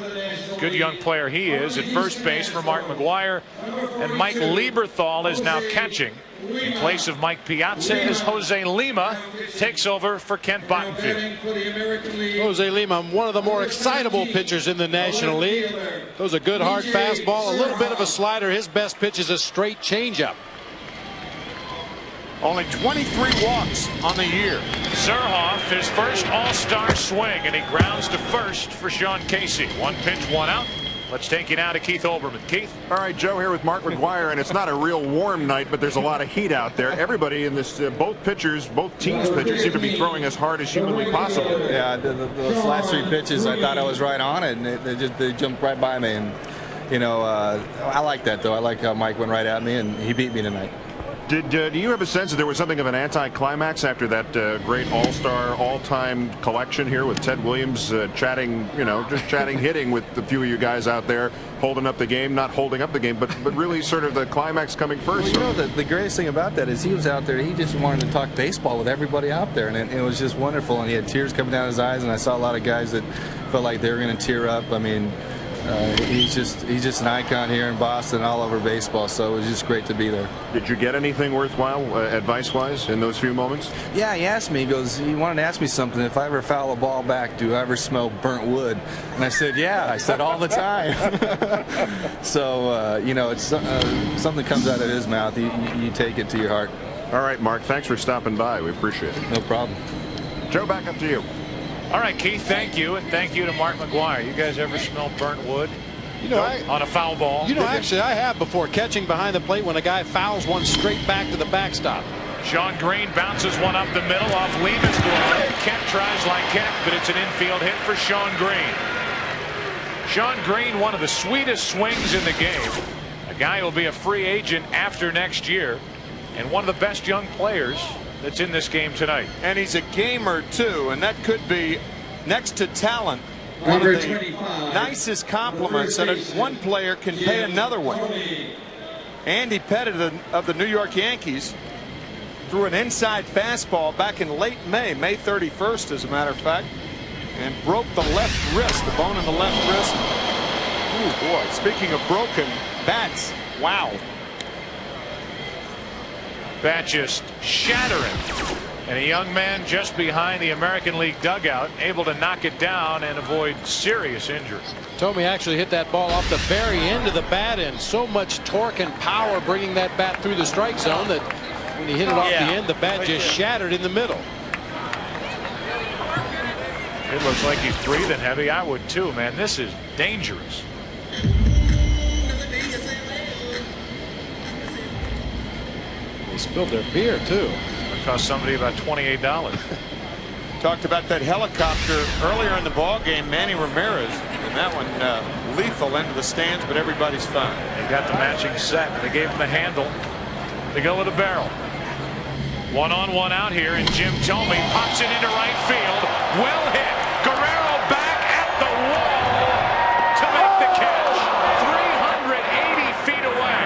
good young player he is, at first base for Mark McGuire. And Mike Lieberthal is now catching in place of Mike Piazza as Jose Lima takes over for Kent Bottenfield. Jose Lima, one of the more excitable pitchers in the National League. Throws a good hard fastball, a little bit of a slider. His best pitch is a straight changeup. Only 23 walks on the year. Surhoff, his first all-star swing, and he grounds to first for Sean Casey. 1 pitch, 1 out. Let's take you now to Keith Olbermann. Keith. All right, Joe, here with Mark McGuire, and it's not a real warm night, but there's a lot of heat out there. Everybody in this, both teams' pitchers seem to be throwing as hard as humanly possible. Yeah, those last 3 pitches, I thought I was right on it, and they jumped right by me. And you know, I like that though. I like how Mike went right at me, and he beat me tonight. Do you have a sense that there was something of an anticlimax after that great all-star, all-time collection here with Ted Williams chatting, just chatting hitting with a few of you guys out there, holding up the game, not holding up the game, but really sort of the climax coming first? Well, the greatest thing about that is he was out there, he just wanted to talk baseball with everybody out there, and it was just wonderful, and he had tears coming down his eyes, and I saw a lot of guys that felt like they were going to tear up. I mean, he's just an icon here in Boston, all over baseball, so it was just great to be there. Did you get anything worthwhile advice-wise in those few moments? Yeah, he asked me, he wanted to ask me something. If I ever foul a ball back, do I ever smell burnt wood? And I said, yeah. I said, all the time. So, it's something comes out of his mouth. You take it to your heart. All right, Mark, thanks for stopping by. We appreciate it. No problem. Joe, back up to you. All right, Keith, thank you, and thank you to Mark McGuire. You guys ever smell burnt wood? On a foul ball? Actually, I have before, catching behind the plate when a guy fouls one straight back to the backstop. Sean Green bounces one up the middle off Lima's glove. Kent tries like Kent, but it's an infield hit for Sean Green. Sean Green, one of the sweetest swings in the game. A guy who will be a free agent after next year, and one of the best young players that's in this game tonight. And he's a gamer too, and that could be, next to talent, one of the nicest compliments that one player can pay another one. Andy Pettit of the New York Yankees threw an inside fastball back in late May 31st, as a matter of fact, and broke the left wrist, the bone in the left wrist. Oh boy, speaking of broken bats, wow. Bat just shattering. And a young man just behind the American League dugout, able to knock it down and avoid serious injury. Thome actually hit that ball off the very end of the bat, and so much torque and power bringing that bat through the strike zone that when he hit it off the end, the bat just shattered in the middle. It looks like he's breathing heavy. I would too, man. This is dangerous. They spilled their beer too. Cost somebody about $28. Talked about that helicopter earlier in the ball game, Manny Ramirez, and that one lethal into the stands, but everybody's fine. They got the matching set. They gave him the handle. They go with a barrel. 1-on-1 out here, and Jim Thome pops it into right field. Well hit. Guerrero back at the wall to make the catch. 380 feet away,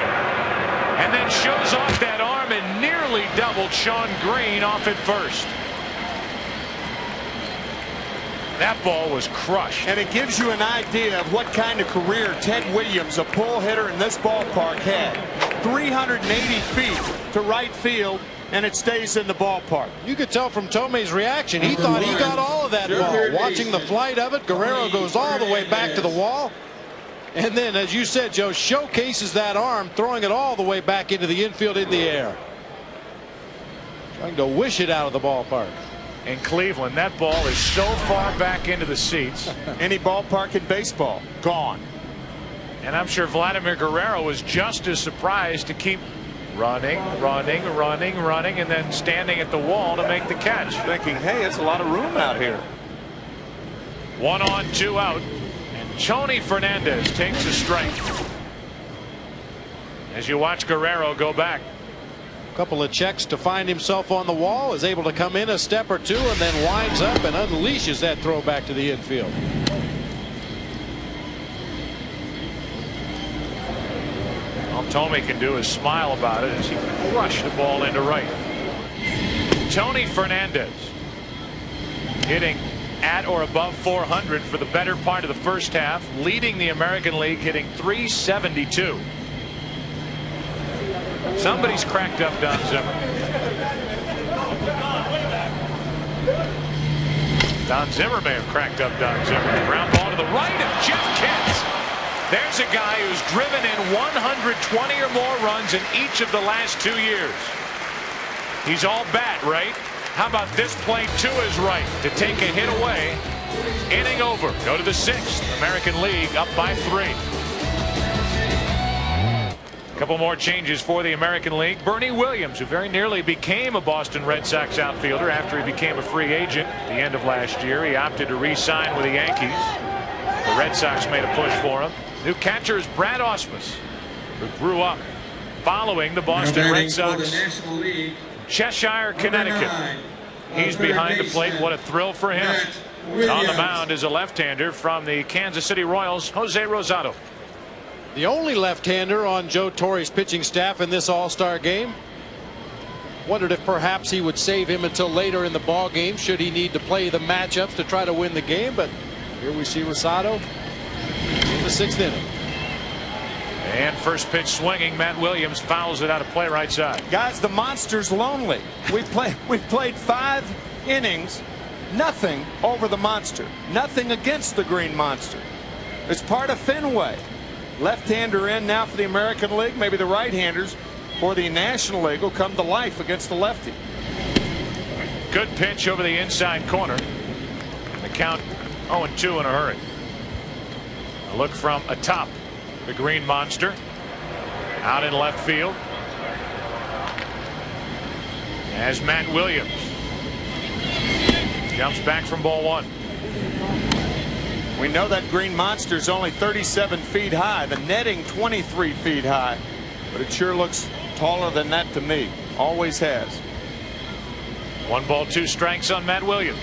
and then shows off that arm and nearly doubled Shawn Green off at first. That ball was crushed. And it gives you an idea of what kind of career Ted Williams, a pull hitter in this ballpark, had. 380 feet to right field, and it stays in the ballpark. You could tell from Thome's reaction, he thought he got all of that ball. Watching the flight of it, Guerrero goes all the way back to the wall. And then, as you said, Joe, showcases that arm, throwing it all the way back into the infield in the air. Trying to wish it out of the ballpark. In Cleveland, that ball is so far back into the seats. Any ballpark in baseball, gone. And I'm sure Vladimir Guerrero was just as surprised to keep running, and then standing at the wall to make the catch. Thinking, hey, it's a lot of room out here. 1 on, 2 out. Tony Fernandez takes a strike. As you watch Guerrero go back. A couple of checks to find himself on the wall, is able to come in a step or two, and then winds up and unleashes that throw back to the infield. All Thome can do is smile about it as he crushed the ball into right. Tony Fernandez hitting at or above 400 for the better part of the first half, leading the American League, hitting .372. Somebody's cracked up Don Zimmer. Don Zimmer may have cracked up Don Zimmer. Ground ball to the right of Jeff Kent. There's a guy who's driven in 120 or more runs in each of the last 2 years. He's all bat, right? How about this play to his right to take a hit away? Inning over. Go to the 6th. American League up by 3. A couple more changes for the American League. Bernie Williams, who very nearly became a Boston Red Sox outfielder after he became a free agent at the end of last year. He opted to re-sign with the Yankees. The Red Sox made a push for him. New catcher is Brad Ausmus, who grew up following the Boston Red Sox. Cheshire, Connecticut. He's behind the plate. What a thrill for him. On the mound is a left-hander from the Kansas City Royals, Jose Rosado. The only left-hander on Joe Torre's pitching staff in this All-Star game. Wondered if perhaps he would save him until later in the ball game should he need to play the matchups to try to win the game. But here we see Rosado in the 6th inning. And first pitch swinging, Matt Williams fouls it out of play right side. Guys, the monster's lonely. We've played 5 innings, nothing over the monster, nothing against the Green Monster. It's part of Fenway. Left-hander in now for the American League. Maybe the right-handers for the National League will come to life against the lefty. Good pitch over the inside corner. The count 0-2 in a hurry. A look from atop the Green Monster out in left field as Matt Williams jumps back from ball 1. We know that Green Monster is only 37 feet high, the netting 23 feet high, but it sure looks taller than that to me. Always has. 1 ball 2 strikes on Matt Williams.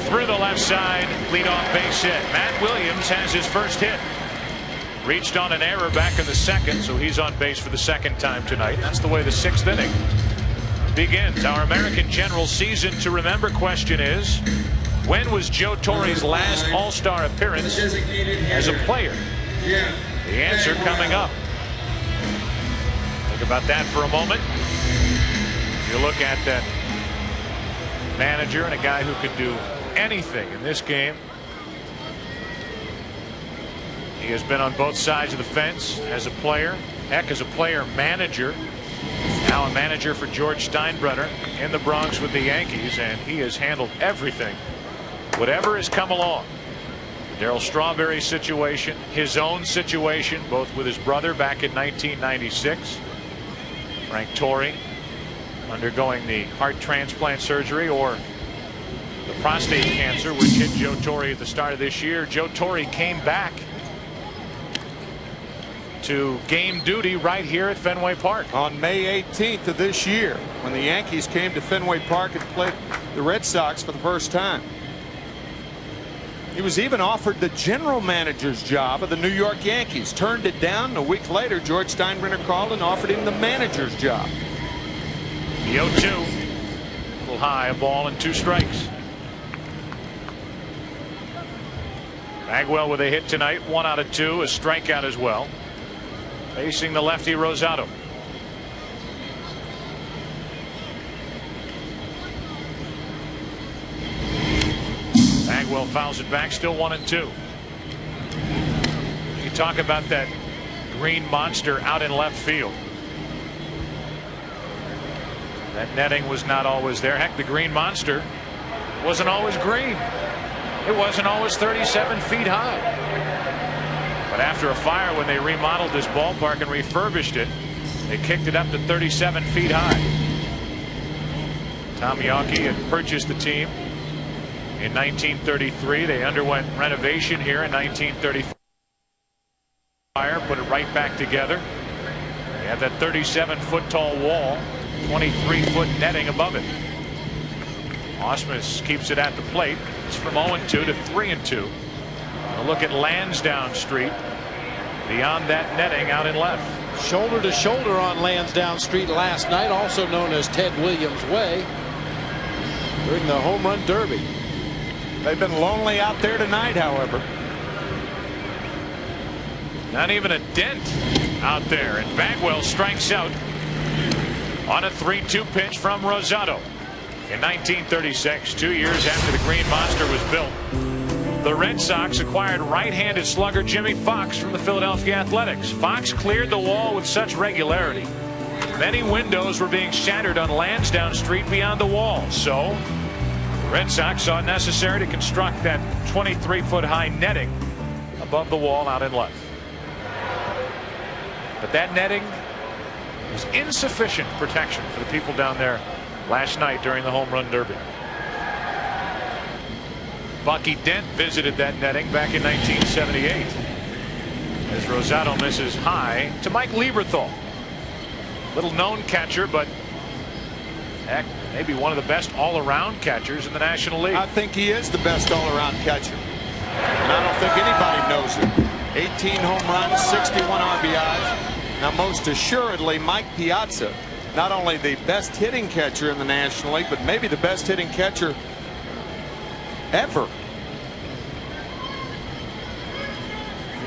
Through the left side, leadoff base hit. Matt Williams has his first hit. Reached on an error back in the 2nd, so he's on base for the 2nd time tonight. That's the way the 6th inning begins. Our American General Season to Remember question is, when was Joe Torre's last All-Star appearance as a player? The answer coming up. Think about that for a moment. You look at that manager and a guy who could do anything in this game. He has been on both sides of the fence as a player, heck, as a player manager. Now a manager for George Steinbrenner in the Bronx with the Yankees, and he has handled everything, whatever has come along. Darryl Strawberry's situation, his own situation, both with his brother back in 1996. Frank Torre undergoing the heart transplant surgery, or the prostate cancer which hit Joe Torre at the start of this year. Joe Torre came back to game duty right here at Fenway Park on May 18th of this year, when the Yankees came to Fenway Park and played the Red Sox for the first time. He was even offered the general manager's job of the New York Yankees, turned it down, and a week later George Steinbrenner called and offered him the manager's job. The 0-2, a little high, a ball and 2 strikes. Bagwell with a hit tonight, 1 out of 2, a strikeout as well. Facing the lefty Rosado. Bagwell fouls it back, still 1-2. You talk about that green monster out in left field. That netting was not always there. Heck, the green monster wasn't always green. It wasn't always 37 feet high. But after a fire, when they remodeled this ballpark and refurbished it, they kicked it up to 37 feet high. Tom Yawkey had purchased the team in 1933. They underwent renovation here in 1934. Put it right back together. They have that 37-foot tall wall, 23-foot netting above it. Ausmus keeps it at the plate. It's from 0-2 to 3-2. A look at Lansdowne Street beyond that netting out in left. Shoulder to shoulder on Lansdowne Street last night, also known as Ted Williams Way, during the home run derby. They've been lonely out there tonight, however. Not even a dent out there, and Bagwell strikes out on a 3-2 pitch from Rosado. In 1936, 2 years after the Green Monster was built, the Red Sox acquired right-handed slugger Jimmy Fox from the Philadelphia Athletics. Fox cleared the wall with such regularity. Many windows were being shattered on Lansdowne Street beyond the wall. So the Red Sox saw it necessary to construct that 23-foot high netting above the wall out in left. But that netting was insufficient protection for the people down there last night during the home run derby. Bucky Dent visited that netting back in 1978 as Rosado misses high to Mike Lieberthal. Little known catcher, but heck, maybe one of the best all-around catchers in the National League. I think he is the best all-around catcher, and I don't think anybody knows it. 18 home runs, 61 RBIs. Now, most assuredly, Mike Piazza, not only the best hitting catcher in the National League, but maybe the best hitting catcher ever.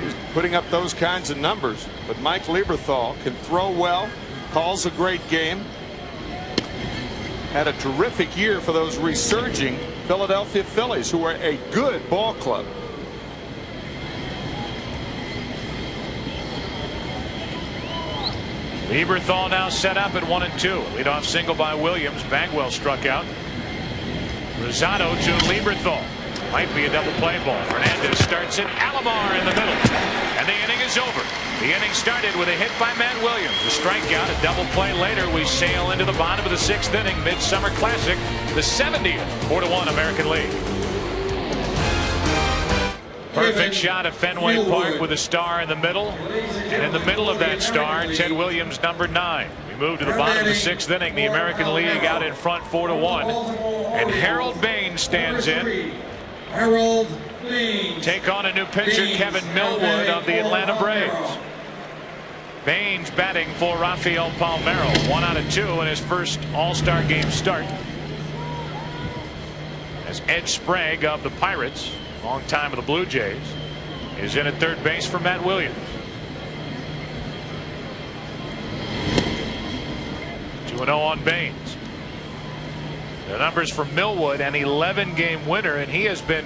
He's putting up those kinds of numbers, but Mike Lieberthal can throw well, calls a great game, had a terrific year for those resurging Philadelphia Phillies, who are a good ball club. Lieberthal now set up at 1-2. Leadoff single by Williams. Bagwell struck out. Rosado to Lieberthal. Might be a double play ball. Fernandez starts it. Alomar in the middle. And the inning is over. The inning started with a hit by Matt Williams. A strikeout, a double play later. We sail into the bottom of the 6th inning. Midsummer Classic. The 70th 4-1 American League. Perfect shot at Fenway Park with a star in the middle. And in the middle of that star, Ted Williams, number 9. We move to the bottom of the 6th inning. The American League out in front 4-1. And Harold Baines stands in. Harold Baines. Take on a new pitcher, Kevin Millwood of the Atlanta Braves. Baines batting for Rafael Palmeiro. 1 out of 2 in his first All-Star game start. As Ed Sprague of the Pirates, long time of the Blue Jays, is in at third base for Matt Williams. 2-0 on Baines. The numbers for Millwood, an 11-game winner, and he has been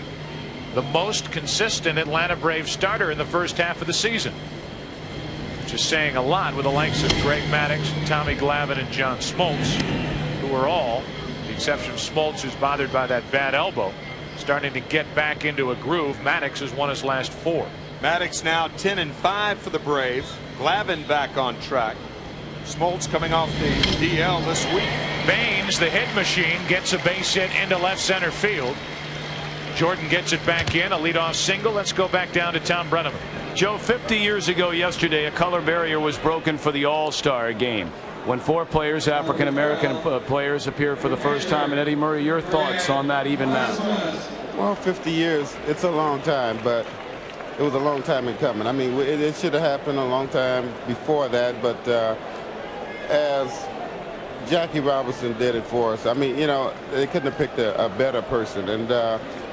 the most consistent Atlanta Braves starter in the first half of the season, which is saying a lot with the likes of Greg Maddux, Tommy Glavine, and John Smoltz, who are all, with the exception of Smoltz, who's bothered by that bad elbow, starting to get back into a groove. Maddux has won his last 4. Maddux now 10-5 for the Braves. Glavine back on track. Smoltz coming off the DL this week. Baines, the hit machine, gets a base hit into left center field. Jordan gets it back in, a leadoff single. Let's go back down to Tom Brenneman. Joe, 50 years ago yesterday, a color barrier was broken for the All-Star game when 4 players, African-American players, appeared for the first time. And Eddie Murray, your thoughts on that even now? Well, 50 years, it's a long time, but it was a long time in coming. I mean, it should have happened a long time before that, but as Jackie Robinson did it for us, I mean, you know, they couldn't have picked a better person. And,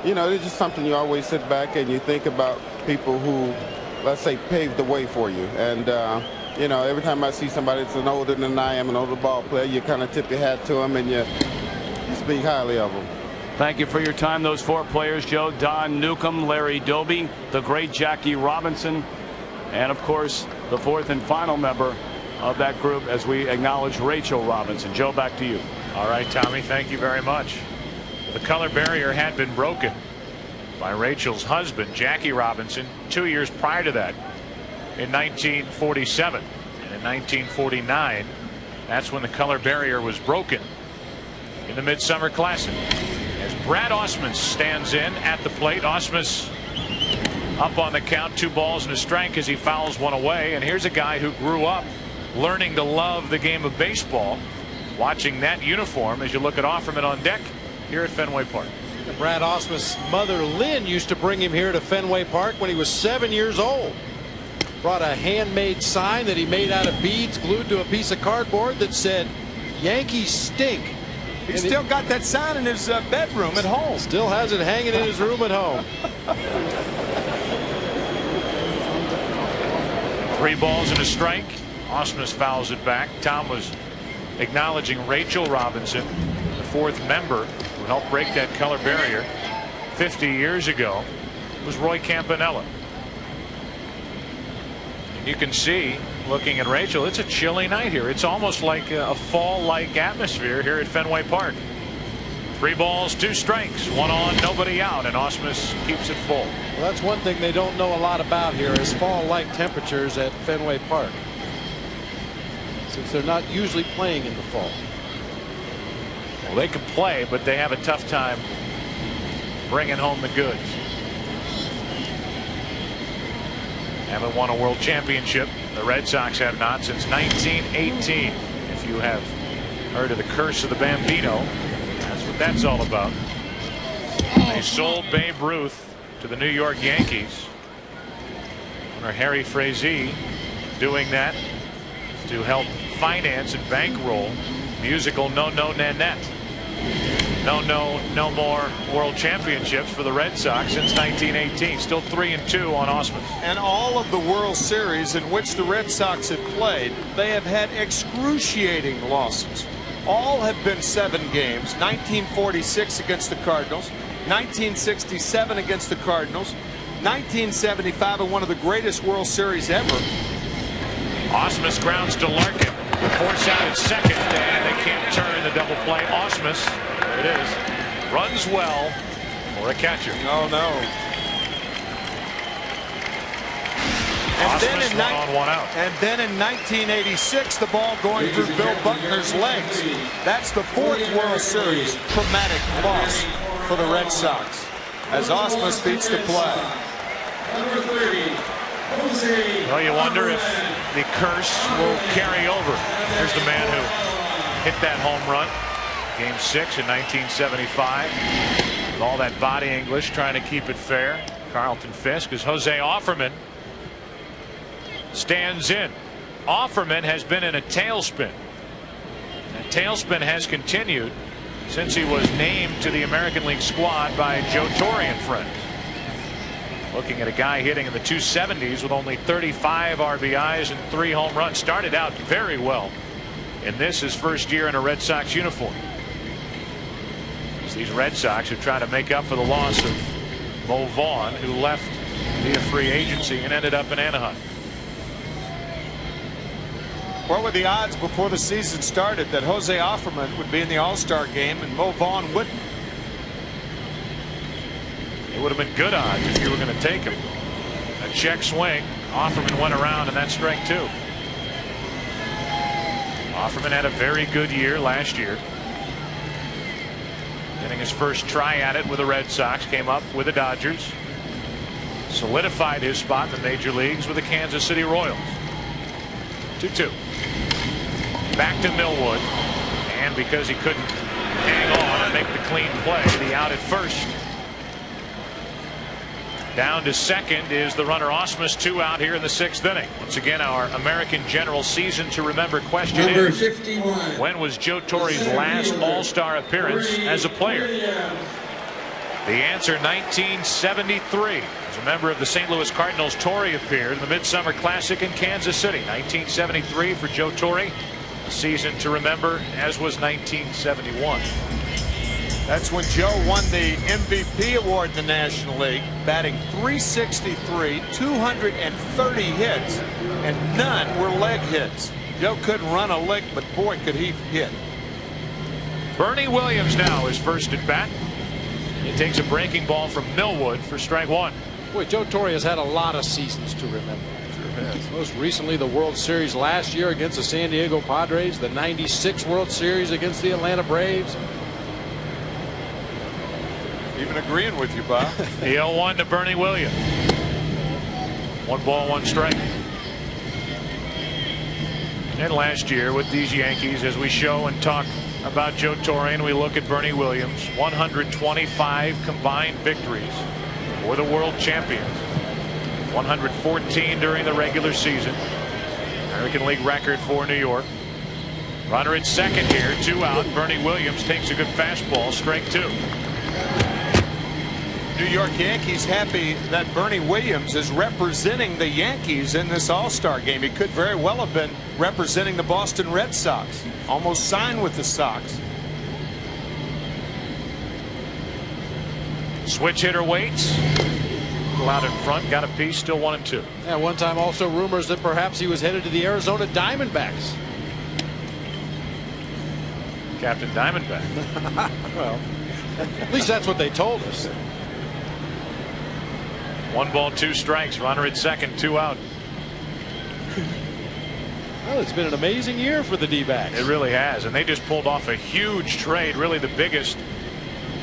you know, it's just something you always sit back and you think about people who, let's say, paved the way for you. And, you know, every time I see somebody that's older than I am, an older ball player, you kind of tip your hat to them and you speak highly of them. Thank you for your time. Those 4 players, Joe: Don Newcombe, Larry Doby, the great Jackie Robinson, and, of course, the 4th and final member of that group as we acknowledge Rachel Robinson. Joe, back to you. All right, Tommy, thank you very much. The color barrier had been broken by Rachel's husband, Jackie Robinson, 2 years prior to that in 1947. And in 1949, that's when the color barrier was broken in the Midsummer Classic. As Brad Ausmus stands in at the plate, Ausmus up on the count, 2 balls and a strike as he fouls one away. And here's a guy who grew up learning to love the game of baseball, watching that uniform as you look at Offerman on deck here at Fenway Park. Brad Ausmus' mother Lynn used to bring him here to Fenway Park when he was 7 years old. Brought a handmade sign that he made out of beads glued to a piece of cardboard that said, "Yankees stink." He's still got that sign in his bedroom at home. Still has it hanging in his room at home. 3 balls and a strike. Ausmus fouls it back. Tom was acknowledging Rachel Robinson, the 4th member who helped break that color barrier 50 years ago, was Roy Campanella. And you can see, looking at Rachel, it's a chilly night here. It's almost like a fall-like atmosphere here at Fenway Park. 3 balls, 2 strikes, 1 on, nobody out, and Ausmus keeps it full. Well, that's one thing they don't know a lot about here is fall-like temperatures at Fenway Park, since they're not usually playing in the fall. Well, they can play, but they have a tough time bringing home the goods. Haven't won a world championship. The Red Sox have not since 1918. If you have heard of the curse of the Bambino, that's what that's all about. They sold Babe Ruth to the New York Yankees. Owner Harry Frazee doing that to help finance and bankroll musical No No Nanette. No more world championships for the Red Sox since 1918. Still 3-2 on Ausmus. And all of the World Series in which the Red Sox have played, they have had excruciating losses. All have been 7 games. 1946 against the Cardinals, 1967 against the Cardinals, 1975 in one of the greatest World Series ever. Ausmus grounds to Larkin. Force out at second, and they can't turn the double play. Ausmus, there it is, runs well for a catcher. Oh no. And then in 1986, the ball going through Bill Buckner's legs. That's the 4th World Series traumatic loss for the Red Sox as Ausmus beats the play. Number 30. Well, you wonder if the curse will carry over. Here's the man who hit that home run, Game 6 in 1975. With all that body English, trying to keep it fair. Carlton Fisk, as Jose Offerman stands in. Offerman has been in a tailspin. That tailspin has continued since he was named to the American League squad by Joe Torre and friends. Looking at a guy hitting in the 270s with only 35 RBIs and 3 home runs. Started out very well in this, his first year in a Red Sox uniform. It's these Red Sox who try to make up for the loss of Mo Vaughn, who left via free agency and ended up in Anaheim. What were the odds before the season started that Jose Offerman would be in the All-Star game and Mo Vaughn wouldn't? It would have been good odds if you were going to take him. A check swing. Offerman went around, and that's strike 2. Offerman had a very good year last year. Getting his first try at it with the Red Sox. Came up with the Dodgers. Solidified his spot in the major leagues with the Kansas City Royals. 2-2. Back to Millwood. And because he couldn't hang on and make the clean play, the out at first. Down to second is the runner Ausmus. 2 out here in the 6th inning. Once again, our American General season to remember question Number is 51. When was Joe Torre's last All-Star appearance as a player? The answer, 1973. As a member of the St. Louis Cardinals, Torre appeared in the Midsummer Classic in Kansas City. 1973 for Joe Torre. A season to remember, as was 1971. That's when Joe won the MVP award in the National League, batting .363, 230 hits, and none were leg hits. Joe couldn't run a lick, but boy, could he hit. Bernie Williams now is first at bat. He takes a breaking ball from Millwood for strike 1. Boy, Joe Torre has had a lot of seasons to remember. Sure has. Most recently, the World Series last year against the San Diego Padres, the '96 World Series against the Atlanta Braves. Even agreeing with you, Bob. The 0-1 to Bernie Williams. 1 ball, 1 strike. And last year with these Yankees, as we show and talk about Joe Torre and we look at Bernie Williams, 125 combined victories for the world champions. 114 during the regular season. American League record for New York. Runner at second here, 2 out. Bernie Williams takes a good fastball, strike 2. New York Yankees happy that Bernie Williams is representing the Yankees in this All-Star game. He could very well have been representing the Boston Red Sox. Almost signed with the Sox. Switch hitter waits. Out in front, got a piece, still 1-2. Yeah, one time also rumors that perhaps he was headed to the Arizona Diamondbacks. Captain Diamondback. Well, at least that's what they told us. 1 ball, 2 strikes. Runner at second, 2 out. Well, it's been an amazing year for the D-backs. It really has, and they just pulled off a huge trade, really the biggest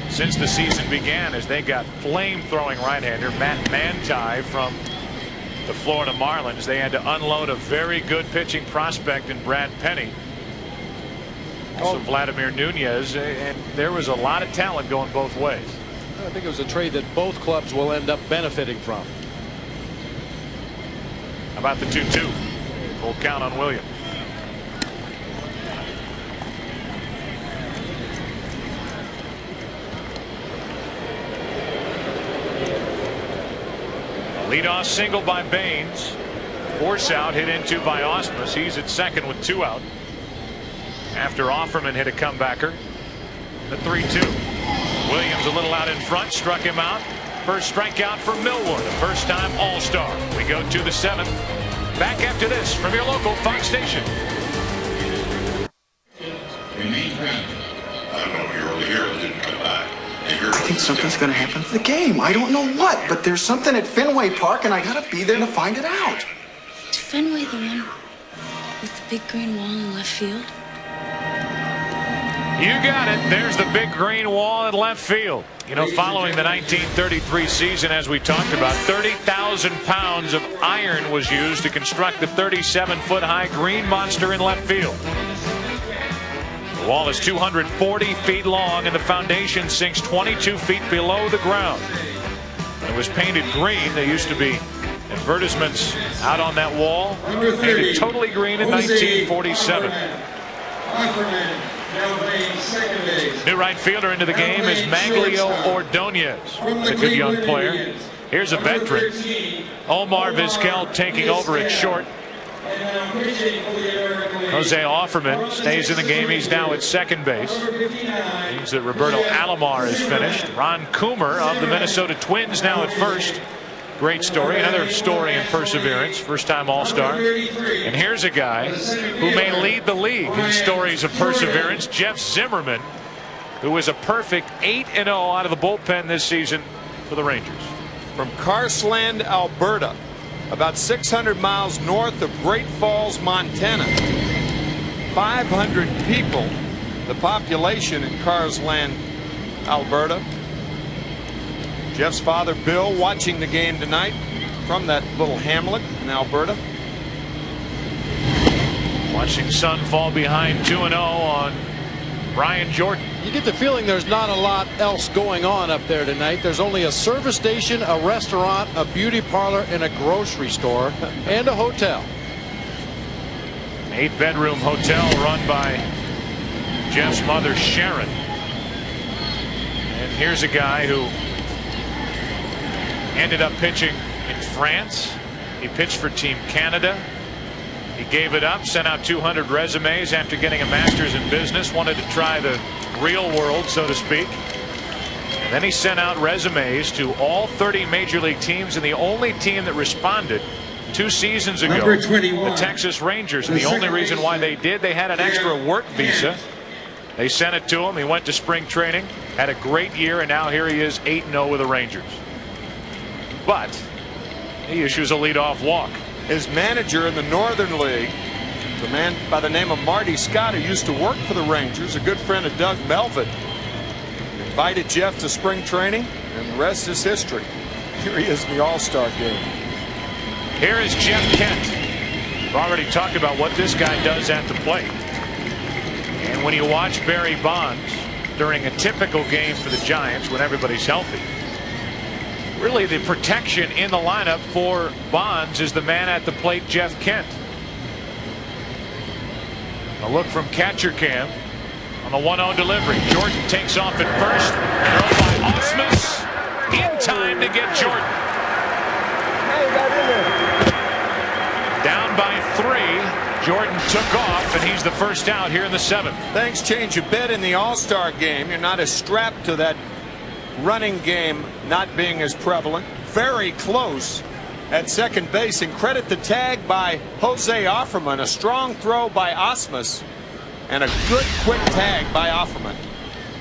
since the season began, as they got flame-throwing right-hander Matt Manti from the Florida Marlins. They had to unload a very good pitching prospect in Brad Penny. Also Vladimir Nunez, and there was a lot of talent going both ways. I think it was a trade that both clubs will end up benefiting from. How about the 2-2? Full count on Williams. Leadoff single by Baines. Force out hit into by Ausmus. He's at second with 2 out. After Offerman hit a comebacker. The 3-2. Williams a little out in front, struck him out. First strikeout for Millwood, a first-time All-Star. We go to the 7th. Back after this from your local Fox station. I think something's going to happen to the game. I don't know what, but there's something at Fenway Park, and I got to be there to find it out. Is Fenway the one with the big green wall in left field? You got it. There's the big green wall in left field. You know, following the 1933 season, as we talked about, 30,000 pounds of iron was used to construct the 37-foot high green monster in left field. The wall is 240 feet long, and the foundation sinks 22 feet below the ground. It was painted green. There used to be Advertisements out on that wall. Painted totally green in 1947. New right fielder into the game is Maglio Ordonez. He's a good young player. Here's a veteran, Omar Vizquel, taking over at short. Jose Offerman stays in the game. He's now at second base. Means that Roberto Alomar is finished. Ron Coomer of the Minnesota Twins now at first. Great story. Another story in perseverance. First-time All-Star. And here's a guy who may lead the league in stories of perseverance, Jeff Zimmerman, who was a perfect 8-0 out of the bullpen this season for the Rangers. From Carsland, Alberta, about 600 miles north of Great Falls, Montana. 500 people, the population in Carsland, Alberta. Jeff's father, Bill, watching the game tonight from that little hamlet in Alberta. Watching son fall behind 2-0 on Brian Jordan. You get the feeling there's not a lot else going on up there tonight. There's only a service station, a restaurant, a beauty parlor, and a grocery store, and a hotel. 8-bedroom hotel run by Jeff's mother, Sharon. And here's a guy who ended up pitching in France. He pitched for Team Canada. He gave it up, sent out 200 resumes after getting a master's in business, wanted to try the real world, so to speak. And then he sent out resumes to all 30 major league teams, and the only team that responded 2 seasons ago, the Texas Rangers. And the only reason why they did, they had an extra work visa. They sent it to him. He went to spring training, had a great year, and now here he is 8-0 with the Rangers. But he issues a leadoff walk. His manager in the Northern League, the man by the name of Marty Scott, who used to work for the Rangers, a good friend of Doug Melvin, invited Jeff to spring training, and the rest is history. Here he is in the All-Star game. Here is Jeff Kent. We've already talked about what this guy does at the plate. And when you watch Barry Bonds during a typical game for the Giants when everybody's healthy, really the protection in the lineup for Bonds is the man at the plate, Jeff Kent. A look from catcher cam on the 1-0 delivery. Jordan takes off at first. Throw by Ausmus. In time to get Jordan. Down by 3. Jordan took off, and he's the first out here in the 7th. Things change a bit in the All-Star game. You're not as strapped to that running game not being as prevalent. Very close at second base, and credit the tag by Jose Offerman. A strong throw by Ausmus and a good quick tag by Offerman.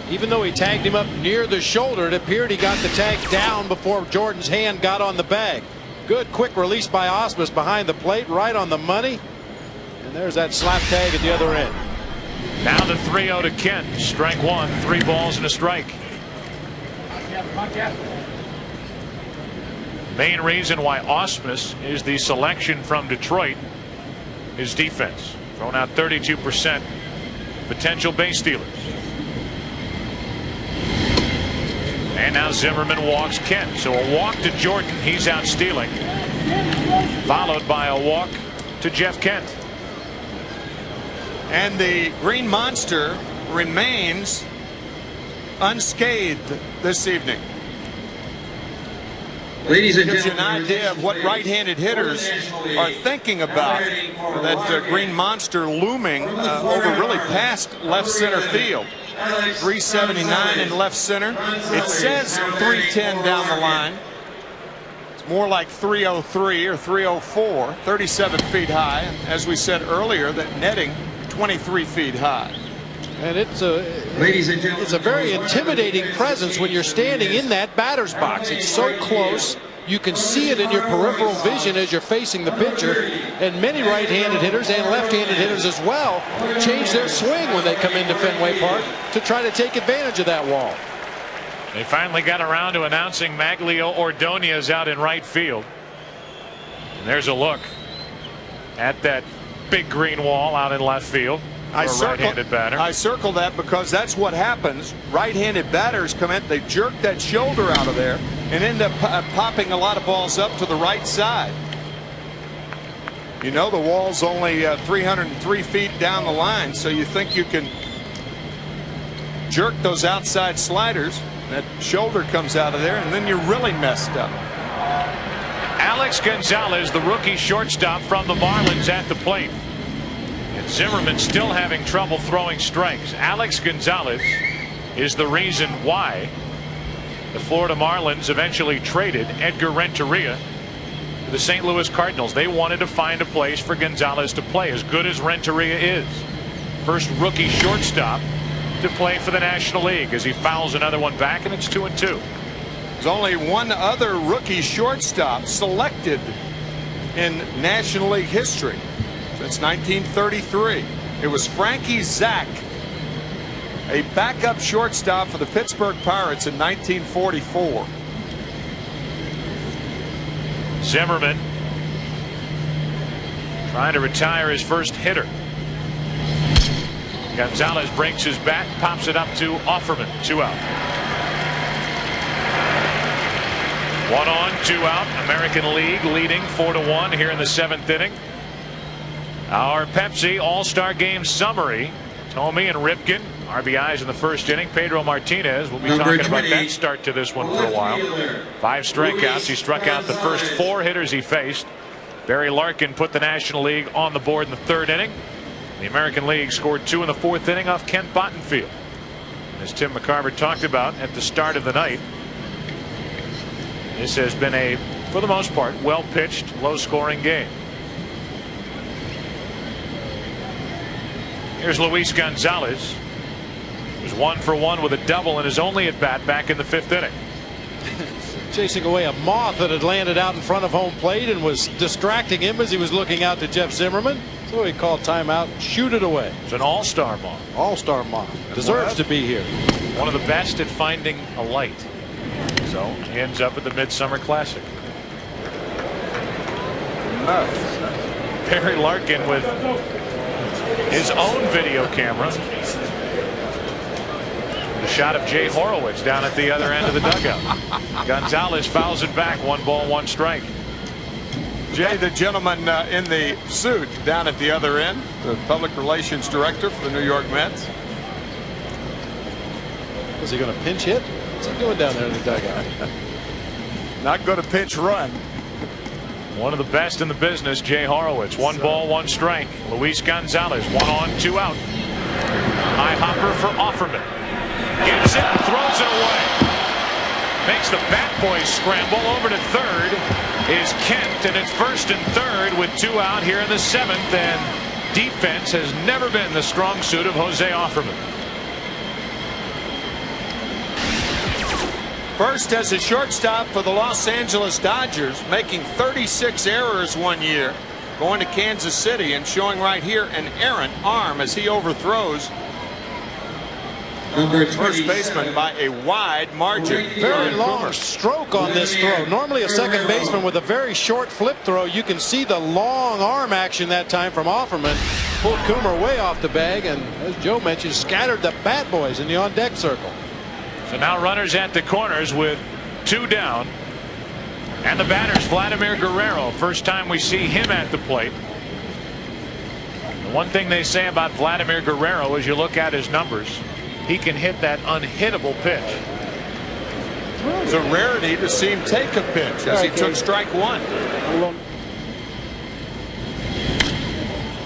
Even though he tagged him up near the shoulder, it appeared he got the tag down before Jordan's hand got on the bag. Good quick release by Ausmus behind the plate, right on the money. And there's that slap tag at the other end. Now the 3-0 to Kent. Strike 1, 3 balls and a strike. Main reason why Ausmus is the selection from Detroit is defense. Thrown out 32%. Potential base stealers. And now Zimmerman walks Kent. So a walk to Jordan. He's out stealing. Followed by a walk to Jeff Kent. And the Green Monster remains unscathed this evening. Ladies and gives you an gentlemen, idea of what right-handed hitters are thinking about. That Green Monster looming over really past left center field. 379 in left center. It says 310 down the line. It's more like 303 or 304, 37 feet high. As we said earlier, that netting 23 feet high. And it's a very intimidating presence when you're standing in that batter's box. It's so close. You can see it in your peripheral vision as you're facing the pitcher. And many right-handed hitters and left-handed hitters as well change their swing when they come into Fenway Park to try to take advantage of that wall. They finally got around to announcing Maglio Ordonez out in right field. And there's a look at that big green wall out in left field. right-handed batter. I circle that because that's what happens. Right-handed batters come in, they jerk that shoulder out of there and end up popping a lot of balls up to the right side. You know, the wall's only 303 feet down the line, so you think you can jerk those outside sliders. That shoulder comes out of there, and then you're really messed up. Alex Gonzalez, the rookie shortstop from the Marlins, at the plate. And Zimmerman still having trouble throwing strikes. Alex Gonzalez is the reason why the Florida Marlins eventually traded Edgar Renteria to the St. Louis Cardinals. They wanted to find a place for Gonzalez to play, as good as Renteria is. First rookie shortstop to play for the National League, as he fouls another one back, and it's 2-2. There's only one other rookie shortstop selected in National League history since 1933. It was Frankie Zach, a backup shortstop for the Pittsburgh Pirates in 1944. Zimmerman trying to retire his first hitter. Gonzalez breaks his bat, pops it up to Offerman. 2 out. 1 on, 2 out. American League leading 4-1 here in the 7th inning. Our Pepsi All-Star Game summary. Tomey and Ripken, RBIs in the first inning. Pedro Martinez, we'll be talking about that start to this one for a while. 5 strikeouts. He struck out the first 4 hitters he faced. Barry Larkin put the National League on the board in the 3rd inning. The American League scored 2 in the 4th inning off Kent Bottenfield. As Tim McCarver talked about at the start of the night, this has been a, for the most part, well-pitched, low-scoring game. Here's Luis Gonzalez. He was 1 for 1 with a double in his only at-bat back in the 5th inning. Chasing away a moth that had landed out in front of home plate and was distracting him as he was looking out to Jeff Zimmerman. So he called timeout, shoot it away. It's an all-star moth. All-star moth. Deserves to be here. One of the best at finding a light. So he ends up at the Midsummer Classic. Barry Larkin with his own video camera. The shot of Jay Horowitz down at the other end of the dugout. Gonzalez fouls it back. 1 ball, 1 strike. Jay, the gentleman in the suit down at the other end, the public relations director for the New York Mets. Is he going to pinch hit? What's he doing down there in the dugout? Not going to pinch run. One of the best in the business, Jay Horowitz. 1 ball, 1 strike. Luis Gonzalez, 1 on, 2 out. High hopper for Offerman. Gets it and throws it away. Makes the bat boys scramble. Over to third is Kent, and it's 1st and 3rd with 2 out here in the 7th. And defense has never been the strong suit of Jose Offerman. First as a shortstop for the Los Angeles Dodgers, making 36 errors one year, going to Kansas City and showing right here an errant arm as he overthrows first baseman by a wide margin. Very long stroke on this throw. Normally a second baseman with a very short flip throw. You can see the long arm action that time from Offerman. Pulled Coomer way off the bag, and as Joe mentioned, scattered the bat boys in the on deck circle. So now runners at the corners with 2 down. And the batter's Vladimir Guerrero. First time we see him at the plate. The one thing they say about Vladimir Guerrero is you look at his numbers, he can hit that unhittable pitch. It's a rarity to see him take a pitch as he took strike 1.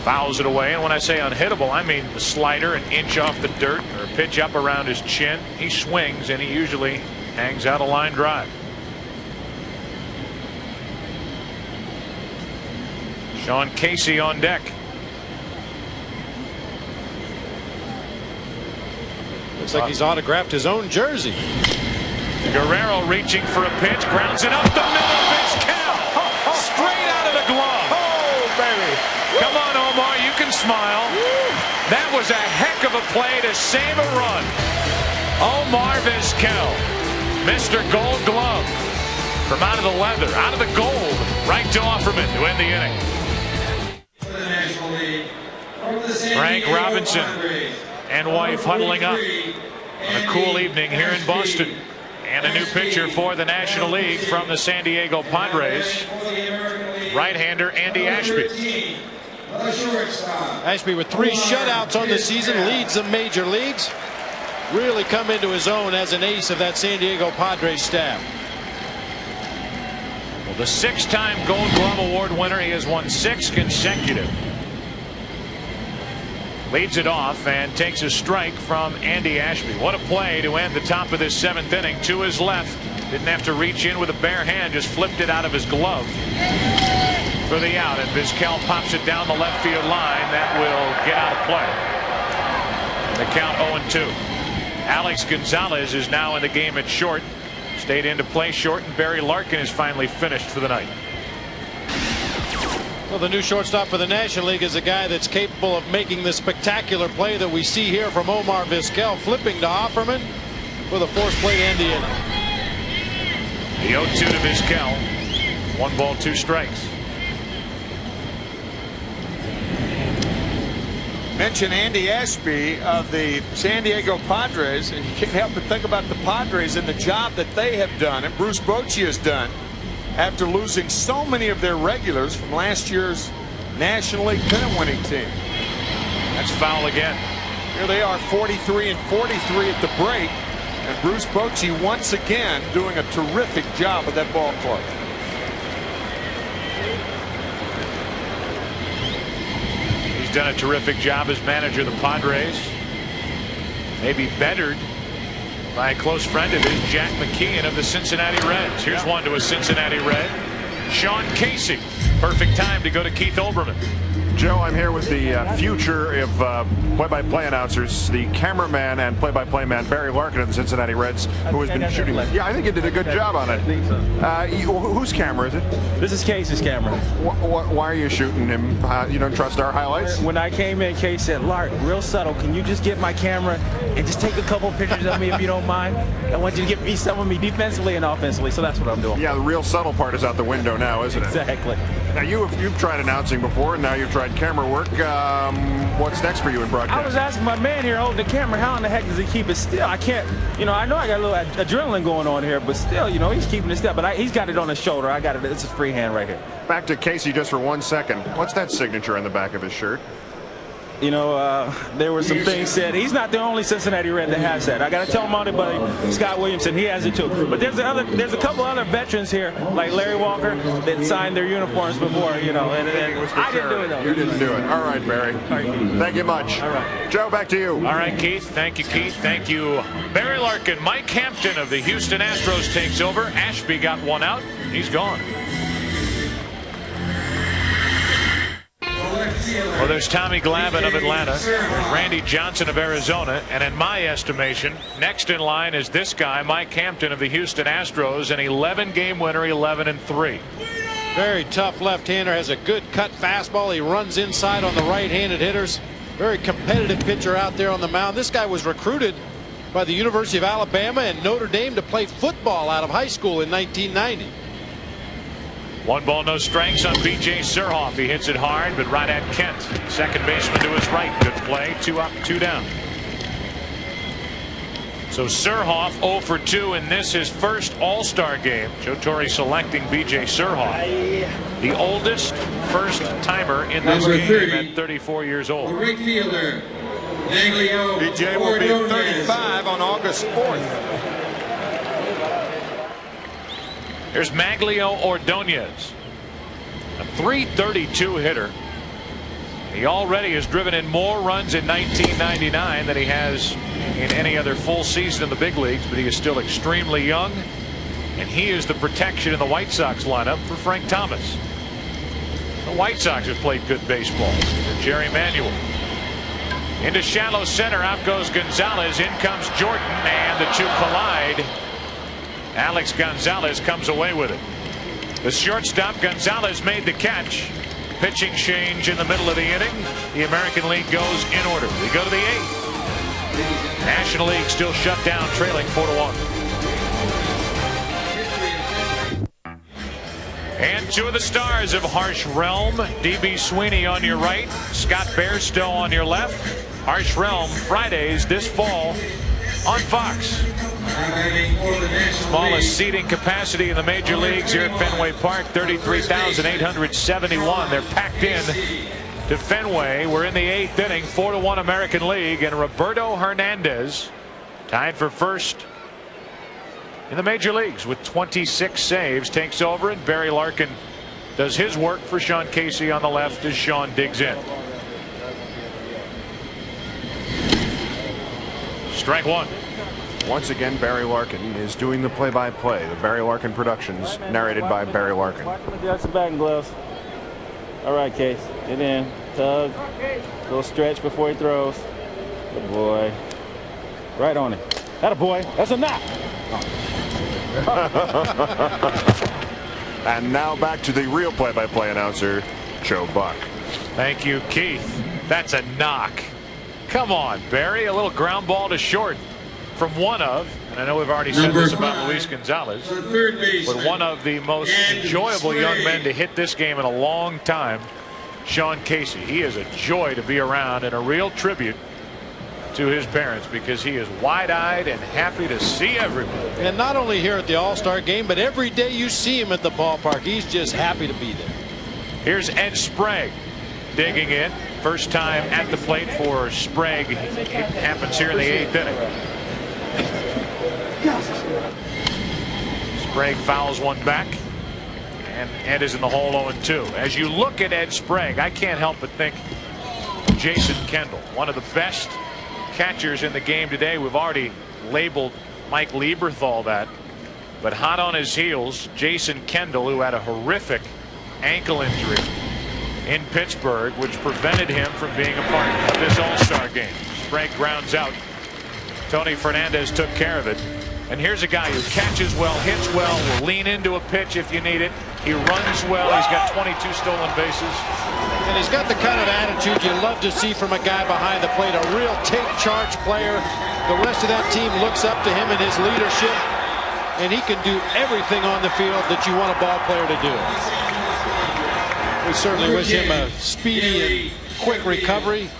Fouls it away, and when I say unhittable, I mean the slider an inch off the dirt or a pitch up around his chin. He swings and he usually hangs out a line drive. Sean Casey on deck. Looks like he's autographed his own jersey. Guerrero reaching for a pitch, grounds it up the middle. Vizquel straight out of the glove. Oh, baby. Come on, Omar, you can smile. That was a heck of a play to save a run. Omar Vizquel, Mr. Gold Glove, from out of the leather, out of the gold, right to Offerman to end the inning. For the National League, from the Frank Robinson and wife huddling up on a cool evening here in Boston. And a new pitcher for the National League from the San Diego Padres, right-hander Andy Ashby. Ashby with 3 shutouts on the season, leads the major leagues. Really come into his own as an ace of that San Diego Padres staff. Well, the 6-time Gold Glove Award winner, he has won 6 consecutive. Leads it off and takes a strike from Andy Ashby. What a play to end the top of this 7th inning. To his left, didn't have to reach in with a bare hand, just flipped it out of his glove for the out, and Vizquel pops it down the left field line. That will get out of play. The count 0-2. Alex Gonzalez is now in the game at short. Stayed in to play short, and Barry Larkin is finally finished for the night. Well, the new shortstop for the National League is a guy that's capable of making the spectacular play that we see here from Omar Vizquel, flipping to Offerman for the force play to end the inning. The 0-2 to Vizquel. 1 ball, 2 strikes. Mention Andy Ashby of the San Diego Padres, and you can't help but think about the Padres and the job that they have done, and Bruce Bochy has done, after losing so many of their regulars from last year's National League pennant winning team. That's foul again. Here they are, 43 and 43 at the break, and Bruce Bochy once again doing a terrific job with that ball club. He's done a terrific job as manager of the Padres. Maybe bettered by a close friend of his, Jack McKeon of the Cincinnati Reds. Here's one to a Cincinnati Red. Sean Casey. Perfect time to go to Keith Olbermann. Joe, I'm here with the future of play-by-play announcers, the cameraman and play-by-play man Barry Larkin of the Cincinnati Reds, who has been shooting. Yeah, I think you did a good job on it. Whose camera is it? This is Casey's camera. Why are you shooting him? You don't trust our highlights? When I came in, Casey said, "Lark, real subtle. Can you just get my camera and just take a couple pictures of me if you don't mind? I want you to get me some of me defensively and offensively." So that's what I'm doing. Yeah, the real subtle part is out the window now, isn't it? Exactly. Now you've tried announcing before, and now you've tried camera work. What's next for you in broadcast? I was asking my man here holding the camera, how in the heck does he keep it still? I can't, I know I got a little adrenaline going on here, but still, he's keeping it still. But he's got it on his shoulder. I got it. It's his free hand right here. Back to Casey just for 1 second. What's that signature on the back of his shirt? There were some things said. He's not the only Cincinnati Red that has that. I got to tell him, my buddy Scott Williamson, he has it too. But there's a couple other veterans here, like Larry Walker, that signed their uniforms before. And I didn't do it though. You didn't do it. All right, Barry. Thank you much. All right, Joe, back to you. All right, Keith. Thank you, Keith. Thank you, Barry Larkin. Mike Hampton of the Houston Astros takes over. Ashby got one out. He's gone. Well, there's Tommy Glavine of Atlanta, there's Randy Johnson of Arizona, and in my estimation, next in line is this guy, Mike Hampton of the Houston Astros, an 11-game winner, 11-3. Very tough left-hander, has a good cut fastball. He runs inside on the right-handed hitters. Very competitive pitcher out there on the mound. This guy was recruited by the University of Alabama and Notre Dame to play football out of high school in 1990. 1 ball, no strikes on B.J. Surhoff. He hits it hard, but right at Kent. Second baseman to his right. Good play. 2 up, 2 down. So Surhoff 0 for 2 in this, his first All-Star game. Joe Torre selecting B.J. Surhoff, the oldest first-timer in this game at 34 years old. Right fielder, Maglio B.J. will be 35 on August 4th. Here's Maglio Ordonez, a .332 hitter. He already has driven in more runs in 1999 than he has in any other full season in the big leagues, but he is still extremely young, and he is the protection in the White Sox lineup for Frank Thomas. The White Sox have played good baseball. Jerry Manuel. Into shallow center, out goes Gonzalez, in comes Jordan, and the two collide. Alex Gonzalez comes away with it. The shortstop Gonzalez made the catch. Pitching change in the middle of the inning. The American League goes in order. We go to the 8th. National League still shut down, trailing 4-1. And two of the stars of Harsh Realm, D.B. Sweeney on your right, Scott Bairstow on your left. Harsh Realm Fridays this fall on Fox. Smallest seating capacity in the major leagues here at Fenway Park, 33,871. They're packed in to Fenway. We're in the 8th inning, 4-1 American League, and Roberto Hernandez tied for first in the major leagues with 26 saves, takes over, and Barry Larkin does his work for Sean Casey on the left as Sean digs in. Strike one. Once again, Barry Larkin is doing the play-by-play. The Barry Larkin Productions, narrated by Barry Larkin. Got some batting gloves. All right, Case. Get in. Tug. Little stretch before he throws. Good boy. Right on it. That a boy. That's a knock. And now back to the real play-by-play announcer, Joe Buck. Thank you, Keith. That's a knock. Come on, Barry. A little ground ball to short from one of, and I know we've already said this about Luis Gonzalez, but one of the most enjoyable young men to hit this game in a long time, Sean Casey. He is a joy to be around and a real tribute to his parents because he is wide-eyed and happy to see everyone. And not only here at the All-Star game, but every day you see him at the ballpark, he's just happy to be there. Here's Ed Sprague digging in. First time at the plate for Sprague. It happens here in the 8th inning. Sprague fouls one back, and Ed is in the hole 0-2. As you look at Ed Sprague, I can't help but think Jason Kendall, one of the best catchers in the game today. We've already labeled Mike Lieberthal that, but hot on his heels, Jason Kendall, who had a horrific ankle injury in Pittsburgh, which prevented him from being a part of this All-Star game. Sprague grounds out. Tony Fernandez took care of it. And here's a guy who catches well, hits well, will lean into a pitch if you need it. He runs well. He's got 22 stolen bases. And he's got the kind of attitude you love to see from a guy behind the plate, a real take charge player. The rest of that team looks up to him and his leadership, and he can do everything on the field that you want a ball player to do. We certainly wish him a speedy and quick recovery.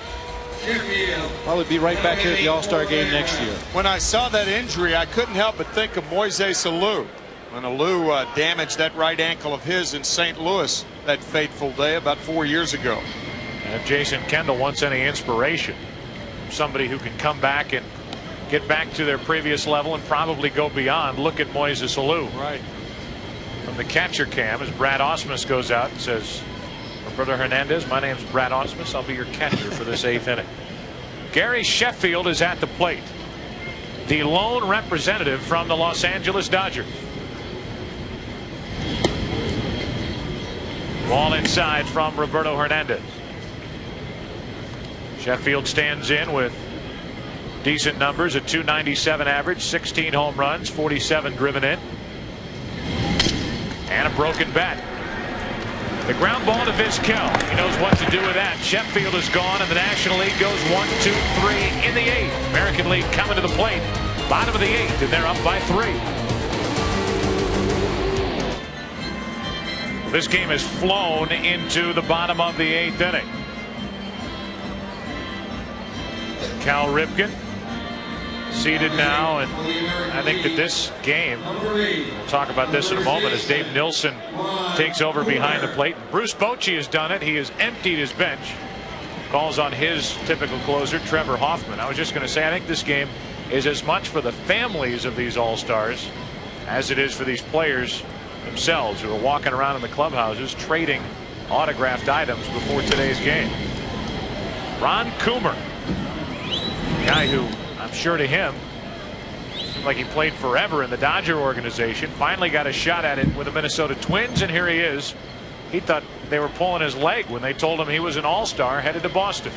Probably be right back here at the All-Star game next year. When I saw that injury, I couldn't help but think of Moises Alou. When Alou damaged that right ankle of his in St. Louis that fateful day about 4 years ago. And if Jason Kendall wants any inspiration, somebody who can come back and get back to their previous level and probably go beyond, look at Moises Alou. Right. From the catcher cam as Brad Ausmus goes out and says, Roberto Hernandez, my name's Brad Ausmus. I'll be your catcher for this 8th inning. Gary Sheffield is at the plate, the lone representative from the Los Angeles Dodgers. Ball inside from Roberto Hernandez. Sheffield stands in with decent numbers, a .297 average, 16 home runs, 47 driven in, and a broken bat. The ground ball to Vizquel. He knows what to do with that. Sheffield is gone, and the National League goes 1-2-3 in the 8th. American League coming to the plate, bottom of the 8th, and they're up by 3. This game has flown into the bottom of the 8th inning. Cal Ripken seated now, and I think that this game, we'll talk about this in a moment, as Dave Nilsson takes over behind the plate. Bruce Bochy has done it. He has emptied his bench. Calls on his typical closer, Trevor Hoffman. I was just going to say, I think this game is as much for the families of these All-Stars as it is for these players themselves who are walking around in the clubhouses trading autographed items before today's game. Ron Coomer, a guy who, I'm sure to him, seemed like he played forever in the Dodger organization, finally got a shot at it with the Minnesota Twins, and here he is. He thought they were pulling his leg when they told him he was an All-Star headed to Boston.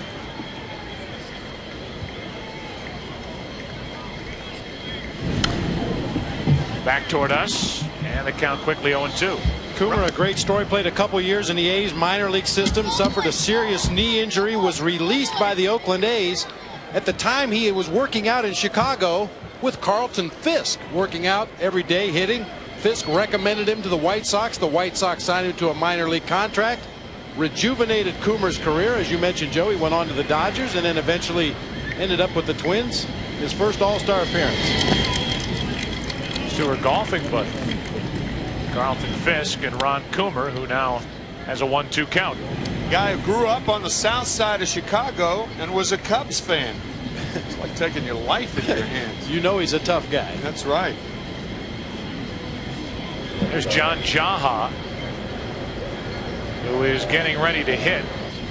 Back toward us, and the count quickly 0-2. Coomer, a great story, played a couple years in the A's minor league system, suffered a serious knee injury, was released by the Oakland A's. At the time, he was working out in Chicago with Carlton Fisk, working out every day, hitting. Fisk recommended him to the White Sox. The White Sox signed him to a minor league contract. Rejuvenated Coomer's career. As you mentioned, Joe, he went on to the Dodgers and then eventually ended up with the Twins. His first All-Star appearance. These two are golfing buddies. Carlton Fisk and Ron Coomer, who now has a 1-2 count. Guy who grew up on the south side of Chicago and was a Cubs fan. It's like taking your life in your hands. You know he's a tough guy. That's right. There's John Jaha, who is getting ready to hit.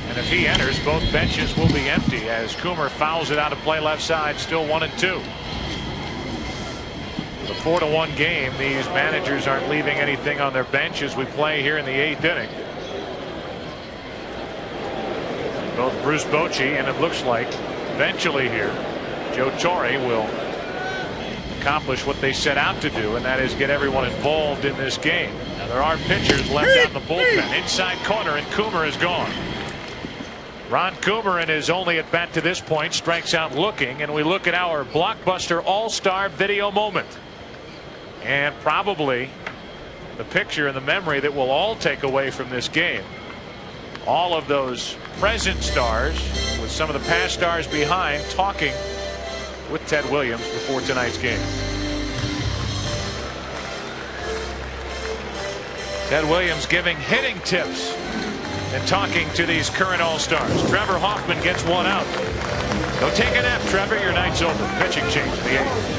And if he enters, both benches will be empty as Coomer fouls it out of play left side, still 1-2. The 4-1 game, these managers aren't leaving anything on their bench as we play here in the 8th inning. Both Bruce Bochy and it looks like eventually here Joe Torre will accomplish what they set out to do, and that is get everyone involved in this game. Now there are pitchers left out in the bullpen. Inside corner, and Coomer is gone. Ron Coomer in his only at bat to this point strikes out looking, and we look at our blockbuster all-star video moment. And probably the picture and the memory that we'll all take away from this game. All of those present stars with some of the past stars behind talking with Ted Williams before tonight's game. Ted Williams giving hitting tips and talking to these current all-stars. Trevor Hoffman gets one out. Go take a nap, Trevor. Your night's over. Pitching change in the 8th.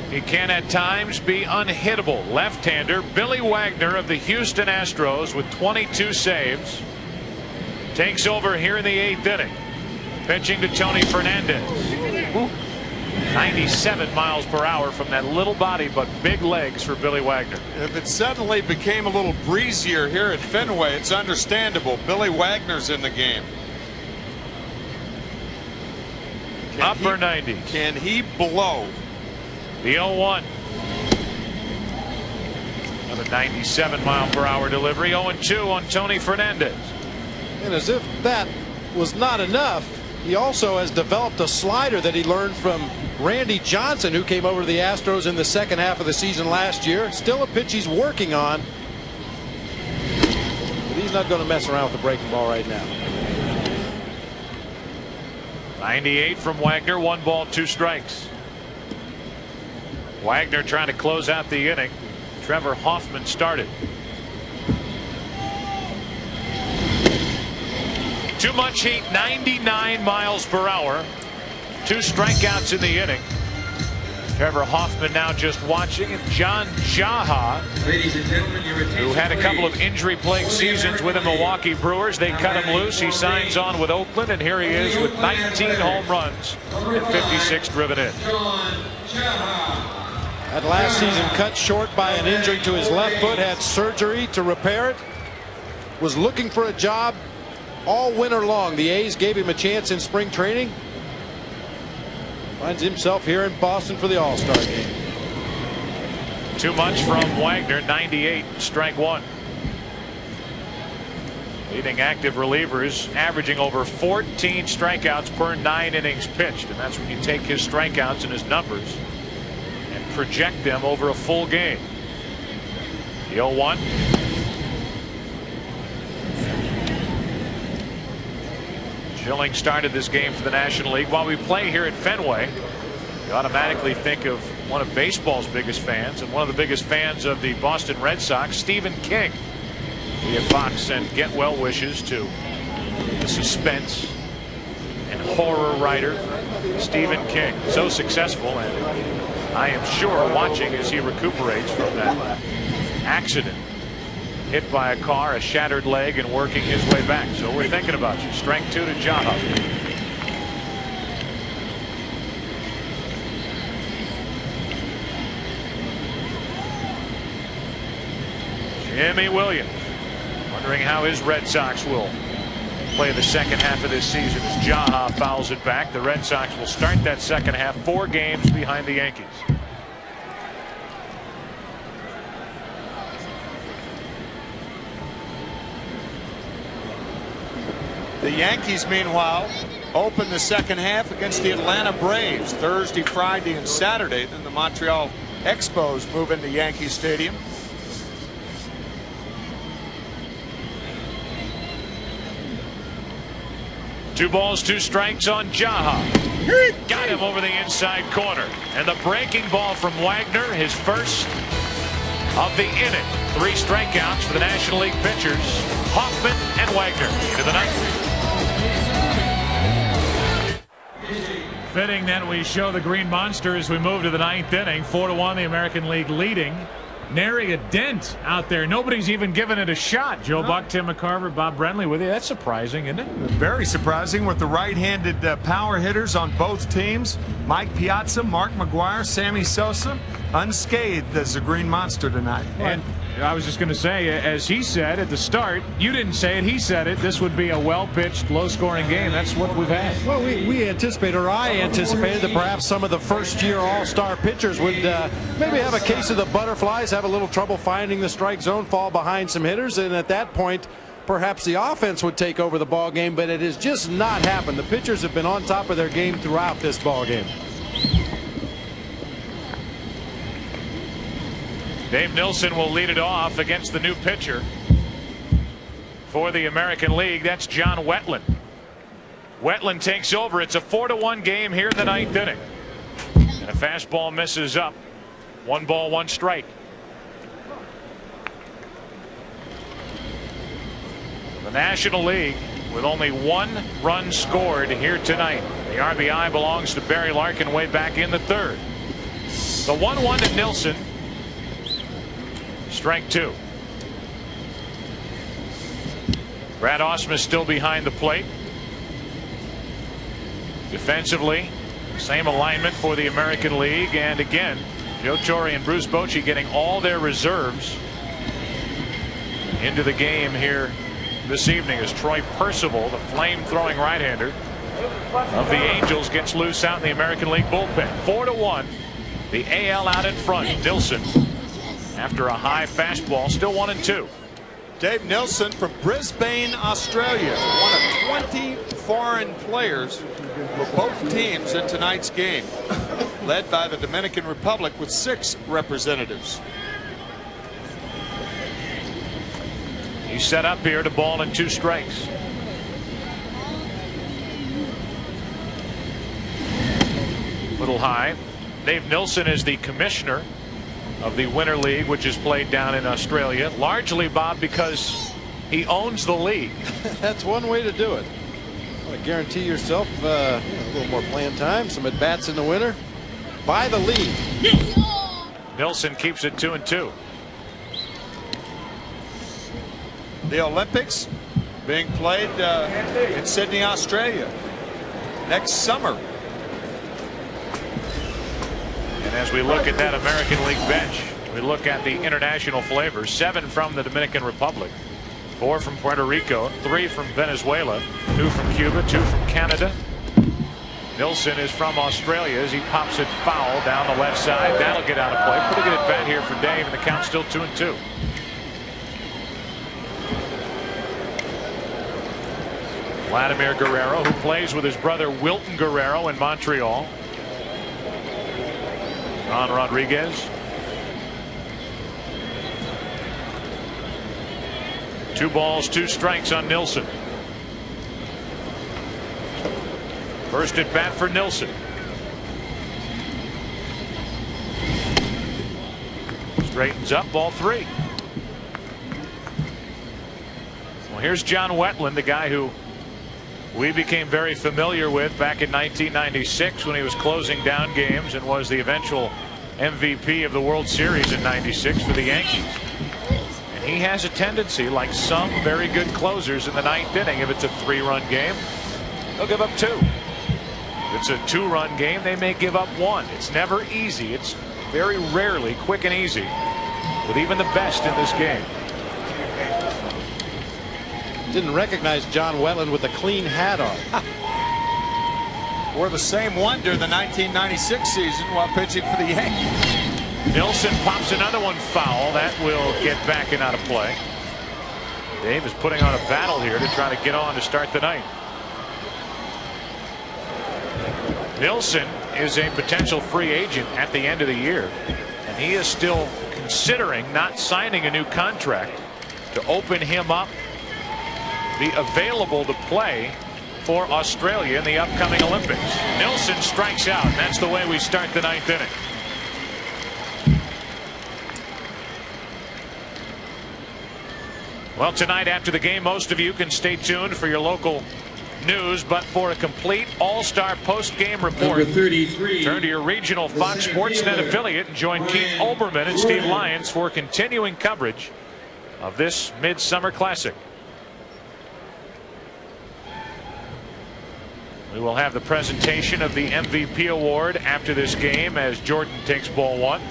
He can at times be unhittable. Left-hander Billy Wagner of the Houston Astros with 22 saves takes over here in the 8th inning. Pitching to Tony Fernandez. 97 miles per hour from that little body, but big legs for Billy Wagner. If it suddenly became a little breezier here at Fenway, it's understandable. Billy Wagner's in the game. Upper 90s. Can he blow? The 0-1. Another 97 mile per hour delivery. 0-2 on Tony Fernandez. And as if that was not enough, he also has developed a slider that he learned from Randy Johnson, who came over to the Astros in the second half of the season last year. Still a pitch he's working on, but he's not going to mess around with the breaking ball right now. 98 from Wagner. 1 ball, 2 strikes. Wagner trying to close out the inning. Trevor Hoffman started. Too much heat, 99 miles per hour. 2 strikeouts in the inning. Trevor Hoffman now just watching, and John Jaha, who had a couple of injury-plagued seasons with the Milwaukee Brewers. They cut him loose. He signs on with Oakland, and here he is with 19 home runs and 56 driven in. That last season cut short by an injury to his left foot, had surgery to repair it, was looking for a job all winter long. The A's gave him a chance in spring training. Finds himself here in Boston for the All-Star game. Too much from Wagner. 98, strike 1. Leading active relievers averaging over 14 strikeouts per 9 innings pitched, and that's when you take his strikeouts and his numbers and project them over a full game. The 0-1. Schilling started this game for the National League. While we play here at Fenway, you automatically think of one of baseball's biggest fans and one of the biggest fans of the Boston Red Sox, Stephen King. We at Fox send get well wishes to the suspense and horror writer Stephen King. So successful, and I am sure watching as he recuperates from that accident. Hit by a car, a shattered leg, and working his way back. So we're thinking about you. Strike 2 to Jaha. Jimmy Williams wondering how his Red Sox will play the second half of this season as Jaha fouls it back. The Red Sox will start that second half 4 games behind the Yankees. The Yankees, meanwhile, open the second half against the Atlanta Braves Thursday, Friday, and Saturday. Then the Montreal Expos move into Yankee Stadium. Two balls, two strikes on Jaha. Got him over the inside corner. And the breaking ball from Wagner, his first of the inning. 3 strikeouts for the National League pitchers, Hoffman and Wagner, into the ninth. Fitting that we show the Green Monster as we move to the 9th inning. 4-1, the American League leading. Nary a dent out there. Nobody's even given it a shot. Joe Buck, Tim McCarver, Bob Brenly with you. That's surprising, isn't it? Very surprising with the right-handed power hitters on both teams. Mike Piazza, Mark McGwire, Sammy Sosa, unscathed as the Green Monster tonight. And I was just going to say, as he said at the start, you didn't say it, he said it, this would be a well-pitched, low-scoring game. That's what we've had. Well, we anticipated, or I anticipated, that perhaps some of the first-year all-star pitchers would maybe have a case of the butterflies, have a little trouble finding the strike zone, fall behind some hitters, and at that point, perhaps the offense would take over the ball game, but it has just not happened. The pitchers have been on top of their game throughout this ball game. Dave Nilsson will lead it off against the new pitcher for the American League. That's John Wetteland. Wetteland takes over. It's a 4-1 game here in the 9th inning. And a fastball misses up. 1 ball, 1 strike. The National League with only 1 run scored here tonight. The RBI belongs to Barry Larkin way back in the 3rd. The 1-1 to Nilsson. Strike 2. Brad Ausmus still behind the plate. Defensively, same alignment for the American League. And again, Joe Torre and Bruce Bochy getting all their reserves into the game here this evening as Troy Percival, the flame-throwing right-hander of the Angels, gets loose out in the American League bullpen. 4-1. The AL out in front. Nilsson, after a high fastball, still 1-2. Dave Nilsson from Brisbane, Australia, one of 20 foreign players for both teams in tonight's game, led by the Dominican Republic with 6 representatives. He's set up here to ball and 2 strikes. Little high. Dave Nilsson is the commissioner of the Winter League, which is played down in Australia, largely, Bob, because he owns the league. That's one way to do it. You want to guarantee yourself a little more playing time, some at-bats in the winter. Buy the league. Nilsson keeps it 2-2. The Olympics being played in Sydney, Australia next summer. And as we look at that American League bench, we look at the international flavors. 7 from the Dominican Republic, 4 from Puerto Rico, 3 from Venezuela, 2 from Cuba, 2 from Canada. Nilsson is from Australia as he pops it foul down the left side. That'll get out of play. Pretty good at bat here for Dave, and the count's still 2-2. Vladimir Guerrero, who plays with his brother Wilton Guerrero in Montreal. Ron Rodriguez. 2 balls, 2 strikes on Nilsson. First at bat for Nilsson. Straightens up, ball 3. Well, here's John Wetteland, the guy who we became very familiar with back in 1996 when he was closing down games and was the eventual MVP of the World Series in '96 for the Yankees. And he has a tendency, like some very good closers in the 9th inning, if it's a 3-run game, they'll give up 2. If it's a 2-run game, they may give up 1. It's never easy. It's very rarely quick and easy with even the best in this game. Didn't recognize John Wetteland with a clean hat on. Wore the same one during the 1996 season while pitching for the Yankees. Nilsson pops another one foul. That will get back and out of play. Dave is putting on a battle here to try to get on to start the 9th. Nilsson is a potential free agent at the end of the year, and he is still considering not signing a new contract to open him up, be available to play for Australia in the upcoming Olympics. Nilsson strikes out, and that's the way we start the 9th inning. Well, tonight after the game, most of you can stay tuned for your local news, but for a complete all-star post-game report, turn to your regional Fox Sportsnet affiliate and join Keith Olbermann and Steve Lyons for continuing coverage of this Midsummer Classic. We will have the presentation of the MVP award after this game as Jordan takes ball 1.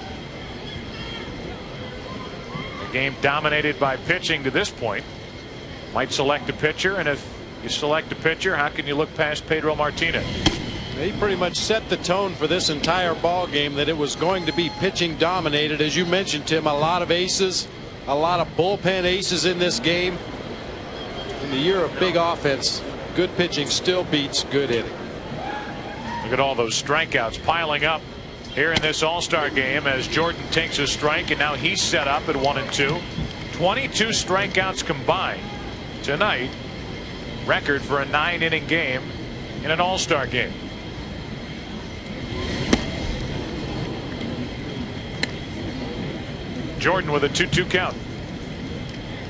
The game dominated by pitching to this point. Might select a pitcher, and if you select a pitcher, how can you look past Pedro Martinez? He pretty much set the tone for this entire ball game, that it was going to be pitching dominated. As you mentioned, Tim, a lot of aces, a lot of bullpen aces in this game. In the year of big offense, good pitching still beats good hitting. Look at all those strikeouts piling up here in this All-Star game as Jordan takes a strike, and now he's set up at 1-2. 22 strikeouts combined tonight. Record for a 9-inning game in an All-Star game. Jordan with a 2-2 count.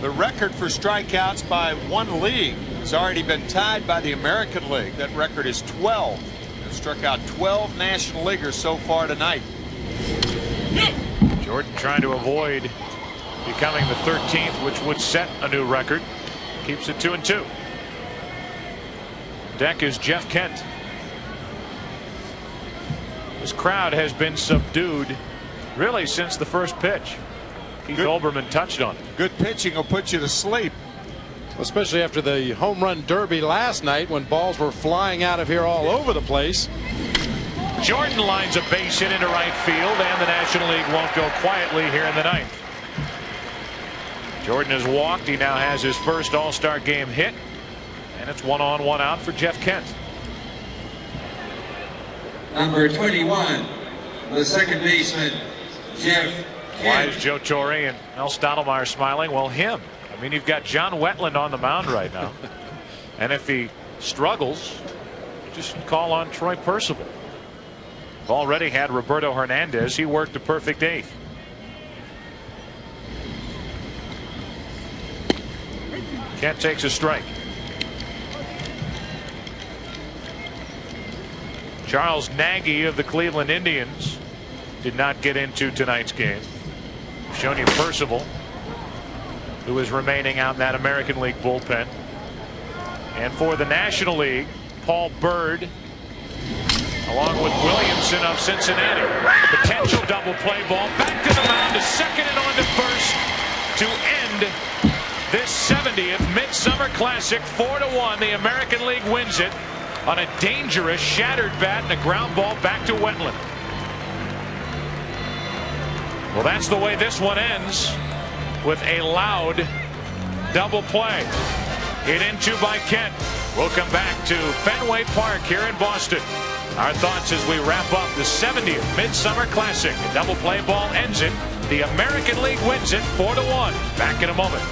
The record for strikeouts by one league has already been tied by the American League. That record is 12. They've struck out 12 National Leaguers so far tonight. Jordan trying to avoid becoming the 13th, which would set a new record. Keeps it 2-2. Deck is Jeff Kent. This crowd has been subdued really since the first pitch. Keith Olbermann touched on it. Good pitching will put you to sleep. Especially after the home run derby last night when balls were flying out of here all over the place. Jordan lines a base hit into right field, and the National League won't go quietly here in the 9th. Jordan has walked. He now has his first All-Star game hit. And it's 1 on, 1 out for Jeff Kent. Number 21, the second baseman, Jeff Kent. Why is Joe Torre and Mel Stottlemyre smiling? Well, him. I mean, you've got John Wetland on the mound right now. And if he struggles, you just call on Troy Percival. We've already had Roberto Hernandez. He worked a perfect 8th. Kent takes a strike. Charles Nagy of the Cleveland Indians did not get into tonight's game. Shown you Percival, who is remaining out in that American League bullpen. And for the National League, Paul Byrd, along with Williamson of Cincinnati. Potential double play ball back to the mound to second and on to first to end this 70th Midsummer Classic. 4-1. The American League wins it on a dangerous shattered bat and a ground ball back to Wetland. Well, that's the way this one ends, with a loud double play. Hit into by Kent. We'll come back to Fenway Park here in Boston. Our thoughts as we wrap up the 70th Midsummer Classic. A double play ball ends it. The American League wins it 4-1. Back in a moment.